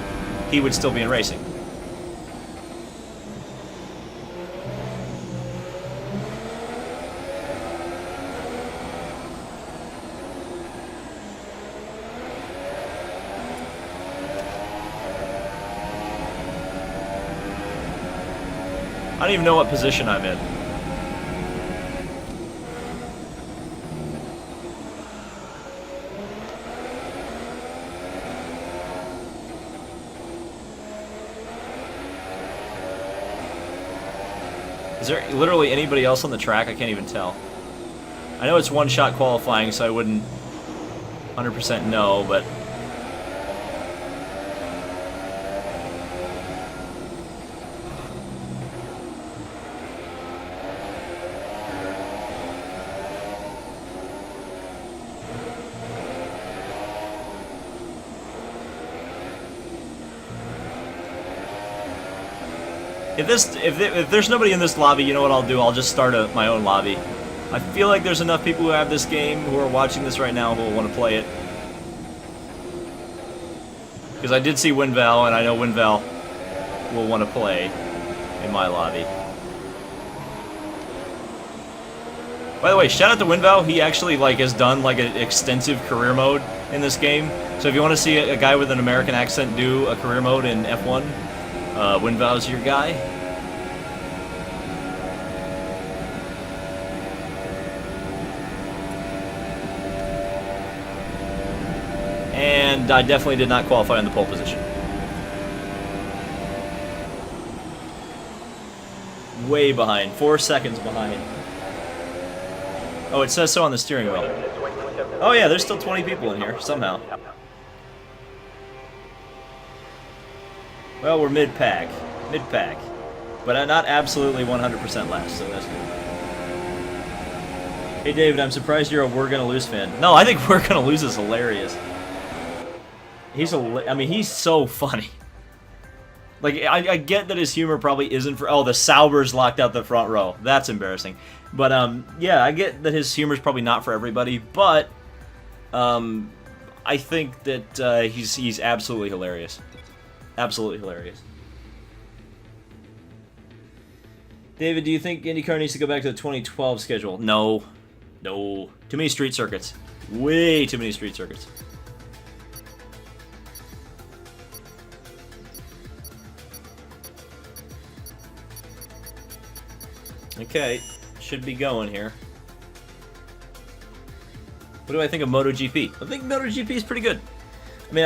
he would still be in racing. I don't even know what position I'm in. Is there literally anybody else on the track? I can't even tell. I know it's one-shot qualifying, so I wouldn't 100% know, but... If there's nobody in this lobby, you know what I'll do? I'll just start my own lobby. I feel like there's enough people who have this game who are watching this right now who will want to play it. Because I did see Winval, and I know Winval will want to play in my lobby. By the way, shout out to Winval. He actually has done an extensive career mode in this game. So if you want to see a guy with an American accent do a career mode in F1, Winval's your guy. And I definitely did not qualify in the pole position. Way behind. 4 seconds behind. Oh, it says so on the steering wheel. Oh yeah, there's still 20 people in here, somehow. Well, we're mid-pack. Mid-pack. But I'm not absolutely 100% last, so that's good. Hey, David, I'm surprised you're a We're Gonna Lose fan. No, I think We're Gonna Lose is hilarious. I mean, he's so funny. I get that his humor probably isn't for... Oh, the Sauber's locked out the front row. That's embarrassing. But, yeah, I get that his humor's probably not for everybody, but... I think that he's absolutely hilarious. Absolutely hilarious. David, do you think IndyCar needs to go back to the 2012 schedule? No. No. Too many street circuits. Way too many street circuits. Okay. Should be going here. What do I think of MotoGP? I think MotoGP is pretty good. I mean,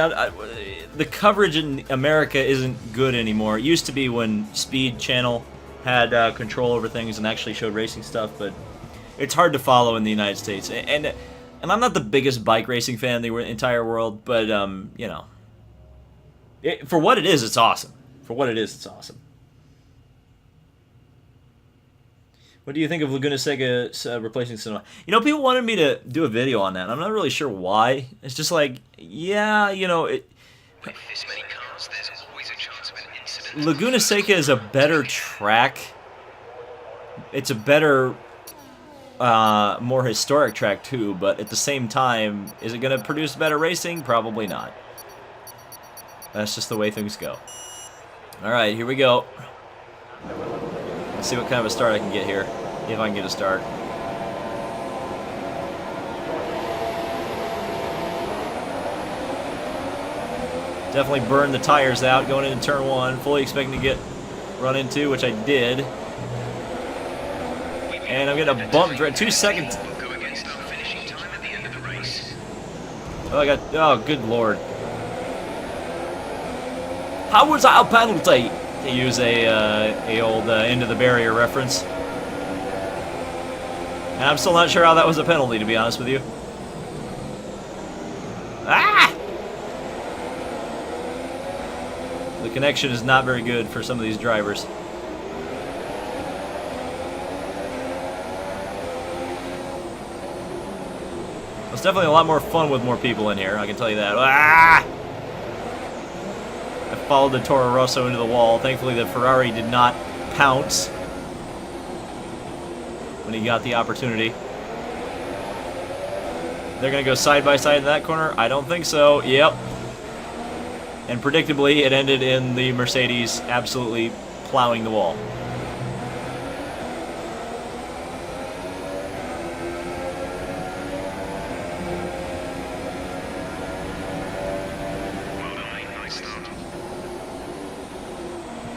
the coverage in America isn't good anymore. It used to be when Speed Channel had control over things and actually showed racing stuff, but it's hard to follow in the United States. And I'm not the biggest bike racing fan in the entire world, but, you know, for what it is, it's awesome. For what it is, it's awesome. What do you think of Laguna Seca replacing Sonoma? You know, people wanted me to do a video on that, and I'm not really sure why. It's just like, yeah, you know, With this many cars, there's always a chance of an incident. Laguna Seca is a better track. It's a better, more historic track too, but at the same time, is it going to produce better racing? Probably not. That's just the way things go. Alright, here we go. Let's see what kind of a start I can get here, if I can get a start. Definitely burned the tires out going into turn 1, fully expecting to get run into, which I did. And I'm getting a bump, 2 seconds. Go against our finishing time at the end of the race. Oh, I got, oh, good lord. How was our penalty? To use a old end of the barrier reference. And I'm still not sure how that was a penalty, to be honest with you. Ah! The connection is not very good for some of these drivers. It's definitely a lot more fun with more people in here, I can tell you that. Ah! I followed the Toro Rosso into the wall. Thankfully, the Ferrari did not pounce when he got the opportunity. They're going to go side by side in that corner? I don't think so. Yep. And predictably, it ended in the Mercedes absolutely plowing the wall.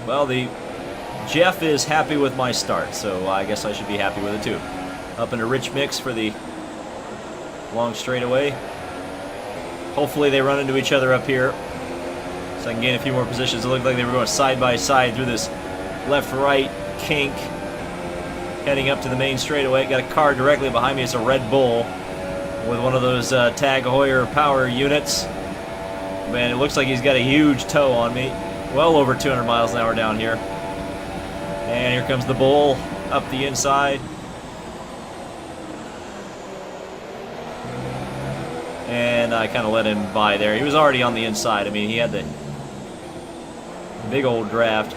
Well, the Jeff is happy with my start, so I guess I should be happy with it too. Up in a rich mix for the long straightaway. Hopefully they run into each other up here, so I can gain a few more positions. It looked like they were going side by side through this left-right kink, heading up to the main straightaway. Got a car directly behind me. It's a Red Bull with one of those Tag Heuer power units. Man, it looks like he's got a huge tow on me. Well over 200 miles an hour down here. And here comes the Bull up the inside. And I kind of let him by there. He was already on the inside. I mean, he had the big old draft.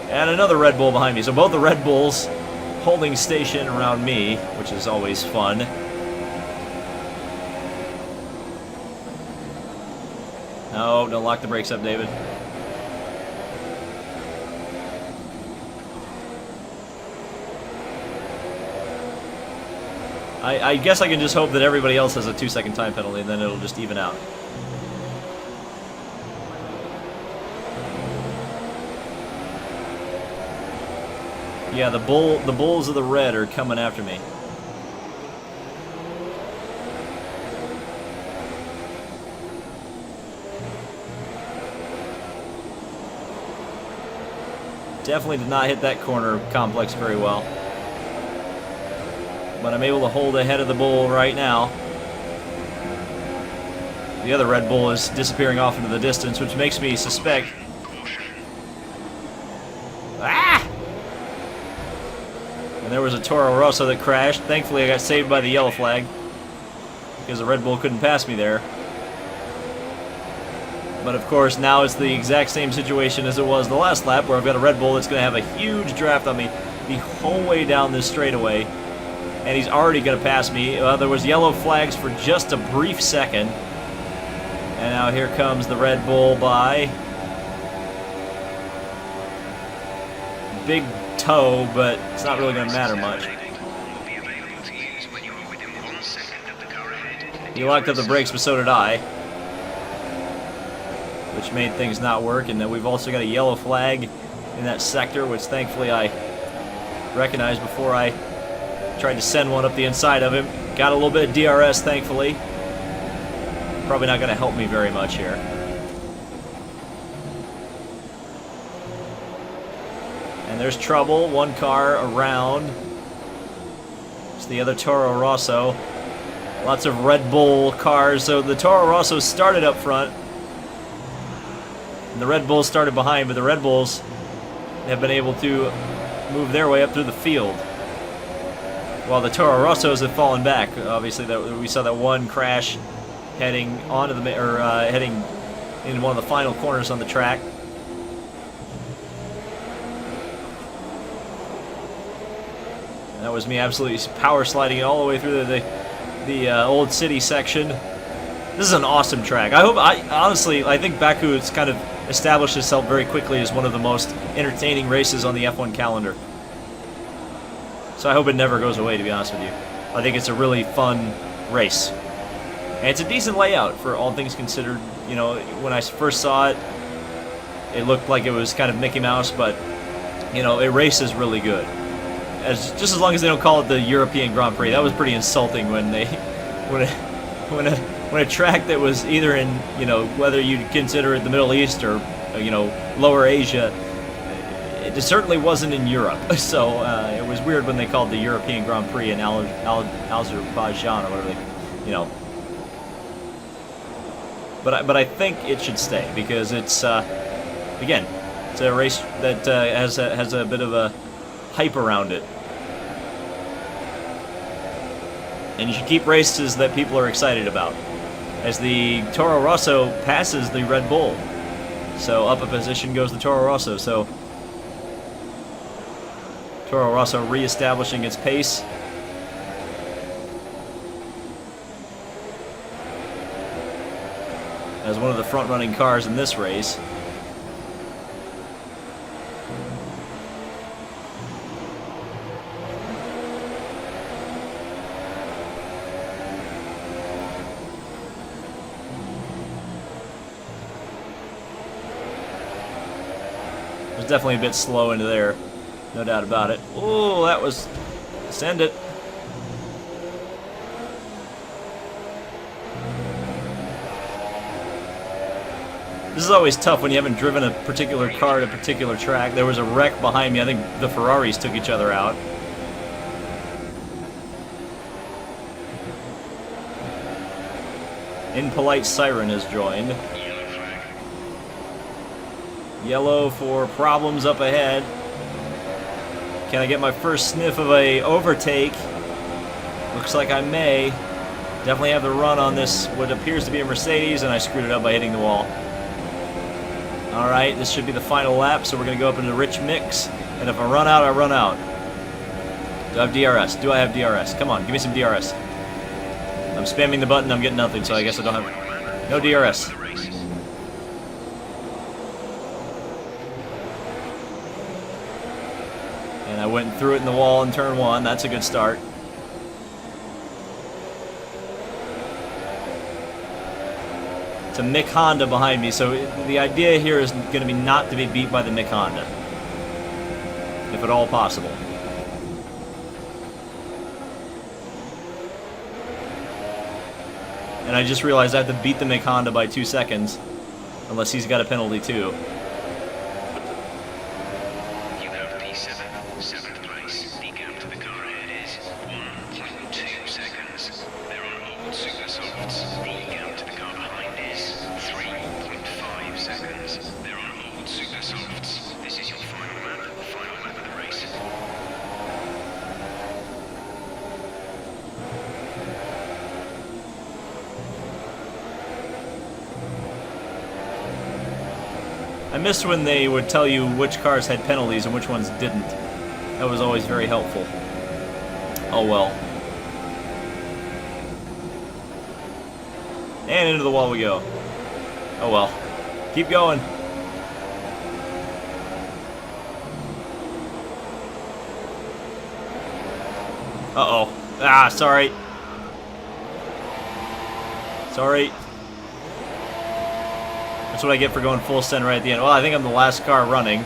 And another Red Bull behind me. So both the Red Bulls holding station around me, which is always fun. No, don't lock the brakes up, David. I guess I can just hope that everybody else has a 2-second time penalty, and then it'll just even out. Yeah, the Bulls of the red are coming after me. Definitely did not hit that corner complex very well. But I'm able to hold ahead of the Bull right now. The other Red Bull is disappearing off into the distance, which makes me suspect... Ah! And there was a Toro Rosso that crashed. Thankfully, I got saved by the yellow flag, because the Red Bull couldn't pass me there. But of course, now it's the exact same situation as it was the last lap, where I've got a Red Bull that's going to have a huge draft on me the whole way down this straightaway. And he's already going to pass me. There was yellow flags for just a brief second. And now here comes the Red Bull by. Big toe, but it's not really going to matter much. He locked up the brakes, but so did I, which made things not work. And then we've also got a yellow flag in that sector, which thankfully I recognized before I tried to send one up the inside of him. Got a little bit of DRS, thankfully. Probably not going to help me very much here. And there's trouble. One car around. It's the other Toro Rosso. Lots of Red Bull cars. So the Toro Rosso started up front. And the Red Bulls started behind, but the Red Bulls have been able to move their way up through the field. While the Toro Rossos have fallen back. Obviously, we saw that one crash heading onto the heading in one of the final corners on the track. And that was me absolutely power sliding it all the way through the old city section. This is an awesome track. Honestly, I think Baku has kind of established itself very quickly as one of the most entertaining races on the F1 calendar. So I hope it never goes away, to be honest with you. I think it's a really fun race. And it's a decent layout for all things considered. You know, when I first saw it, it looked like it was kind of Mickey Mouse, but, you know, it races really good. Just as long as they don't call it the European Grand Prix. That was pretty insulting when they... when a track that was either in, you know, whether you'd consider it the Middle East or, you know, Lower Asia, it certainly wasn't in Europe. So it was weird when they called the European Grand Prix in Azerbaijan or whatever they, you know. But I think it should stay because it's again, it's a race that has a bit of a hype around it. And you should keep races that people are excited about. As the Toro Rosso passes the Red Bull. So up a position goes the Toro Rosso. So Toro Rosso re-establishing its pace. As one of the front-running cars in this race. Was definitely a bit slow into there, no doubt about it. Oh, that was... Send it. This is always tough when you haven't driven a particular car at a particular track. There was a wreck behind me. I think the Ferraris took each other out. Impolite Siren has joined. Yellow for problems up ahead. Can I get my first sniff of a overtake? Looks like I may. Definitely have the run on this, what appears to be a Mercedes, and I screwed it up by hitting the wall. Alright, this should be the final lap, so we're going to go up into the rich mix. And if I run out, I run out. Do I have DRS? Do I have DRS? Come on, give me some DRS. I'm spamming the button, I'm getting nothing, so I guess I don't have... No DRS. And I went through it in the wall in turn one. That's a good start. It's a Mick Honda behind me, so the idea here is going to be not to be beat by the Mick Honda, if at all possible. And I just realized I have to beat the Mick Honda by 2 seconds, unless he's got a penalty too. I missed when they would tell you which cars had penalties and which ones didn't. That was always very helpful. Oh well. And into the wall we go. Oh well. Keep going. Uh-oh. Ah, sorry. Sorry. That's what I get for going full send right at the end. Well, I think I'm the last car running.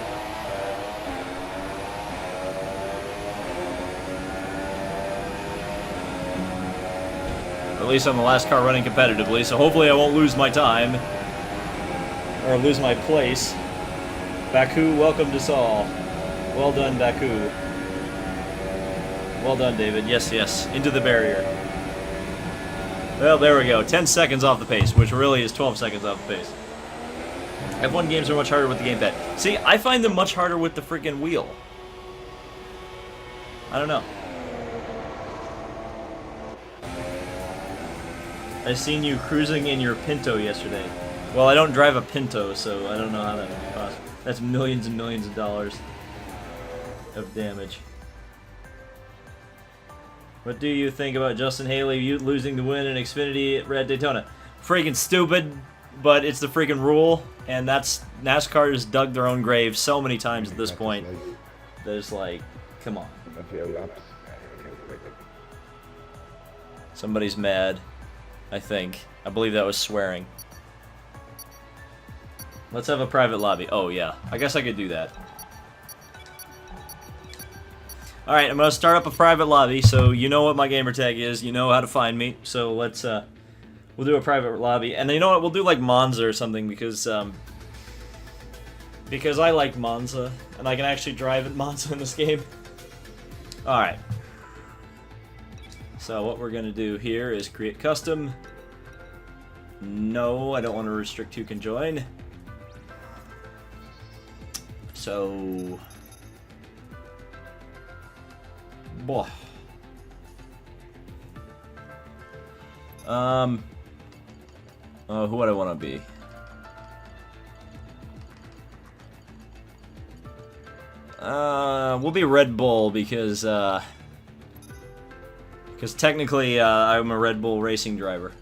Or at least I'm the last car running competitively, so hopefully I won't lose my time. Or lose my place. Baku welcomed us all. Well done, Baku. Well done, David. Yes, yes. Into the barrier. Well, there we go. 10 seconds off the pace, which really is 12 seconds off the pace. F1 games are much harder with the gamepad. See, I find them much harder with the freaking wheel. I don't know. I seen you cruising in your Pinto yesterday. Well, I don't drive a Pinto, so I don't know how that would be possible. That's millions and millions of dollars of damage. What do you think about Justin Haley losing the win in Xfinity at Red Daytona? Freaking stupid, but it's the freaking rule, and that's NASCAR has dug their own grave so many times at this point. There's like, come on. Somebody's mad, I think. I believe that was swearing. Let's have a private lobby. Oh yeah, I guess I could do that. Alright, I'm gonna start up a private lobby, so you know what my gamer tag is, you know how to find me, so let's we'll do a private lobby. And you know what, we'll do like Monza or something, because I like Monza, and I can actually drive at Monza in this game. Alright. So what we're gonna do here is create custom. No, I don't want to restrict who can join. So, boy. Who would I want to be? We'll be Red Bull because technically I'm a Red Bull racing driver.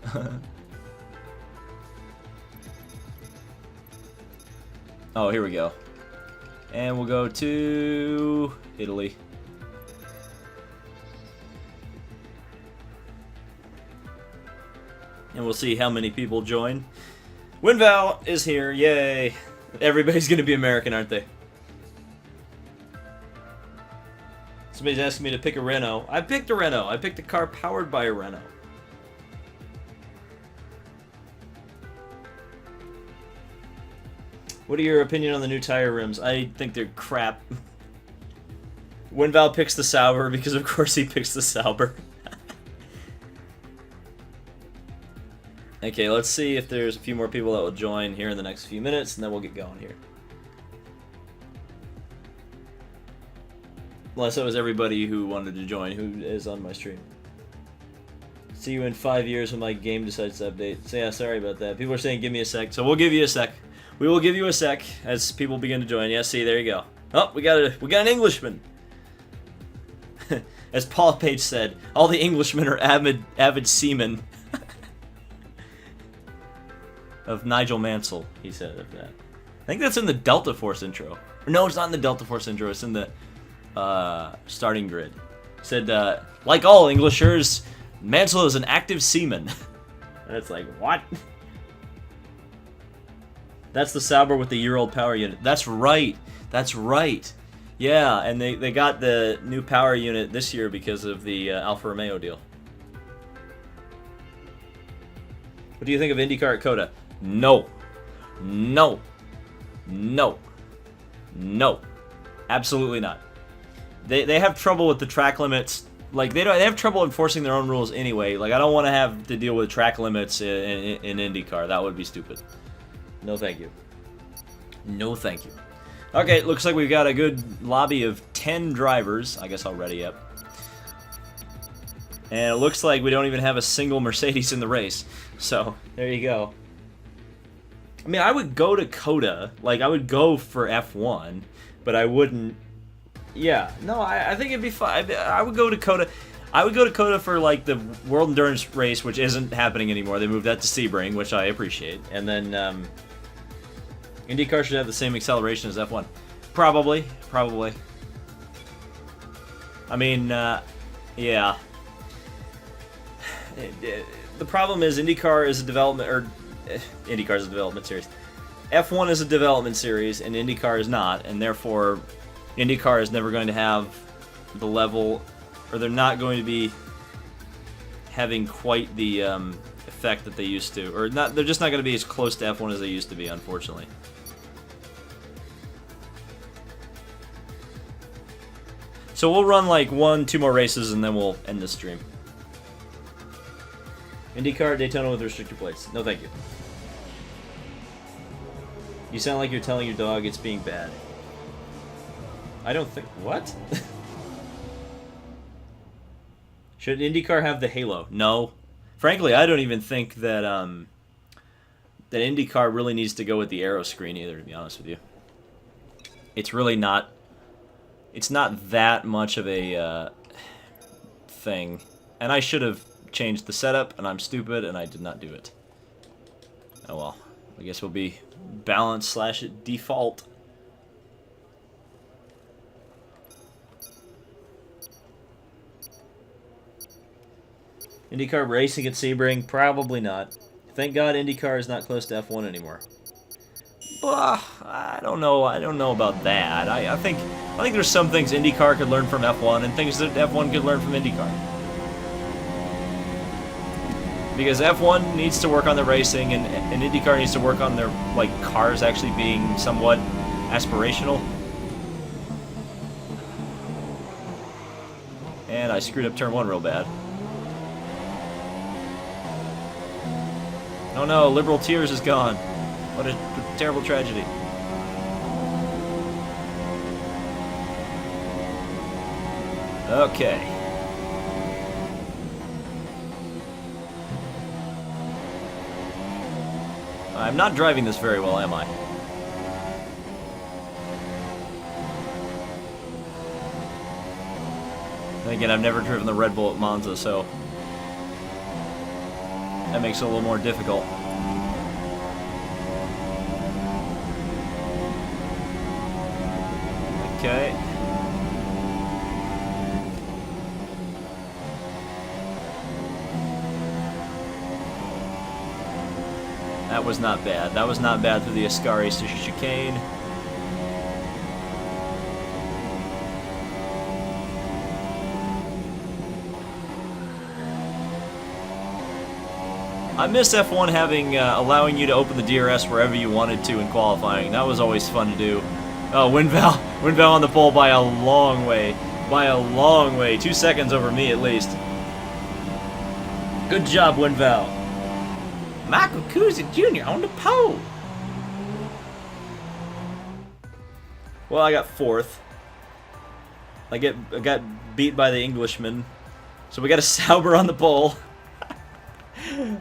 Oh, here we go. And we'll go to Italy. And we'll see how many people join. WinVal is here, yay! Everybody's gonna be American, aren't they? Somebody's asking me to pick a Renault. I picked a Renault. I picked a car powered by a Renault. What are your opinion on the new tire rims? I think they're crap. WinVal picks the Sauber because of course he picks the Sauber. Okay, let's see if there's a few more people that will join here in the next few minutes, and then we'll get going here. Unless it was everybody who wanted to join who is on my stream. See you in 5 years when my game decides to update. So yeah, sorry about that. People are saying give me a sec, so we'll give you a sec. We will give you a sec as people begin to join. Yeah, see, there you go. Oh, we got an Englishman. As Paul Page said, all the Englishmen are avid seamen. Of Nigel Mansell, he said of that. I think that's in the Delta Force intro. Or no, it's not in the Delta Force intro. It's in the starting grid. It said, like all Englishers, Mansell is an active seaman. And it's like, what? That's the Sauber with the year-old power unit. That's right. That's right. Yeah, and they got the new power unit this year because of the Alfa Romeo deal. What do you think of IndyCar at COTA? No. No. No. No. Absolutely not. They have trouble with the track limits. Like, they have trouble enforcing their own rules anyway. Like, I don't want to have to deal with track limits in IndyCar. That would be stupid. No thank you. No thank you. Okay, looks like we've got a good lobby of 10 drivers. I guess I'll ready up. And it looks like we don't even have a single Mercedes in the race. So, there you go. I mean, I would go to COTA. Like, I would go for F1. But I wouldn't... Yeah. No, I think it'd be fine. I would go to COTA. I would go to COTA for, like, the World Endurance race, which isn't happening anymore. They moved that to Sebring, which I appreciate. And then, IndyCar should have the same acceleration as F1. Probably. Probably. I mean, yeah. The problem is IndyCar is a development, or IndyCar is a development series. F1 is a development series, and IndyCar is not, and therefore IndyCar is never going to have the level, or they're not going to be having quite the effect that they used to, or not. They're just not going to be as close to F1 as they used to be, unfortunately. So we'll run like 1-2 more races, and then we'll end the stream. IndyCar Daytona with restrictor plates. No, thank you. You sound like you're telling your dog it's being bad. I don't think... What? Should IndyCar have the halo? No. Frankly, I don't even think that that IndyCar really needs to go with the aero screen either, to be honest with you. It's really not... It's not that much of a thing. And I should have changed the setup, and I'm stupid, and I did not do it. Oh well. I guess we'll be balance / default. IndyCar racing at Sebring? Probably not. Thank God IndyCar is not close to F1 anymore. I don't know. I don't know about that. I think there's some things IndyCar could learn from F1 and things that F1 could learn from IndyCar. Because F1 needs to work on the racing and IndyCar needs to work on their cars actually being somewhat aspirational. And I screwed up turn 1 real bad. Oh no, Liberal Tears is gone. What a terrible tragedy. Okay. I'm not driving this very well, am I? And again, I've never driven the Red Bull at Monza, so that makes it a little more difficult. Okay. That was not bad. That was not bad through the Ascari chicane. I miss F1 having allowing you to open the DRS wherever you wanted to in qualifying. That was always fun to do. Oh, Winval on the pole by a long way. By a long way. 2 seconds over me at least. Good job, Winval. Michael Kuzi Jr. on the pole. Well, I got 4th. I got beat by the Englishman. So we got a Sauber on the pole.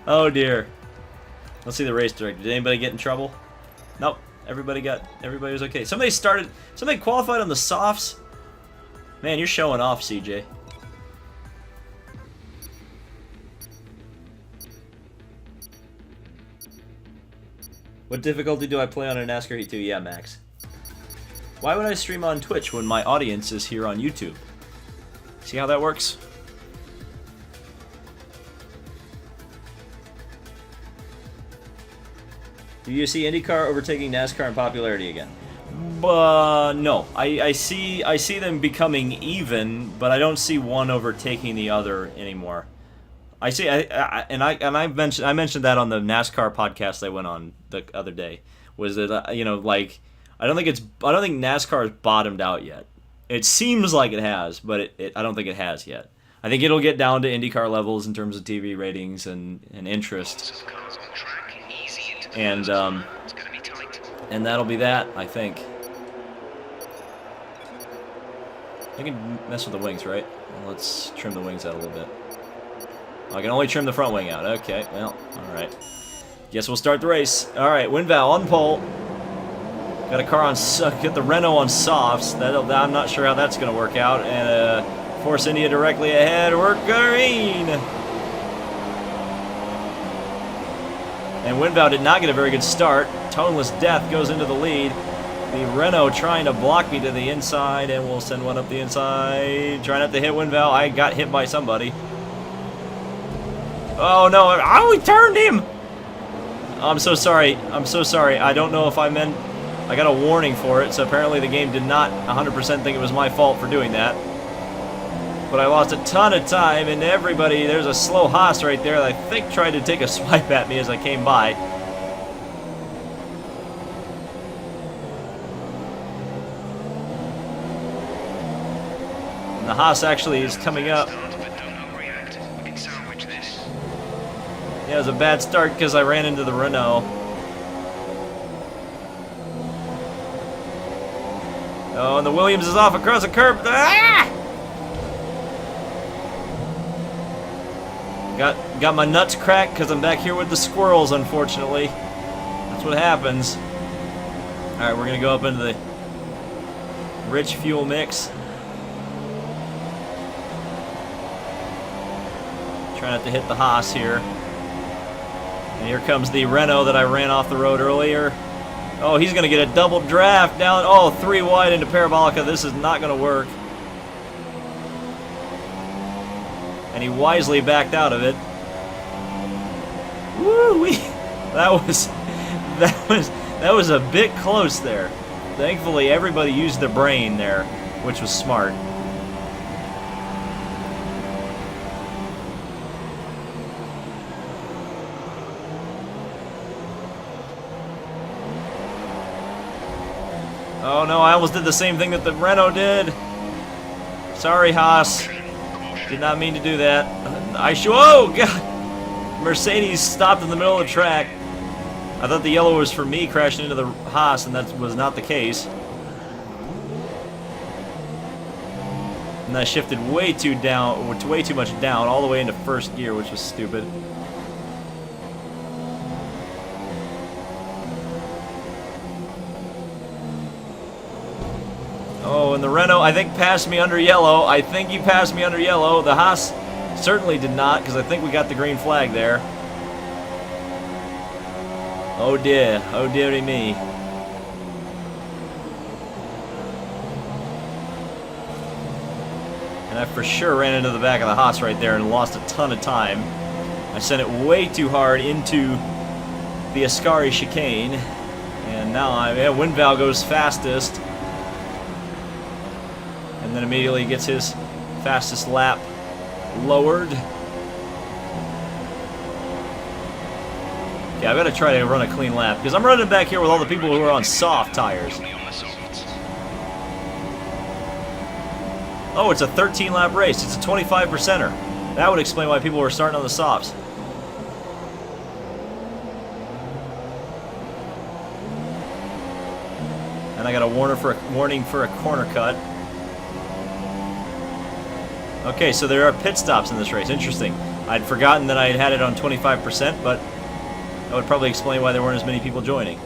Oh dear. Let's see the race director. Did anybody get in trouble? Nope. Everybody was okay. Somebody qualified on the softs. Man, you're showing off, CJ. What difficulty do I play on a NASCAR Heat 2? Yeah, Max. Why would I stream on Twitch when my audience is here on YouTube? See how that works? Do you see IndyCar overtaking NASCAR in popularity again? No. I see them becoming even, but I don't see one overtaking the other anymore. I mentioned that on the NASCAR podcast I went on the other day. Was that I don't think NASCAR has bottomed out yet. It seems like it has, but I don't think it has yet. I think it'll get down to IndyCar levels in terms of TV ratings and interest. And that'll be that, I think. I can mess with the wings, right? Well, let's trim the wings out a little bit. I can only trim the front wing out. Okay, well, alright. Guess we'll start the race. Alright, Winval on pole. Got a car on, get the Renault on softs. I'm not sure how that's going to work out. And Force India directly ahead. We're green! And Winval did not get a very good start. Toneless Death goes into the lead. The Renault trying to block me to the inside, and we'll send one up the inside. Trying not to hit Winval. I got hit by somebody. Oh no, oh, he turned him! I'm so sorry. I'm so sorry. I don't know if I meant... I got a warning for it, so apparently the game did not 100% think it was my fault for doing that. But I lost a ton of time, and everybody... There's a slow Haas right there that I think tried to take a swipe at me as I came by. And the Haas actually is coming up. Yeah, it was a bad start because I ran into the Renault. Oh, and the Williams is off across the curb. Ah! Got my nuts cracked because I'm back here with the squirrels, unfortunately. That's what happens. Alright, we're going to go up into the rich fuel mix. Try not to hit the Haas here. And here comes the Renault that I ran off the road earlier. Oh, he's going to get a double draft down. Oh, 3 wide into Parabolica. This is not going to work. And he wisely backed out of it. Woo-wee! That was a bit close there. Thankfully, everybody used their brain there, which was smart. Oh no, I almost did the same thing that the Renault did. Sorry, Haas. Did not mean to do that. Oh, God! Mercedes stopped in the middle of the track. I thought the yellow was for me crashing into the Haas, and that was not the case. And I shifted way too much down, all the way into first gear, which was stupid. Oh, and the Renault, I think, passed me under yellow. I think he passed me under yellow. The Haas certainly did not, because I think we got the green flag there. Oh dear. Oh dearie me. And I for sure ran into the back of the Haas right there and lost a ton of time. I sent it way too hard into the Ascari chicane. And now Windval goes fastest. And then immediately gets his fastest lap lowered. Okay, I've got to try to run a clean lap because I'm running back here with all the people who are on soft tires. Oh, it's a 13-lap race. It's a 25%er. That would explain why people were starting on the softs. And I got a warning for a corner cut. Okay, so there are pit stops in this race. Interesting. I'd forgotten that I had it on 25%, but that would probably explain why there weren't as many people joining.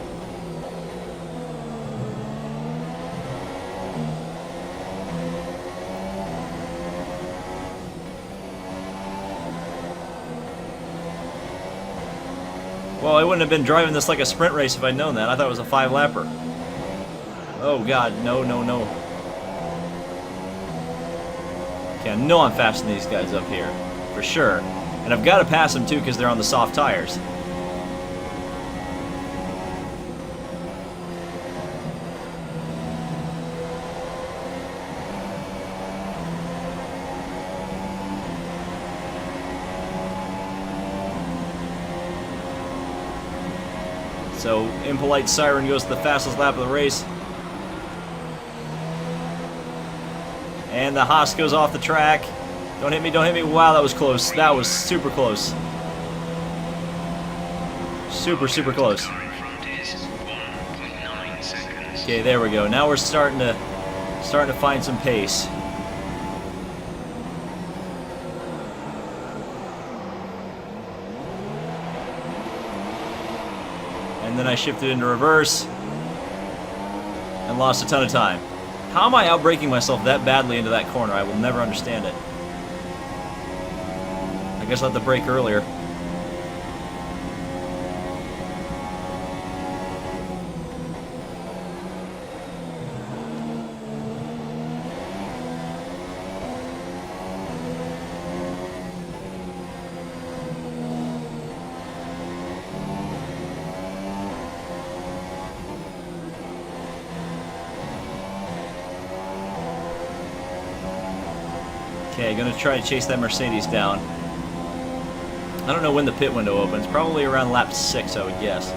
Well, I wouldn't have been driving this like a sprint race if I'd known that. I thought it was a 5-lapper. Oh, God. No, no, no. Okay, I know I'm faster than these guys up here. For sure. And I've got to pass them, too, because they're on the soft tires. So, Impolite Siren goes to the fastest lap of the race. And the Haas goes off the track. Don't hit me, don't hit me. Wow, that was close. That was super close. Super, super close. Okay, there we go. Now we're starting to find some pace. And then I shifted into reverse and lost a ton of time. How am I outbraking myself that badly into that corner? I will never understand it. I guess I'll have to brake earlier. Okay, gonna try to chase that Mercedes down. I don't know when the pit window opens. Probably around lap 6, I would guess.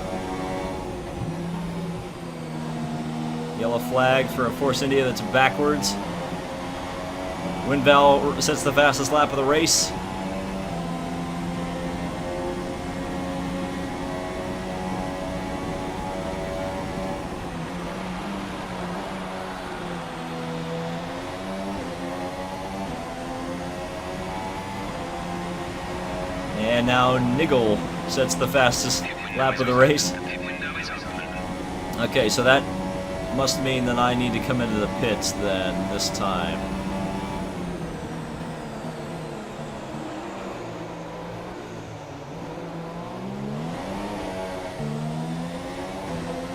Yellow flag for a Force India that's backwards. Windval sets the fastest lap of the race. And now Nigel sets the fastest lap of the race. The pit window is open. Okay, so that must mean that I need to come into the pits then, this time.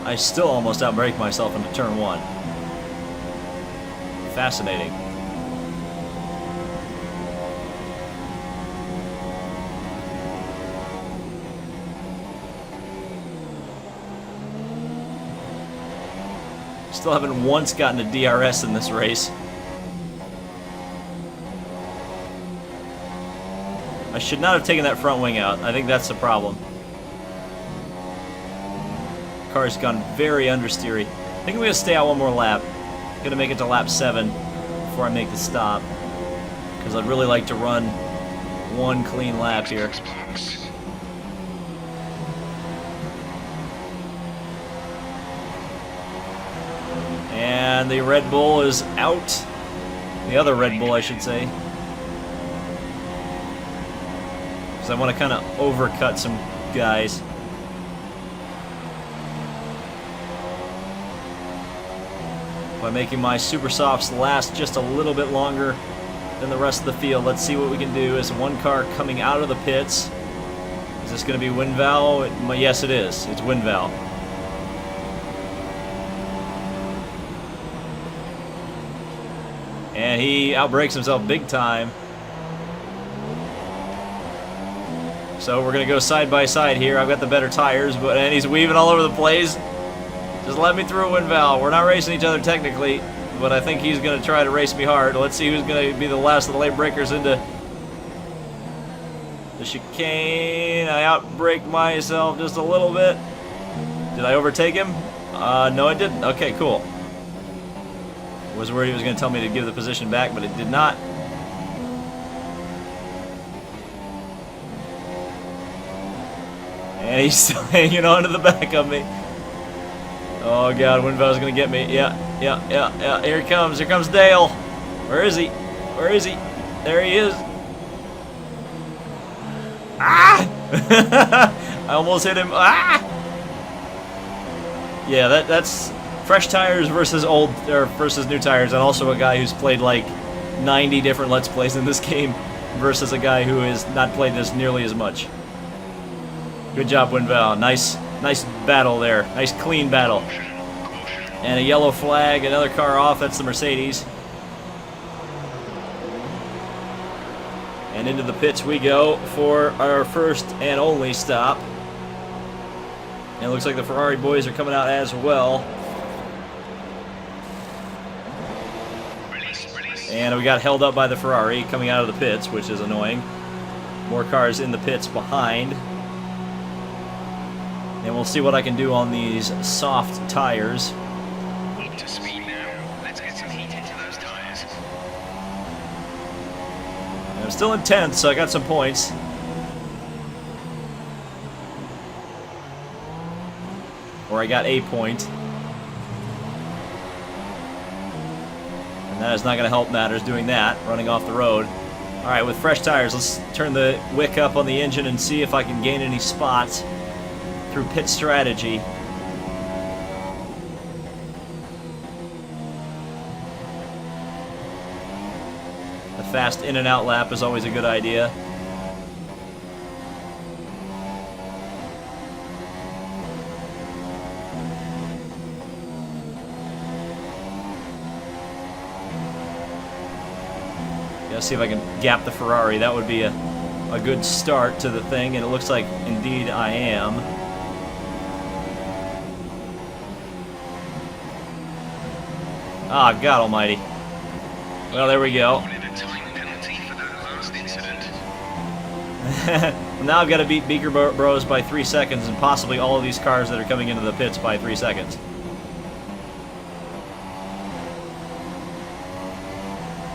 I still almost outbrake myself into turn 1. Fascinating. Still haven't once gotten a DRS in this race. I should not have taken that front wing out. I think that's the problem. Car's gone very understeery. I think I'm going to stay out one more lap. I'm going to make it to lap 7 before I make the stop. Because I'd really like to run one clean lap here. And the Red Bull is out. The other Red Bull, I should say. Because I want to kind of overcut some guys. By making my super softs last just a little bit longer than the rest of the field. Let's see what we can do. Is one car coming out of the pits? Is this going to be Winval? Yes, it is. It's Winval. And he outbreaks himself big time. So we're going to go side by side here. I've got the better tires, and he's weaving all over the place. Just let me through, Winval. We're not racing each other technically, but I think he's going to try to race me hard. Let's see who's going to be the last of the late breakers into the chicane. I outbraked myself just a little bit. Did I overtake him? No, I didn't. Okay, cool. Was worried he was going to tell me to give the position back, but it did not. And he's still hanging on to the back of me. Oh god, Winval's going to get me. Yeah. Here he comes. Here comes Dale. Where is he? Where is he? There he is. Ah! I almost hit him. Ah! Yeah, that's fresh tires versus versus new tires, and also a guy who's played like 90 different Let's Plays in this game versus a guy who has not played this nearly as much. Good job, Winval. Nice battle there. Nice clean battle. And a yellow flag, another car off. That's the Mercedes. And into the pits we go for our first and only stop. And it looks like the Ferrari boys are coming out as well. And we got held up by the Ferrari coming out of the pits, which is annoying. More cars in the pits behind. And we'll see what I can do on these soft tires. Up to speed now. Let's get some heat into those tires. And I'm still in 10th, so I got some points. Or I got a point. And that is not going to help matters doing that, running off the road. Alright, with fresh tires, let's turn the wick up on the engine and see if I can gain any spots through pit strategy. A fast in and out lap is always a good idea. Let's see if I can gap the Ferrari. That would be a good start to the thing, and it looks like indeed I am. Ah, God almighty. Well, there we go. Well, now I've got to beat Beaker Bros by 3 seconds, and possibly all of these cars that are coming into the pits by 3 seconds.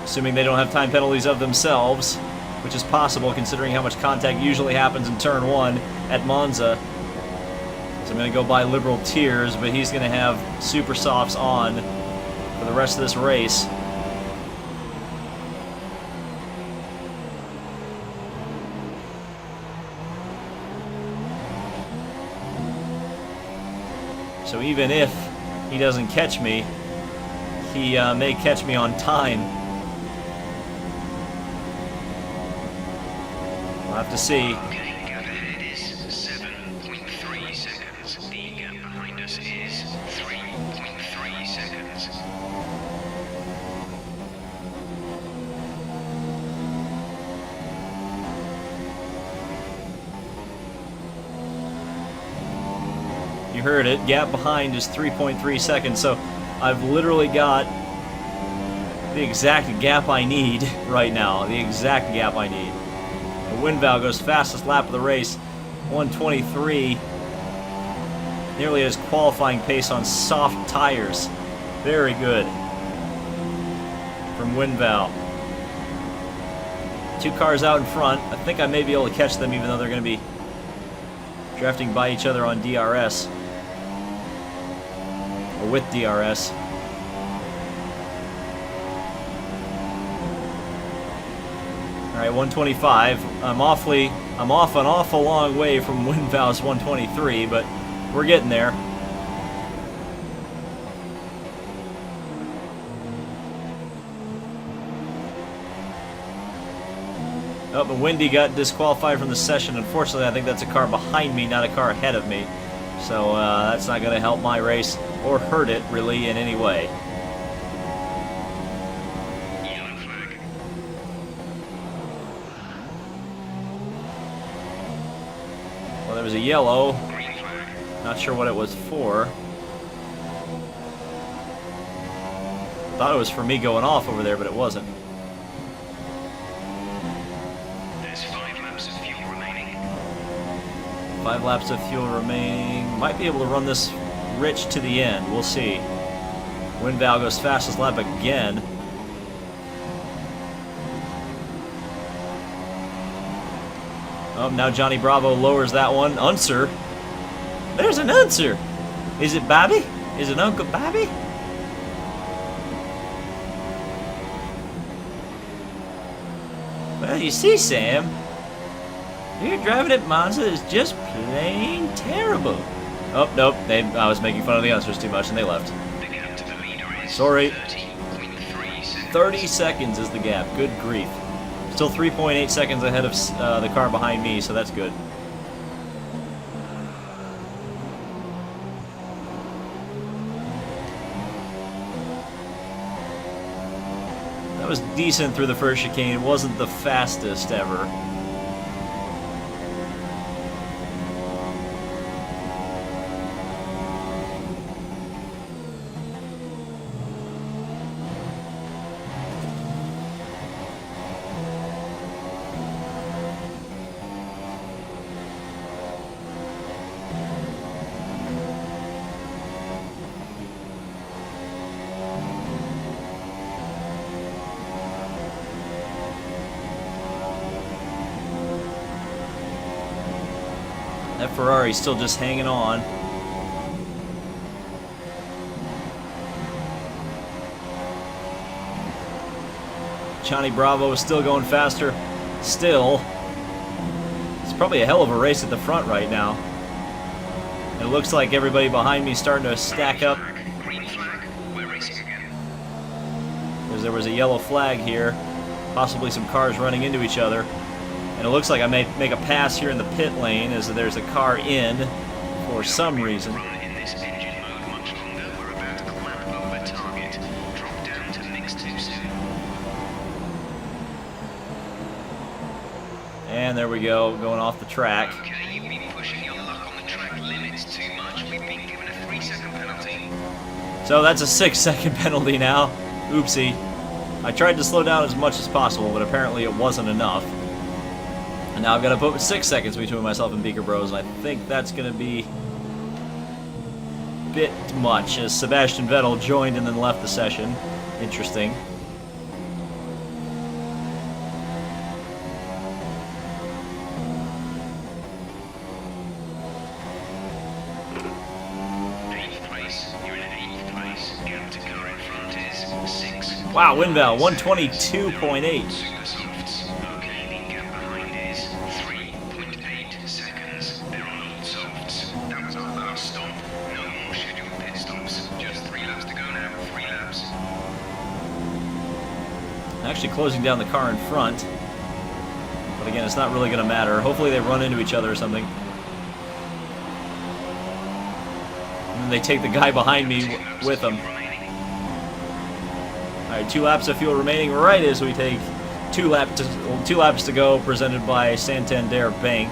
Assuming they don't have time penalties of themselves, which is possible considering how much contact usually happens in turn 1 at Monza. So I'm going to go by liberal tiers, but he's going to have super softs on for the rest of this race. So even if he doesn't catch me, he may catch me on time. We'll have to see. Okay, gap ahead is 7.3 seconds. The gap behind us is 3.3 seconds. You heard it. Gap behind is 3.3 seconds. So I've literally got the exact gap I need right now. The exact gap I need. And Winval goes fastest lap of the race, 1:23. Nearly his qualifying pace on soft tires. Very good from Winval. 2 cars out in front. I think I may be able to catch them even though they're going to be drafting by each other on DRS. Or with DRS. Alright, 125. I'm off an awful long way from Winval's 123, but we're getting there. Oh, but Wendy got disqualified from the session. Unfortunately, I think that's a car behind me, not a car ahead of me. So that's not going to help my race or hurt it, really, in any way. Yellow flag. Well, there was a yellow. Green flag. Not sure what it was for. Thought it was for me going off over there, but it wasn't. There's 5 laps of fuel remaining. 5 laps of fuel remaining. Might be able to run this rich to the end. We'll see. Winval goes fastest lap again. Oh, now Johnny Bravo lowers that one. Unser. There's an Unser. Is it Bobby? Is it Uncle Bobby? Well, you see, Sam, your driving at Monza is just plain terrible. Oh, nope. I was making fun of the Unsers too much and they left. The gap to the leader is Sorry. 30.3 seconds. 30 seconds is the gap. Good grief. Still 3.8 seconds ahead of the car behind me, so that's good. That was decent through the first chicane. It wasn't the fastest ever. That Ferrari's still just hanging on. Johnny Bravo is still going faster. Still. It's probably a hell of a race at the front right now. It looks like everybody behind me is starting to stack up. Green flag. We're racing again. Because there was a yellow flag here. Possibly some cars running into each other. And it looks like I may make a pass here in the pit lane as there's a car in for some reason. Run in this engine mode much longer. We're about to lap over target. Drop down to mix too soon. And there we go, going off the track. Okay, you've been pushing your luck on the track limits too much. We've been given a 3-second penalty. So that's a 6-second penalty now. Oopsie. I tried to slow down as much as possible, but apparently it wasn't enough. And now I've got to put 6 seconds between myself and Beaker Bros, and I think that's going to be a bit much, as Sebastian Vettel joined and then left the session. Interesting. Wow, Winval, 122.8. Supersofts. Okay, the gap behind is 3.8 seconds. They're on all softs. That was our last stop. No more scheduled actually closing down the car in front. But again, it's not really going to matter. Hopefully they run into each other or something. And then they take the guy behind me with them. Alright, 2 laps of fuel remaining right as we take 2 laps to go, presented by Santander Bank.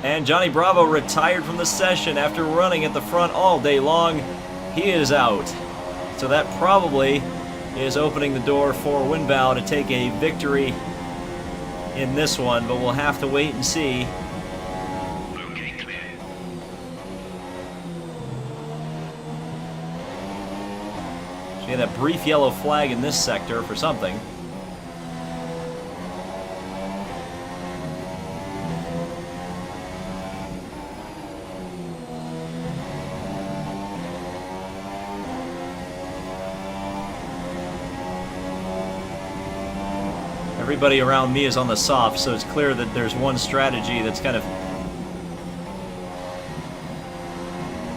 And Johnny Bravo retired from the session after running at the front all day long. He is out. So that probably is opening the door for Winbow to take a victory in this one, but we'll have to wait and see. Okay, clear. So we had that brief yellow flag in this sector for something. Everybody around me is on the soft, so it's clear that there's one strategy that's kind of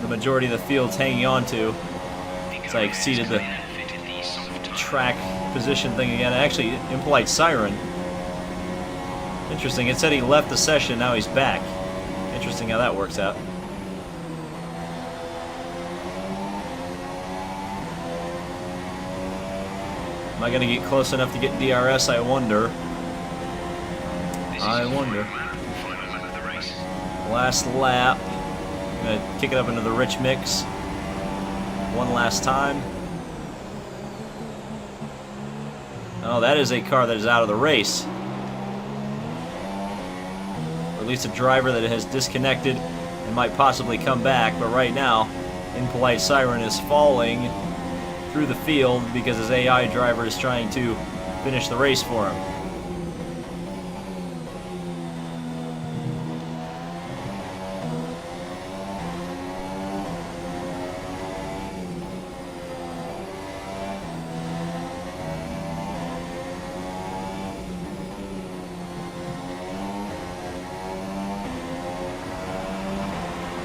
the majority of the field's hanging on to. So I exceeded the track position thing again. Actually, impolite siren. Interesting. It said he left the session, now he's back. Interesting how that works out. Am I going to get close enough to get DRS? I wonder. I wonder. Last lap. I'm going to kick it up into the rich mix. One last time. Oh, that is a car that is out of the race. Or at least a driver that has disconnected and might possibly come back. But right now, Impolite Siren is falling through the field because his AI driver is trying to finish the race for him.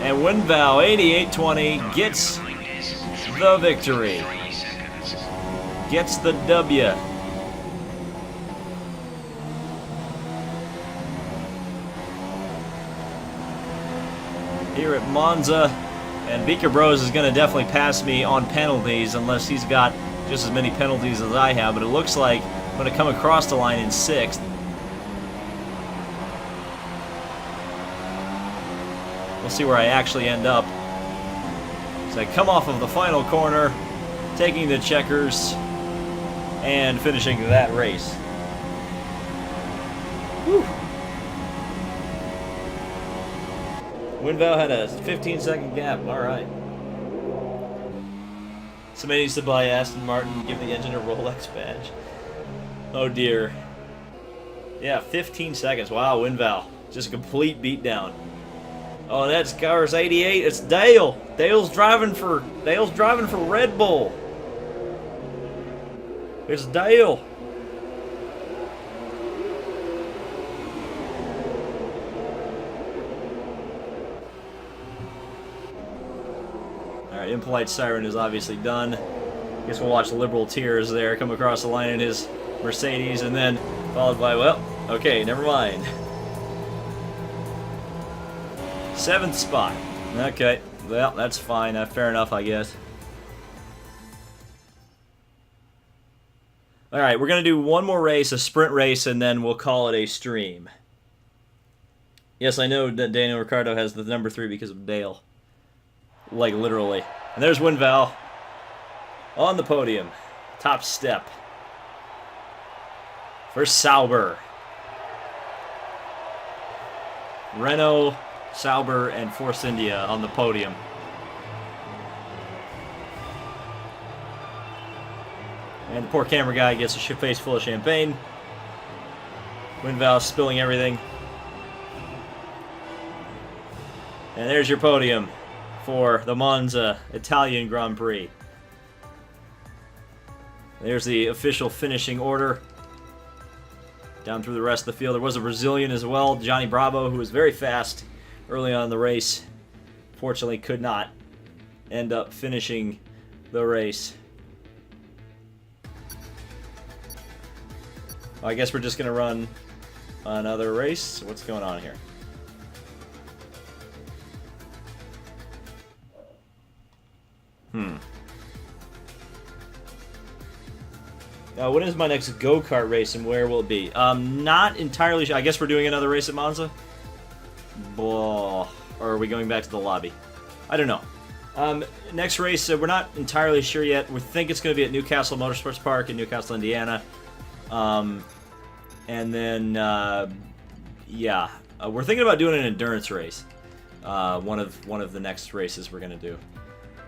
And Winbow 8820 gets the victory. Gets the W. Here at Monza, and Beaker Bros is going to definitely pass me on penalties unless he's got just as many penalties as I have, but it looks like I'm going to come across the line in 6th. We'll see where I actually end up. So I come off of the final corner, taking the checkers, and finishing that race. Whew. Winbow had a 15-second gap. All right. Somebody needs to buy Aston Martin and give the engine a Rolex badge. Oh dear. Yeah, 15 seconds. Wow, Winbow. Just a complete beatdown. Oh, that's car's 88. It's Dale. Dale's driving for Red Bull. It's Dale. Alright, Impolite Siren is obviously done. Guess we'll watch Liberal Tears there come across the line in his Mercedes, and then followed by, well, okay, never mind. 7th spot. Okay, well, that's fine. Fair enough, I guess. Alright, we're going to do one more race, a sprint race, and then we'll call it a stream. Yes, I know that Daniel Ricciardo has the number 3 because of Dale. Like, literally. And there's Winval on the podium. Top step. For Sauber. Renault, Sauber, and Force India on the podium. And the poor camera guy gets a face full of champagne. Winval spilling everything. And there's your podium for the Monza Italian Grand Prix. There's the official finishing order. Down through the rest of the field. There was a Brazilian as well, Johnny Bravo, who was very fast early on in the race. Fortunately, could not end up finishing the race. Well, I guess we're just going to run another race. What's going on here? When is my next go-kart race and where will it be? Not entirely sure. I guess we're doing another race at Monza? Or are we going back to the lobby? I don't know. Next race, we're not entirely sure yet. We think it's going to be at Newcastle Motorsports Park in Newcastle, Indiana. And then, yeah. We're thinking about doing an endurance race. One of the next races we're going to do.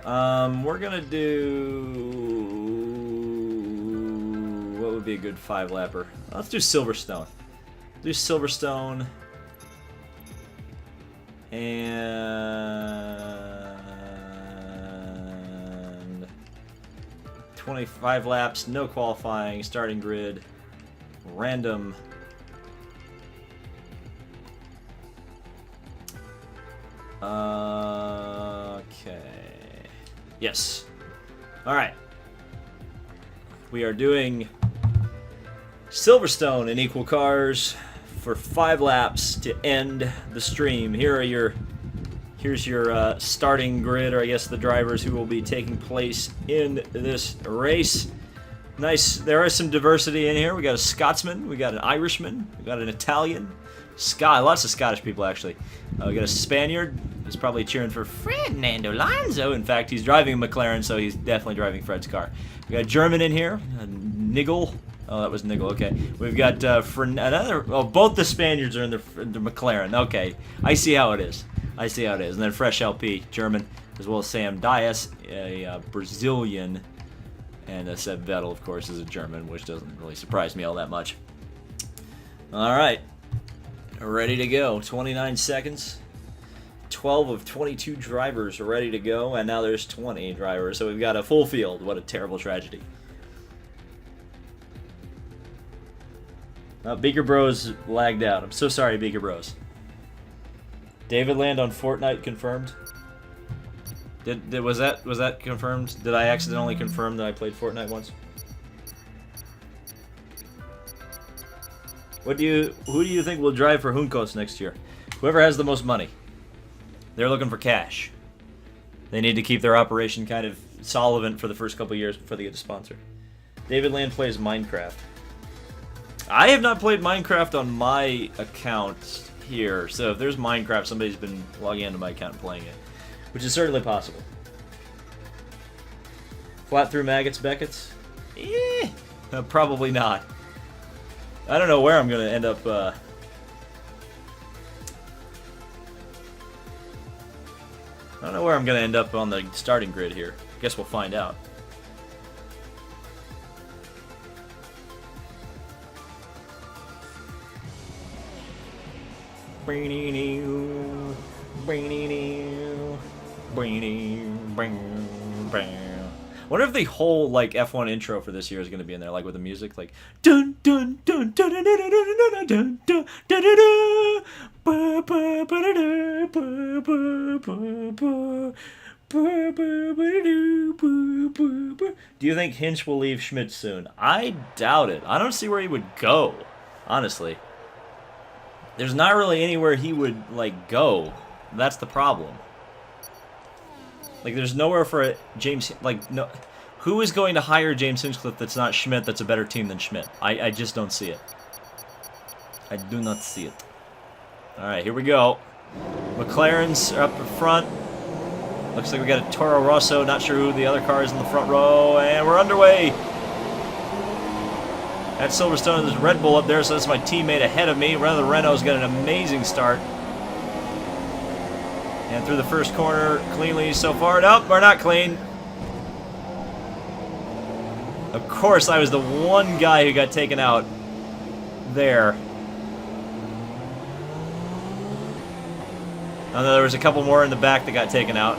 We're going to do... What would be a good 5-lapper? Let's do Silverstone. Do Silverstone. And 25 laps, no qualifying, starting grid, random. Okay. Yes. All right. We are doing Silverstone in equal cars for 5 laps to end the stream. Here's your starting grid, or I guess the drivers who will be taking place in this race. Nice. There is some diversity in here. We got a Scotsman, we got an Irishman, we got an Italian, lots of Scottish people actually. We got a Spaniard who's probably cheering for Fernando Alonso. In fact, he's driving a McLaren, so he's definitely driving Fred's car. We got a German in here, Nigel. Oh, that was Nigel. Okay, we've got another. Oh, both the Spaniards are in the McLaren. Okay, I see how it is. I see how it is. And then Fresh LP, German, as well as Sam Dias, a Brazilian, and Seb Vettel, of course, is a German, which doesn't really surprise me all that much. All right, ready to go. 29 seconds. 12 of 22 drivers are ready to go, and now there's 20 drivers, so we've got a full field. What a terrible tragedy. Beaker Bros lagged out. I'm so sorry, Beaker Bros. David Land on Fortnite confirmed. Was that confirmed? Did I accidentally confirm that I played Fortnite once? Who do you think will drive for Juncos next year? Whoever has the most money. They're looking for cash. They need to keep their operation kind of solvent for the first couple years before they get a sponsor. David Land plays Minecraft. I have not played Minecraft on my account here, so if there's Minecraft, somebody's been logging into my account and playing it, which is certainly possible. Flat through maggots, Beckett's? Probably not. I don't know where I'm going to end up. I don't know where I'm going to end up on the starting grid here. Guess we'll find out. I wonder if the whole like F1 intro for this year is going to be in there, like with the music, like dun dun dun dun dun dun dun dun dun dun dun. Do you think Hinch will leave Schmidt soon? I doubt it. I don't see where he would go, honestly. There's not really anywhere he would, like, go. That's the problem. Like, there's nowhere for James... Like, no... Who is going to hire James Hinchcliffe that's not Schmidt that's a better team than Schmidt? I just don't see it. I do not see it. Alright, here we go. McLaren's are up in front. Looks like we got a Toro Rosso. Not sure who the other car is in the front row. And we're underway. At Silverstone, there's Red Bull up there, so that's my teammate ahead of me. One of the Renault's got an amazing start. And through the first corner, cleanly so far. Nope, we're not clean. Of course, I was the one guy who got taken out there. And there was a couple more in the back that got taken out.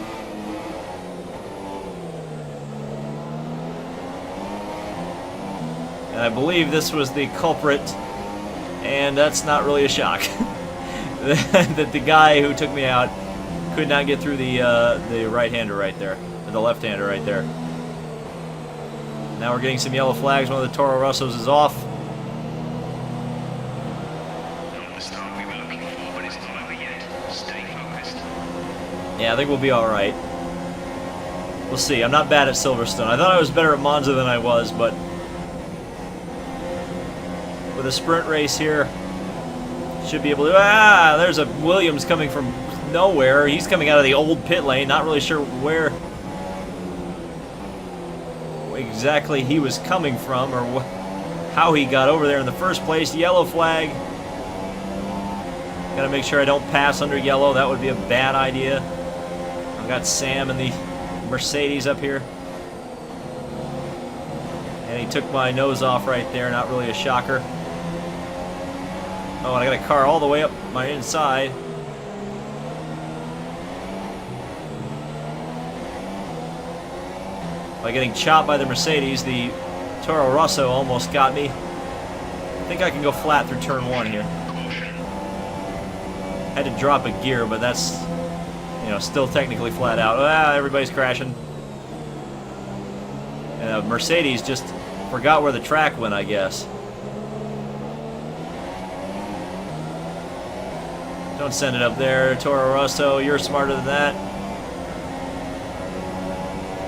And I believe this was the culprit And that's not really a shock. That the guy who took me out could not get through the right-hander right there, or the left-hander right there. Now we're getting some yellow flags. One of the Toro Rossos is off. Not the start we were looking for, but it's not over yet. Stay focused. Yeah, I think we'll be all right. We'll see. I'm not bad at Silverstone. I thought I was better at Monza than I was, but with a sprint race here, should be able to... Ah, there's a Williams coming from nowhere. He's coming out of the old pit lane. Not really sure where exactly he was coming from or how he got over there in the first place. Yellow flag. Gotta make sure I don't pass under yellow. That would be a bad idea. I've got Sam and the Mercedes up here. And he took my nose off right there. Not really a shocker. Oh, and I got a car all the way up my inside. By getting chopped by the Mercedes, the Toro Rosso almost got me. I think I can go flat through turn 1 here. Had to drop a gear, but that's, you know, still technically flat out. Ah, everybody's crashing. And Mercedes just forgot where the track went, I guess. Don't send it up there, Toro Rosso. You're smarter than that.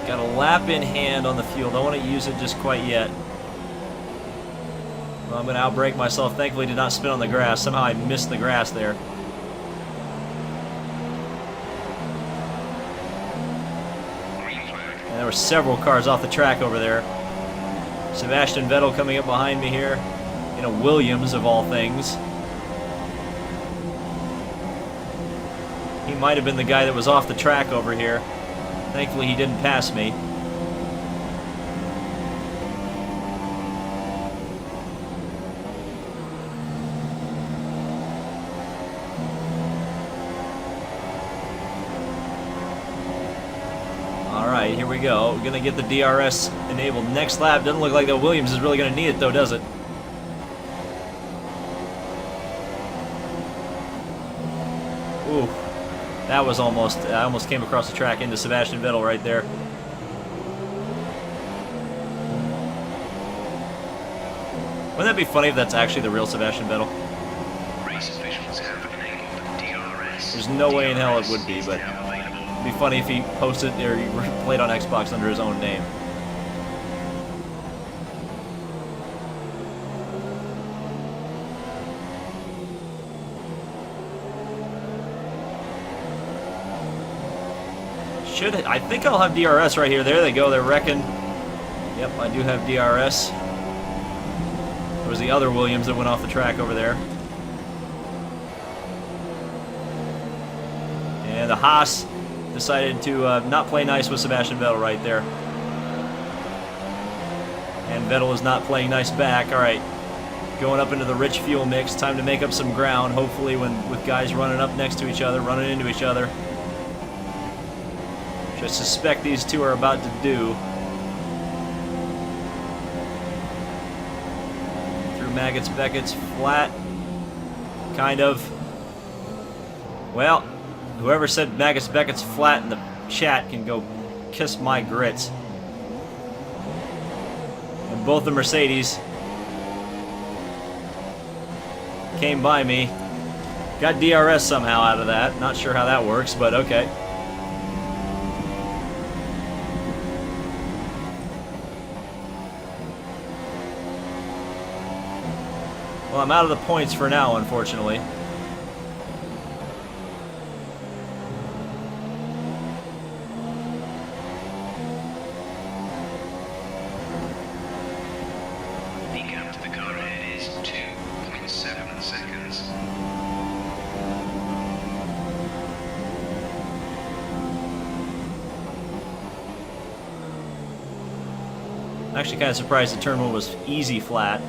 Got a lap in hand on the fuel. Don't want to use it just quite yet. Well, I'm going to outbrake myself. Thankfully, did not spin on the grass. Somehow I missed the grass there. And there were several cars off the track over there. Sebastian Vettel coming up behind me here. In a Williams, of all things. He might have been the guy that was off the track over here. Thankfully, he didn't pass me. Alright, here we go. We're going to get the DRS enabled next lap. Doesn't look like that Williams is really going to need it, though, does it? Ooh. That was almost, I almost came across the track into Sebastian Vettel right there. Wouldn't that be funny if that's actually the real Sebastian Vettel? Race officials have enabled DRS. There's no way in hell it would be, but it'd be funny if he posted or he played on Xbox under his own name. I think I'll have DRS right here. There they go. They're wrecking. Yep, I do have DRS. There was the other Williams that went off the track over there. And the Haas decided to not play nice with Sebastian Vettel right there. And Vettel is not playing nice back. All right, going up into the rich fuel mix. Time to make up some ground, hopefully with guys running up next to each other, running into each other. Which I suspect these two are about to do. Through Maggots Beckett's flat. Kind of. Well, whoever said Maggots Beckett's flat in the chat can go kiss my grits. And both the Mercedes came by me. Got DRS somehow out of that. Not sure how that works, but okay. Well, I'm out of the points for now, unfortunately. The gap to the car ahead is 2.7 seconds. I'm actually kind of surprised the turn 1 was easy flat.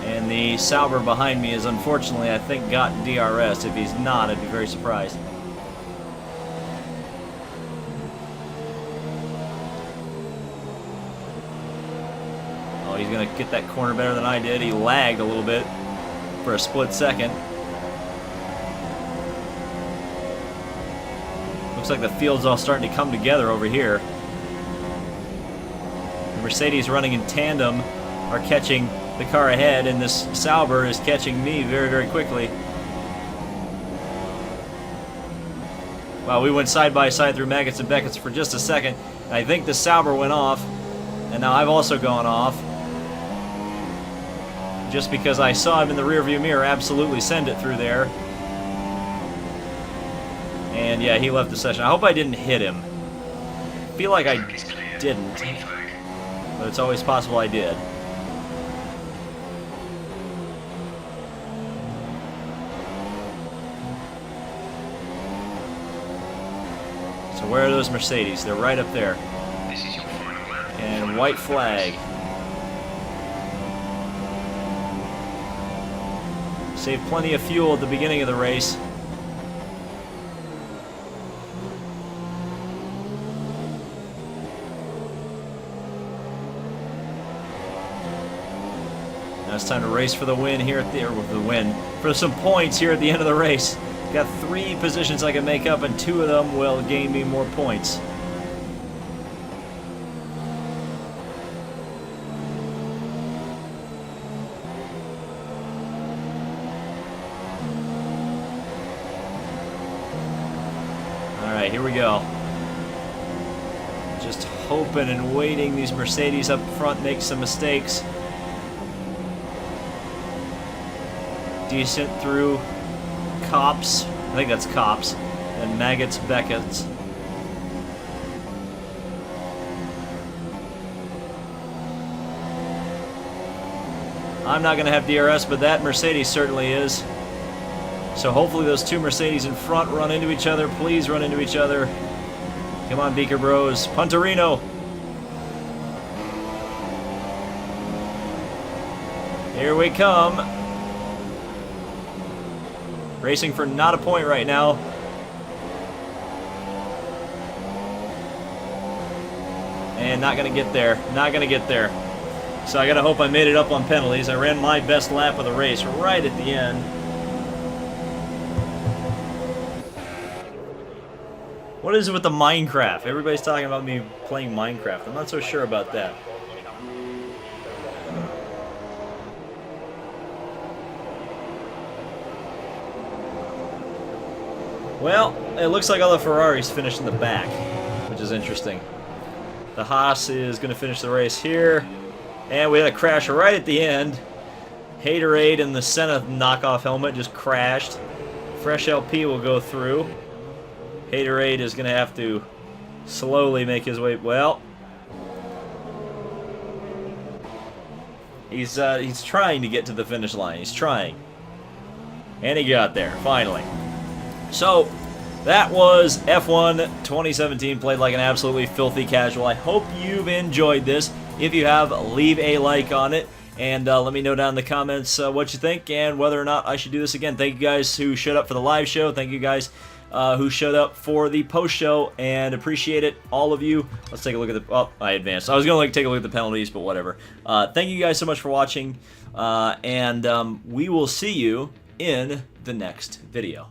And the Sauber behind me is unfortunately, I think, got DRS. If he's not, I'd be very surprised. he's going to get that corner better than I did. He lagged a little bit for a split second. Looks like the field's all starting to come together over here. The Mercedes running in tandem are catching the car ahead, and this Sauber is catching me very, very quickly. Wow, we went side by side through Maggots and Beckett's for just a second. I think the Sauber went off, and now I've also gone off. Just because I saw him in the rearview mirror absolutely send it through there. And yeah, he left the session. I hope I didn't hit him. I feel like I didn't, but it's always possible I did. So where are those Mercedes? They're right up there. This is your final lap. And white flag. Saved plenty of fuel at the beginning of the race. Now it's time to race for the win here at for some points here at the end of the race. Got 3 positions I can make up, and 2 of them will gain me more points. Alright, here we go. Just hoping and waiting these Mercedes up front make some mistakes. Decent through Cops. I think that's Cops. And Maggots, Beckett's. I'm not going to have DRS, but that Mercedes certainly is. So hopefully those 2 Mercedes in front run into each other. Please run into each other. Come on, Beaker Bros. Punterino. Here we come. Racing for not a point right now. And not going to get there. Not going to get there. So I got to hope I made it up on penalties. I ran my best lap of the race right at the end. What is it with the Minecraft? Everybody's talking about me playing Minecraft. I'm not so sure about that. Well, it looks like all the Ferraris finished in the back, which is interesting. The Haas is going to finish the race here. And we had a crash right at the end. Haterade and the Senna knockoff helmet just crashed. Fresh LP will go through. Haterade is going to have to slowly make his way. Well, he's trying to get to the finish line. He's trying. And he got there, finally. So, that was F1 2017, played like an absolutely filthy casual. I hope you've enjoyed this. If you have, leave a like on it, and let me know down in the comments what you think and whether or not I should do this again. Thank you guys who showed up for the live show. Thank you guys who showed up for the post show, and appreciate it, all of you. Let's take a look at the. Oh, I advanced. I was gonna take a look at the penalties, but whatever. Thank you guys so much for watching, and we will see you in the next video.